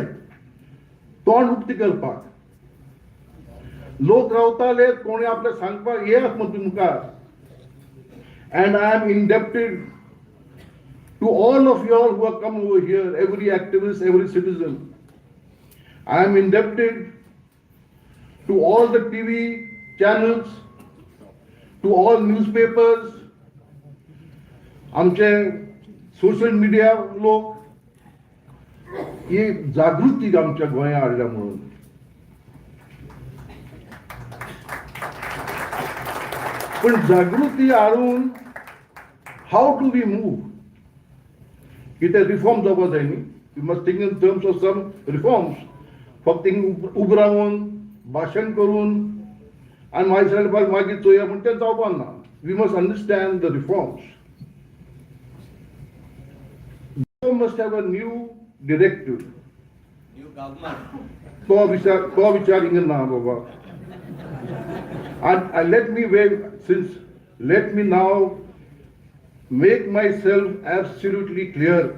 तोंड उक्ती करपाक. लोक रावताले कोणी आपल्याक सांगपाक येयात म्हणून मुखार. And I am indebted to all of you all who have come over here, every activist, every citizen. I am indebted to all the TV channels, to all newspapers, आमचे सोशल मीडिया लोक ही जागृती आमच्या गोंया हाडल्या म्हणून. पण जागृती हाडून how do we move. कितें रिफॉर्म जावपा जाय न्ही. You must think in terms of some reforms. फक्त उब रावन भाशण करून आनी मागीर मागीर चोया म्हण तें जावपा ना. We must understand the reforms. also must have a new directive. तो विचार इंगन ना बाबा. And let me now make myself absolutely clear.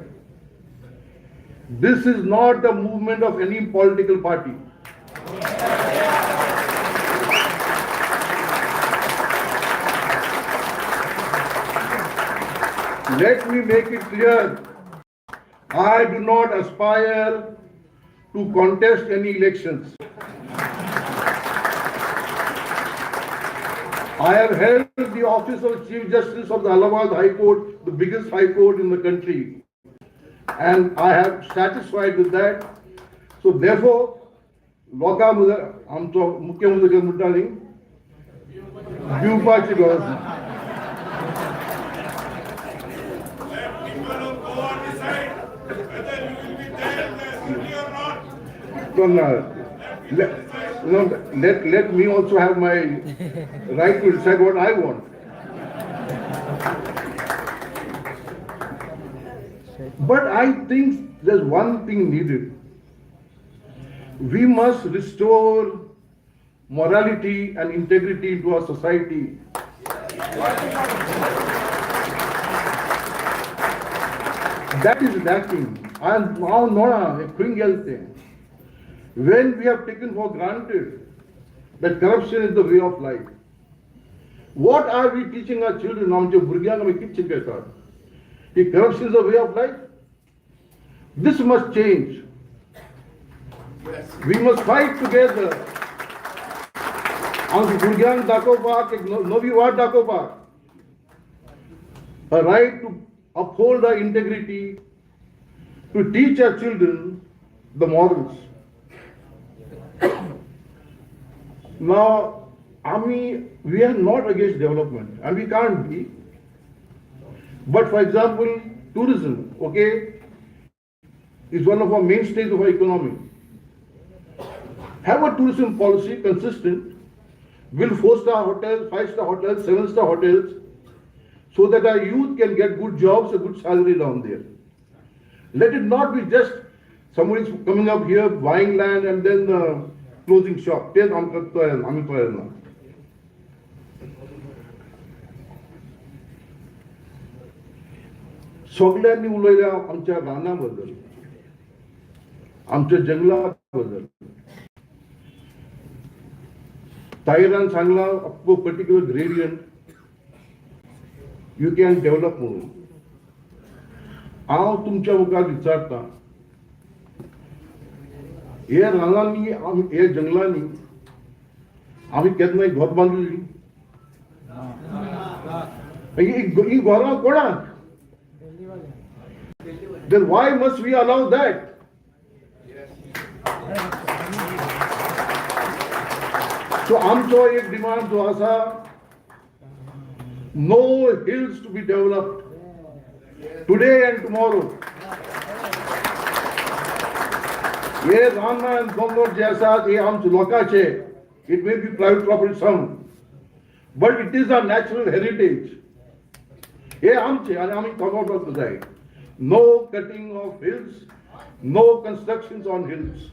This is not the movement of any political party. Let me make it clear, I do not aspire to contest any elections. I have held the office of Chief Justice of the Allahabad High Court, the biggest high court in the country, and I have satisfied with that. So therefore, आमचो मुख्य मुद्दे म्हणटाली दिवपाची गरज ना. Let me also have my right to decide what I want. But I think there's one thing needed. We must restore morality and integrity into our society. That is lacking. And now, when we have taken for granted that corruption is the way of life, what are we teaching our children? If corruption is the way of life, this must change. We must fight together. A right to uphold our integrity, to teach our children the morals. Now, we are not against development, and we can't be. But for example, tourism, okay, is one of our mainstays of our economy. Have a tourism policy consistent, build 4-star hotels, 5-star hotels, 7-star hotels, so that our youth can get good jobs, a good salary down there. Let it not be just somebody's coming up here, buying land and then closing shop. सगळ्यांनी उलयल्या आमच्या रानाबद्दल, आमच्या जंगलाबद्दल. ताईरान सांगला अप्पो particular gradient you can develop म्हणून. हांव तुमच्या मुखार विचारता, हे रानांनी हे जंगलांनी आमी केन्नाय घर बांदलेली? ही घरां कोणाक? Then why must we allow that? So आमचो एक डिमांड जो आसा, no hills to be developed today and tomorrow. हे रानां and दोंगर जे आसात हे आमचे लोकांचे. It may be private property some, but it is our natural heritage. हे आमचे आणि आमी कॉन्ट्रॅक्ट जाय. No cutting of hills, no constructions on hills.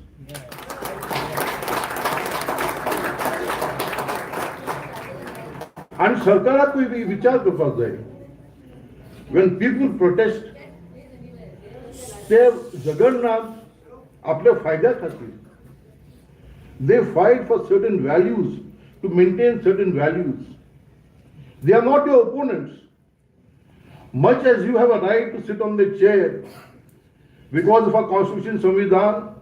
And सरकाराक विचार करपाक जाय. When people protest, ते झगडनात आपल्या फायद्या खातीर. They fight for certain values, to maintain certain values. They are not your opponents. Much as you have a right to sit on the chair because of our constitution, Samvidhan,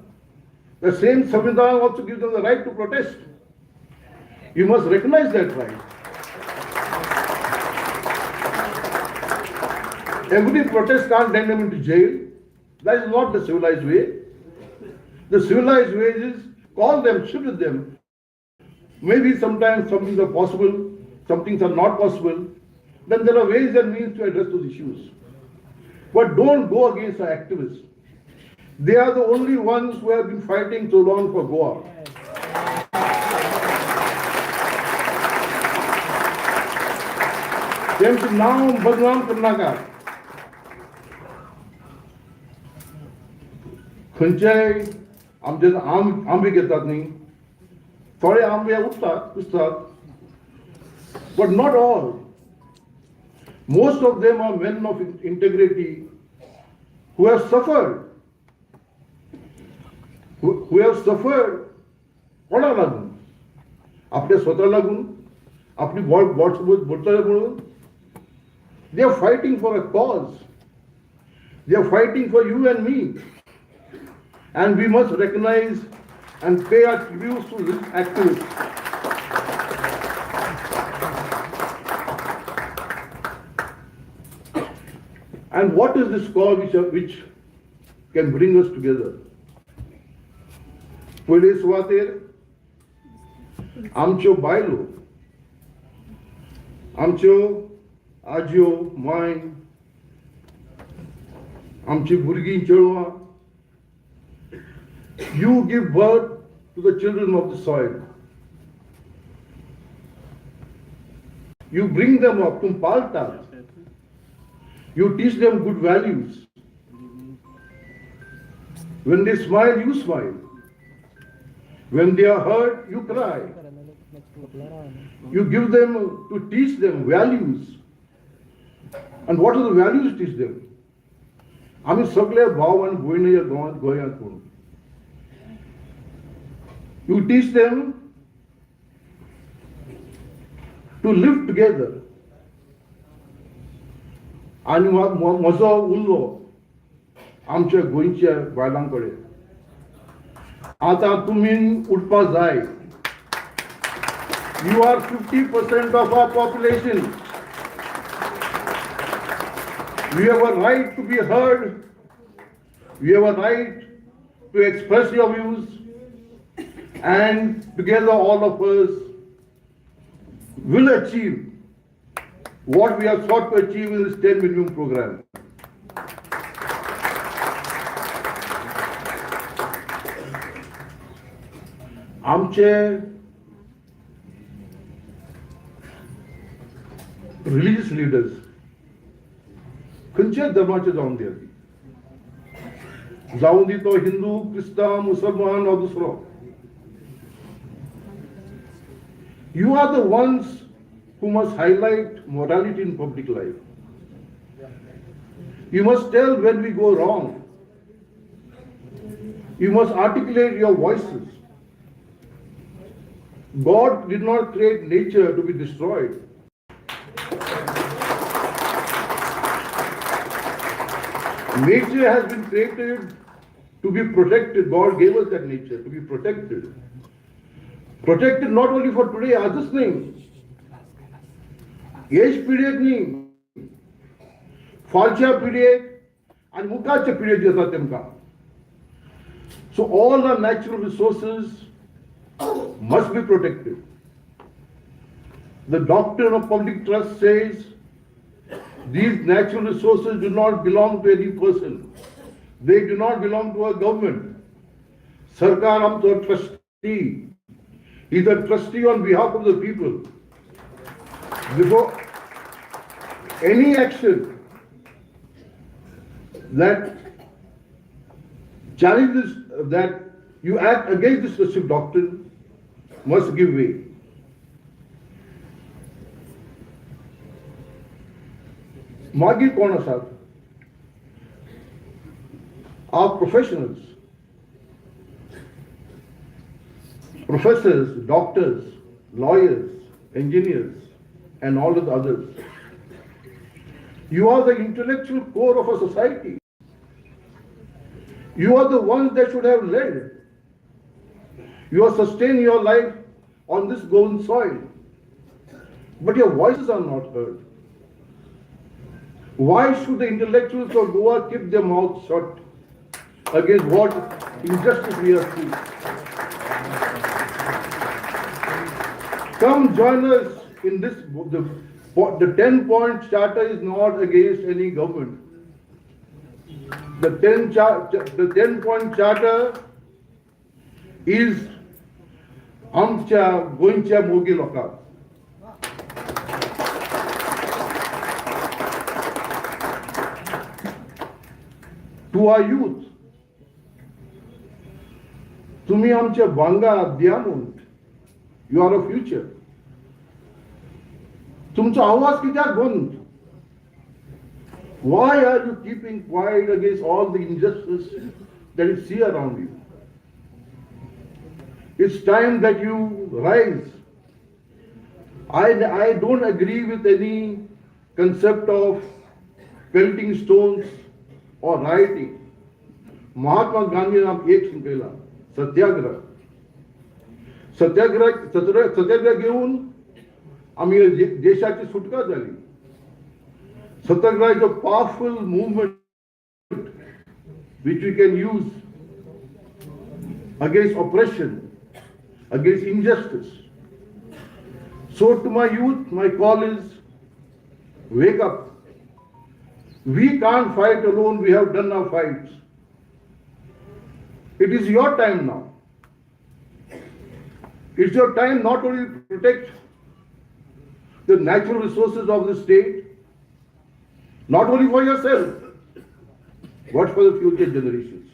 the same Samvidhan also gives them the right to protest. You must recognize that right. Every protest can't send them into jail. That is not the civilized way. The civilized way is call them, sit with them. Maybe sometimes some things are possible, some things are not possible. Then there are ways and means to address those issues. But don't go against our activists. They are the only ones who have been fighting so long for Goa. तेमचे नाव बदनाम करनाका. खंयच्याय आमचे आंबे घेतात न्ही, थोडे आंबे उठतात कुसतात, but not all. Most of them are men of integrity who have suffered. Who have suffered कोणा लागून? आपल्या स्वतः लागून, आपली बोटसोबत बोलतले म्हणून. They are fighting for a cause. They are fighting for you and me. And we must recognize and pay our tributes to this activist. And what is this cause which can bring us together? पयले सुवातेर आमच्यो बायलो, आमच्यो आज्यो माय, आमची भुरगीं चेडवां, you give birth to the children of the soil. You bring them up to paltas. You teach them good values. When they smile, you smile. When they are hurt, you cry. You give them, to teach them values. And what are the values to teach them? आम्ही सगळे भाव आणि भयणी या गांवांत गोंयांत म्हणून. You teach them to live together. आणि म्हजो उल्लो आमच्या गोंयच्या बायलांकडे. आता तुम्ही उठपा जाय. You are 50% of our population. We have a right to be heard. We have a right to express your views. And together all of us will achieve what we have sought to achieve in this 10 minimum program. आमचे religious leaders खंयच्याच धर्माचे जावन दी, जावन दी तो हिंदू, क्रिस्तांव, मुसलमान वा दुसरो. You are the ones who must highlight morality in public life. You must tell when we go wrong. You must articulate your voices. God did not create nature to be destroyed. Nature has been created to be protected. God gave us that nature to be protected. Protected not only for today, आजच नाही, age पिढयेक न्ही, फालच्या पिढयेक आणि मुखाच्या पिढयेक जे आसा तेमकां. So all the natural resources must be protected. The doctrine of public trust says these natural resources do not belong to any person. They do not belong to a government. Sarkar amcho trustee is a trustee on behalf of the people. Before any action that challenges, that you act against this specific doctrine, must give way. मागीर कोण आसात? Our professionals, professors, doctors, lawyers, engineers, and all of the others. You are the intellectual core of a society. You are the ones that should have led. You are sustaining your life on this golden soil. But your voices are not heard. Why should the intellectuals of Goa keep their mouths shut against what injustice we have seen? Come join us in this. The 10-point charter is not against any government. The 10-point charter is आमच्या गोंयच्या मोगी लोकांक. To our youth, तुम्ही आमच्या वांगा द्या म्हणून. You are a future. तुमचा आवाज कित्याक बंद? Why are you keeping quiet against all the injustice that is see around you? It's time that you rise. I don't agree with any concept of pelting stones or rioting. Mahatma Gandhi नाम एक संपेला सत्याग्रह. सत्याग्रह घेऊन आम्ही देशाची सुटका झाली. Satyagraha is a powerful movement which we can use against oppression, against injustice. So to my youth, my call is, wake up. We can't fight alone, we have done our fights. It is your time now. It's your time not only to protect the natural resources of the state, not only for yourself, but for the future generations.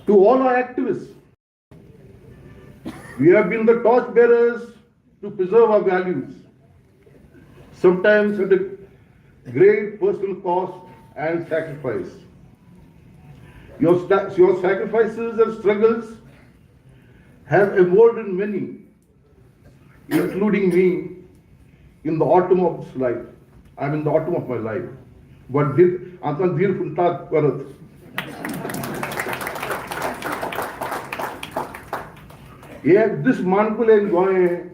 To all our activists, we have been the torch bearers to preserve our values, sometimes at a great personal cost and sacrifice. Your sacrifices and struggles have emboldened many, including me, in the autumn of this life. I'm in the autumn of my life. But आमचा धीर फुलतात परत. This Mankulen Goye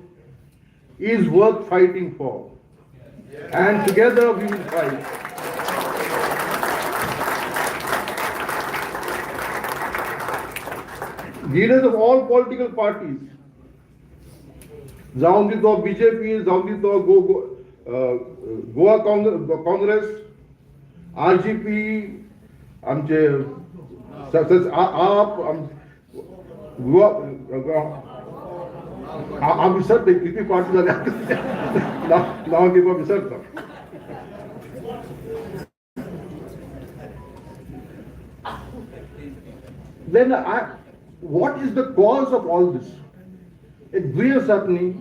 is worth fighting for. And together we will fight. Leaders of all political parties, जाऊन दी तो BJP, जाऊन दी तो Goa Congress, RGP, आमचे आप आम विसरते किती पार्टी झाल्या नाव किंवा विसरता. Then what is the cause of all this? एक दुय्यम साधनी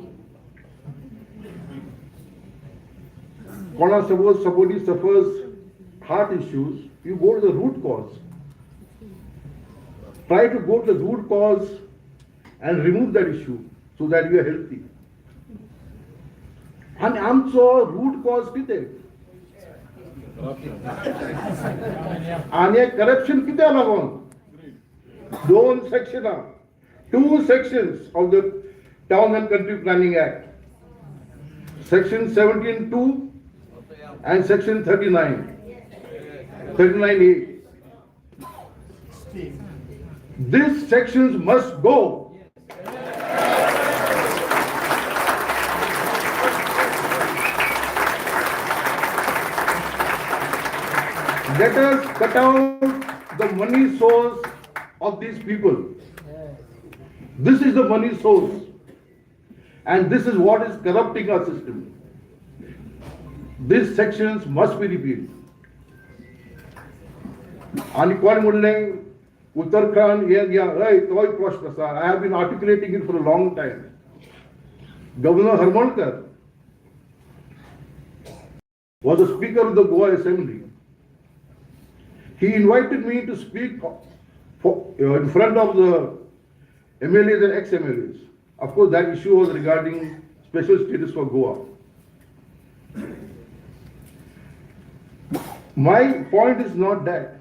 suppose somebody suffers heart issues, you go to the root cause. Try to go to the root cause and remove that issue so that you are healthy. And आमचो root cause कितें? आणि corruption कित्याक लागून? Two sections of the Town and Country Planning Act, Section 17(2) and Section 39(a). These sections must go. Let us cut out the money source of these people. This is the money source, and this is what is corrupting our system. These sections must be repealed. आणि कोण म्हणले उत्तराखंड तोय प्रश्न आसा. I have been articulating it for a long time. Governor Harmankar was the Speaker of the Goa Assembly. He invited me to speak in front of the MLAs and ex-MLAs. Of course, that issue was regarding special status for Goa. My point is not that.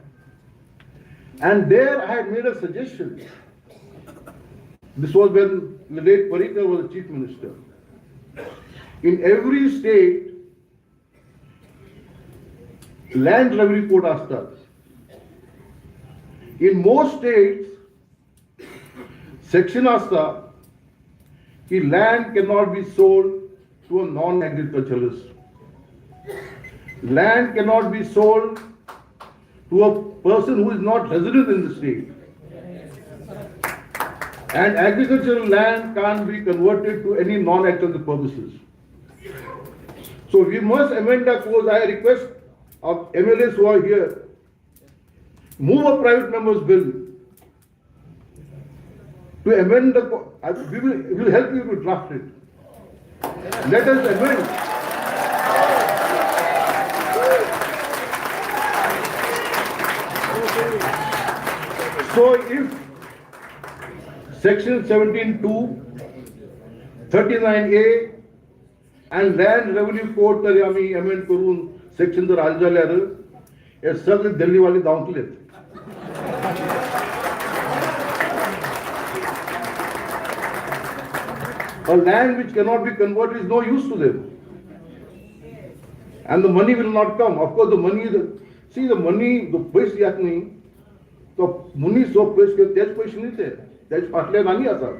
And there I had made a suggestion. This was when the late Parikar was the Chief Minister. In every state, land revenue code astas. In most states, section asta ki land cannot be sold to a non-agriculturalist. Land cannot be sold to a person who is not resident in the state. And agricultural land can't be converted to any non-agricultural purposes. So we must amend that clause. I request of MLAs who are here, move a private member's bill to amend we will help you to draft it. Let us amend. So if section 17(2), 39A and land revenue code तरी आम्ही amend करून section जर आले जाल्यार हे सगळे दिल्लीवाले धांवतलेत. A land which cannot be converted is no use to them. And the money will not come. Of course, the money, the पैसे येत नाही. तो मुनी सो पैसे तेच पैसे नाही ते. त्याच फाटल्या नानी आसा.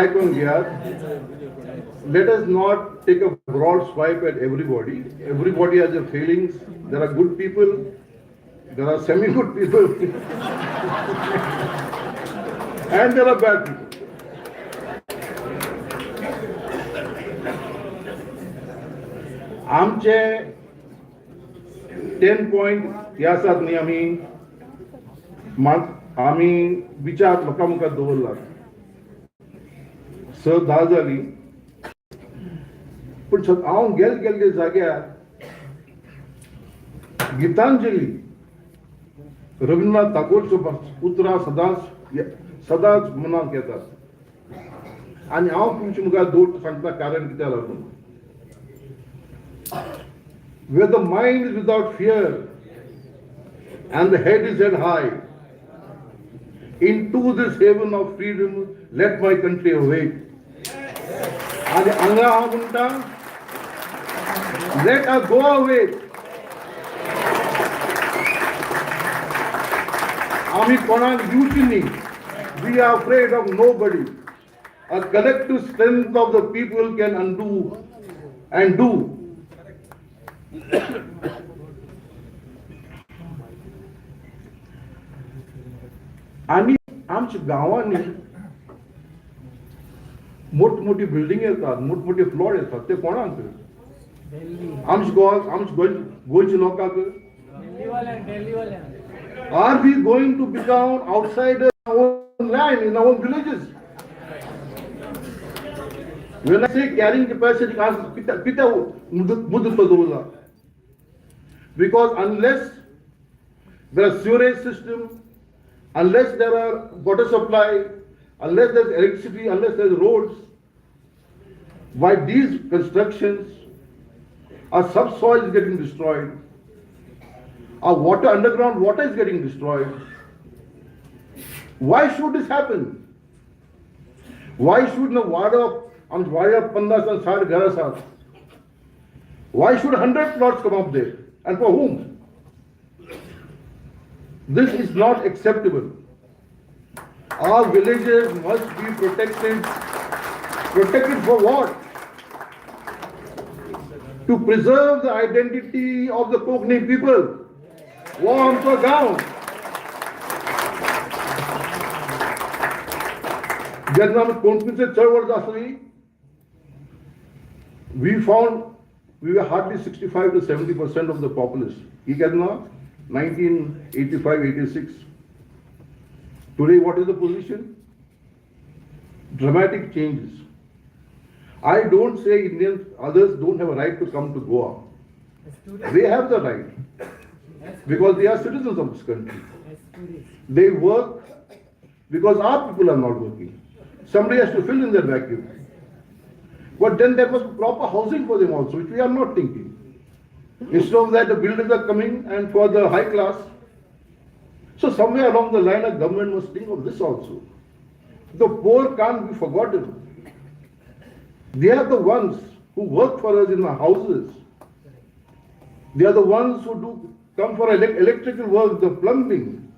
I can hear. Let us not take a broad swipe at everybody. Everybody has their feelings. There are good people. There are semi-good people. And there are bad people. आमचे 10 पॉइंट हे आसात न्ही आमी विचार लोकां मुखार दवरला 6-10 जाली पूण हांव गेल्ले जाग्यार गितांजली रवींद्रनाथ टागोरच्यो उतरां सदांच मनांत येतात आनी हांव तुमचे मुखार दोट सांगता कारण कित्याक लागून where the mind is without fear and the head is held high, into this haven of freedom let my country awake. And anga agunta, let us go awake. Ami konak mutiny, we are afraid of nobody. A collective strength of the people can undo and do. आणि आमच्या गावांनी मोठमोठी building येतात मोठमोठे floor येतात ते कोणाक आमच्या गोंयच्या लोकांक are we going to become outside own land in our villages when I say carrying capacity कित्या मुद्दत दवरला because unless there are sewerage system, unless there are water supply, unless there is electricity, unless there is roads, why these constructions, our subsoil is getting destroyed, our water, underground water is getting destroyed. Why should this happen? Why should the water आमच्या वाड्यार 50 and 60 घरां आसात? Why should 100 plots come up there? And for whom? This is not acceptable. Our villages must be protected. Protected for what? To preserve the identity of the Kokni people. वो आमचो गांव. जेन्ना आमी कोंकणीचो चळवळ जाताली, we found we were hardly 65 to 70% of the populace. You get now 1985-86. Today, what is the position? Dramatic changes. I don't say Indians, others don't have a right to come to Goa. They have the right because they are citizens of this country. They work because our people are not working. Somebody has to fill in that vacuum. But then there must be proper housing for them also, which we are not thinking. Instead of that, the buildings are coming and for the high class. So somewhere along the line, a government must think of this also. The poor can't be forgotten. They are the ones who work for us in our houses. They are the ones who come for electrical work, the plumbing.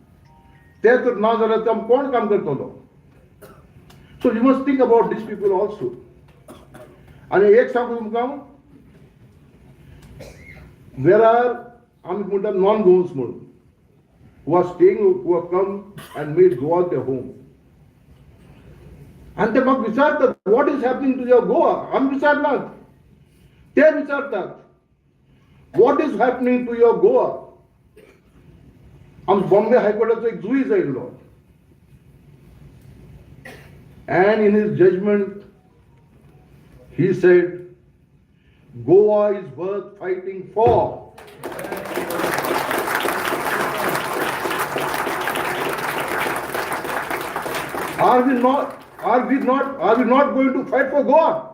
They are the nazaratam kon kam kartolo. So you must think about these people also. आणि एक सांगू तुमकां there are आमी म्हणटा non Goans म्हणून who are staying, who have come and made Goa their home. And ते म्हाका विचारतात, what is happening to your Goa? आमी विचारनात, ते विचारतात, what is happening to your Goa? आम बॉम्बे हायकोर्टाचो एक जुईज आयिल्लो, and in his judgment he said, Goa is worth fighting for. Are we not going to fight for Goa?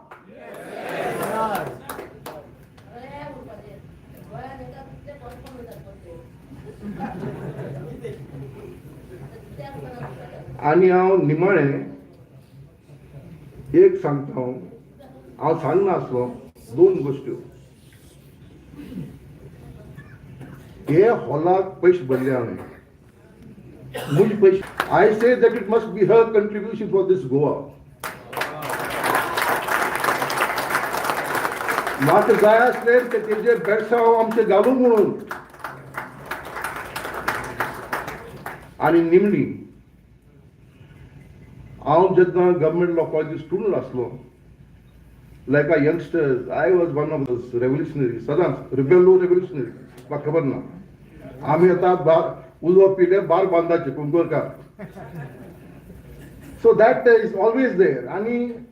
आणि हांव निमाणें एक सांगता, हांव सांगनासलो दोन गोश्ट्यो. हे हॉलाक पयशे भरले हांवें, मुझे पैसे. I say that it must be her contribution for this Goa. म्हाका जाय आसले ते तेजे बेडसांव आमचे घालूं म्हणून. आनी निमणी हांव जेन्ना गव्हर्मेंट लॉ कॉलेज स्टुडंट आसलो, like a youngster, I was one of those revolutionaries, सदांच revolutionary, म्हाका खबर ना. आमी आतां उजो पिले बार बांदाचे Kunkalkar. So that is always there, and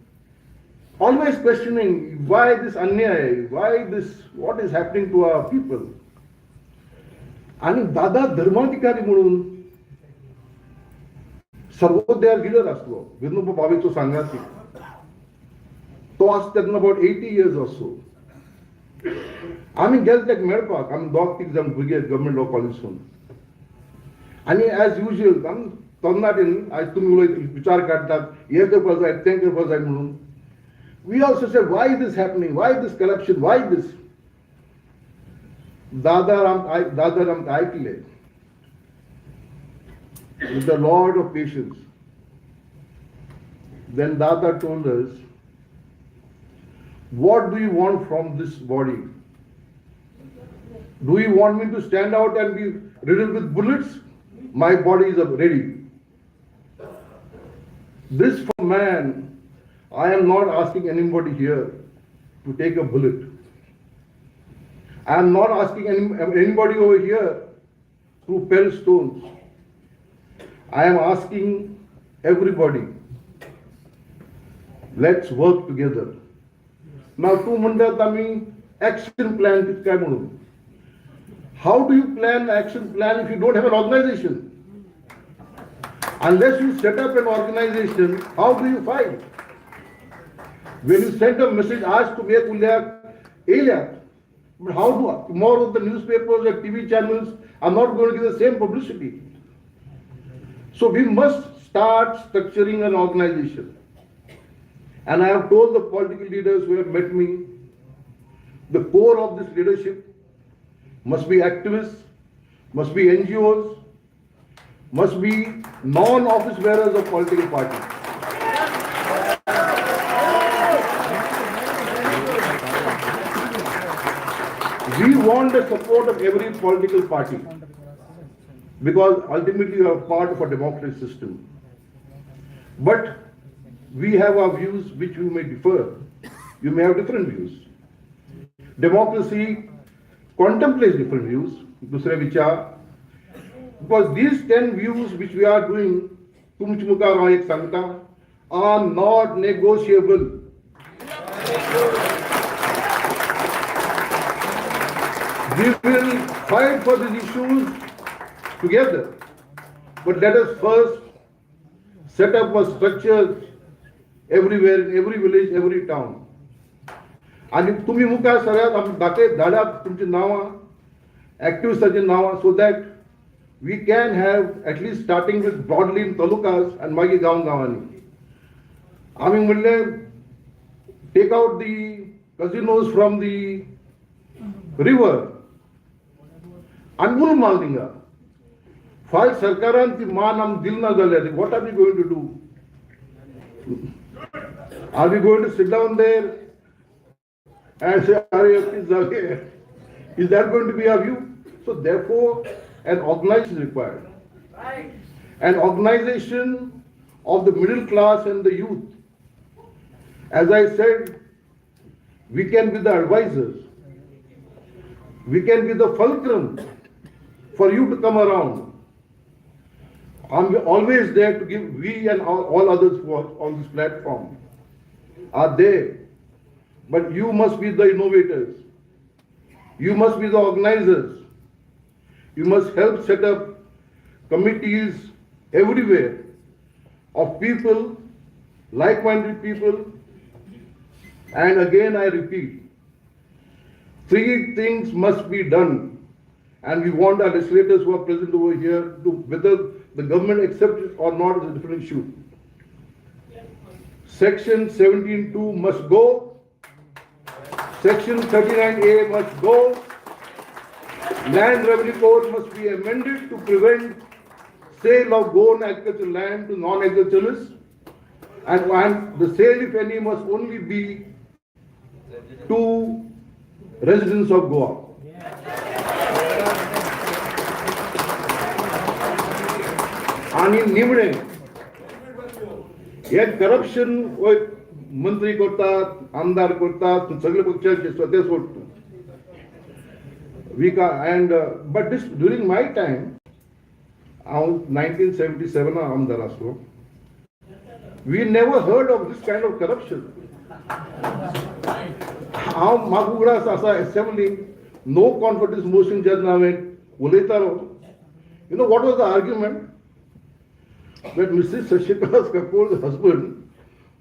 always questioning why this अन्याय, why this, what is happening to our people. आणि दादा धर्माधिकारी म्हणून सर्वोदय लिडर आसलो, विनोबा भावेचो सांगाती. तो आस तेन्ना about 80 years or so. आमी गेले तेका मेळपाक, आमी दोग तीग जाण भुरगे गव्हर्मेंट लॉ कॉलेजीसून. आनी एज युजल आमी तरणाटीन आज तुमी उलयता विचार काडटात, हे करपा जाय तें करपा जाय म्हणून. We also say why this happening, why this corruption, why this. दादर आमकां आयकले. With a lot of patience. Then Dada told us, what do you want from this body? Do you want me to stand out and be riddled with bullets? My body is ready. This for man, I am not asking anybody here to take a bullet. I am not asking anybody over here to pelt stones. I am asking everybody, let's work together. Now, तू म्हणतात आम्ही action plan काय म्हणून. How do you plan action plan if you don't have an organization? Unless you set up an organization, how do you fight? When you send a message, ask to make Ulyak, but how do tomorrow the newspapers or TV channels are not going to give the same publicity? So we must start structuring an organization. And I have told the political leaders who have met me, the core of this leadership must be activists, must be NGOs, must be non-office bearers of political parties. We want the support of every political party, because ultimately we are part of a democratic system. But we have our views which we may differ. You may have different views. Democracy contemplates different views, dusre vichar. Because these 10 views which we are doing, tumch mukar ek sangta, are not negotiable. We will fight for these issues together. But let us first set up a structure everywhere, in every village, every town. आणि तुम्ही मुखार सगळ्यात आमी धाडात तुमची नावां, एक्टिविस्टांची नावां, so that we can have at least starting with broadly in talukas and मागीर गांवांनी. आमी म्हणले take out the casinos from the river and उल माल थिंगा. फायल सरकारान ती मान आम दिलना जाल्यार what are we going to do? Are we going to sit down there and say, is that going to be our view? So therefore, an organization is required. An organization of the middle class and the youth. As I said, we can be the advisors. We can be the fulcrum for you to come around. I'm always there to give, we and all others who are on this platform are there. But you must be the innovators. You must be the organizers. You must help set up committees everywhere of people, like-minded people. And again, I repeat, 3 things must be done. And we want our legislators who are present over here to, whether the government accepts it or not, is a different issue. Section 17(2) must go. Section 39A must go. Land Revenue Code must be amended to prevent sale of grown agricultural land to non-agriculturalists. And the sale, if any, must only be to residents of Goa. आणि निमणे हे corruption मंत्री करतात, आमदार करतात, सगळे पक्षाचे स्वतः सोडतो. But this during my time, 1977 आमदार असतो, we never heard of this kind of corruption. हांव म्हाका असा assembly no confidence motion जेन्ना हांवें उलयतालो, you know what was the argument? That Mrs. Shashikala Kapoor's husband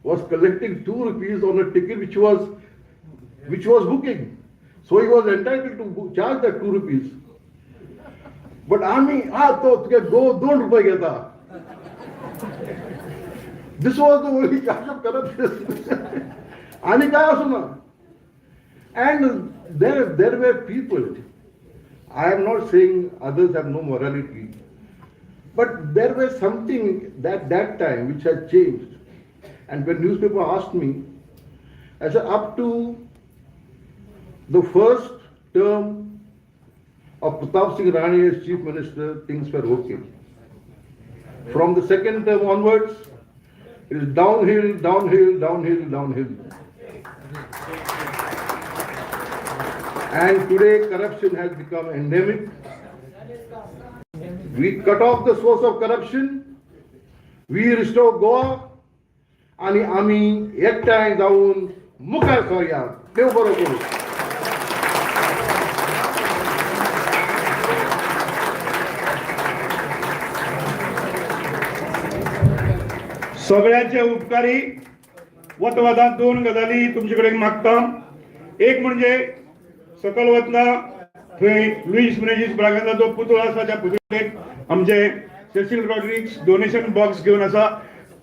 was collecting 2 rupees on a ticket which was booking. So he was entitled to charge that 2 rupees. But आम्ही तो तुगे 2 रुपये घेता. This was the only charge of corruption. आणि काय असो ना. And there were people. I am not saying others have no morality. But there was something that time which had changed. And when newspaper asked me, I said up to the first term of Pratap Singh Rani as Chief Minister, things were okay. From the second term onwards, it is downhill, downhill, downhill, downhill. And today corruption has become endemic. We cut off the source of corruption. We restore Goa. आणि आम्ही एकठांय जाऊन मुखार सरूया. देव बरो करूं. सगळ्यांचे उपकारी वता 2 गजाली तुमचे कडेन मागता. एक म्हणजे सकल वतना थंय लुईस मिनेझीस ब्रागांजाचो पुतळो आसा, त्या पुतळेक आमचे सेसिल रॉड्रिग्स डोनेशन बॉक्स घेवन आसा.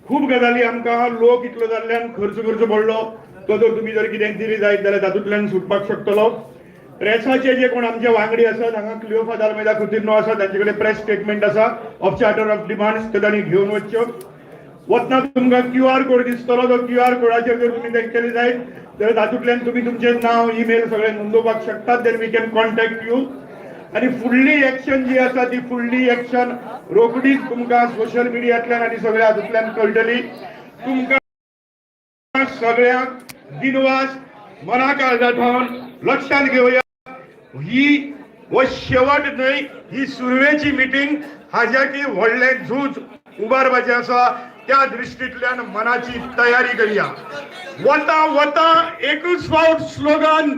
खूब गजाली आमकां लोक इतलो जाल्ल्यान खर्च करचो पडलो. तो जर तुमी जर कितें दिली जायत जाल्यार तातूंतल्यान सुटपाक शकतलो. प्रेसाचे जे कोण आमचे वांगडी आसात, हांगा क्लिओफा दालमेदा खुतीर नो आसा, तांचे कडेन प्रेस स्टेटमेंट आसा ऑफ चार्टर ऑफ डिमांड्स, ते तांणी घेवन वच्च्यो. वतना तुमकां QR कोड दिसतलो. तो QR कोडाचेर जर तुमी तेंच्यांनी जायत जाल्यार तातूंतल्यान तुमी तुमचें नांव, ईमेल सगळें नोंदोवपाक शकतात. Then we can contact you. आणि फुडली एक्शन जी आसा ती फुडली एक्शन रोखडीच तुमकां सोशल मिडियांतल्यान आनी सगळ्या हातूंतल्यान कळटली. तुमकां सगळ्यांक दिनवास मना काळजांतल्यान लक्षांत घेवया. ही शेवट न्हय, ही सुरवेची मिटींग. हाज्याकी व्हडलें झूज उबारपाचें आसा. त्या दृश्टींतल्यान मनाची तयारी करया. वता वता एकूच फावट slogan,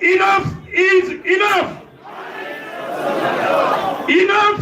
enough is enough. Enough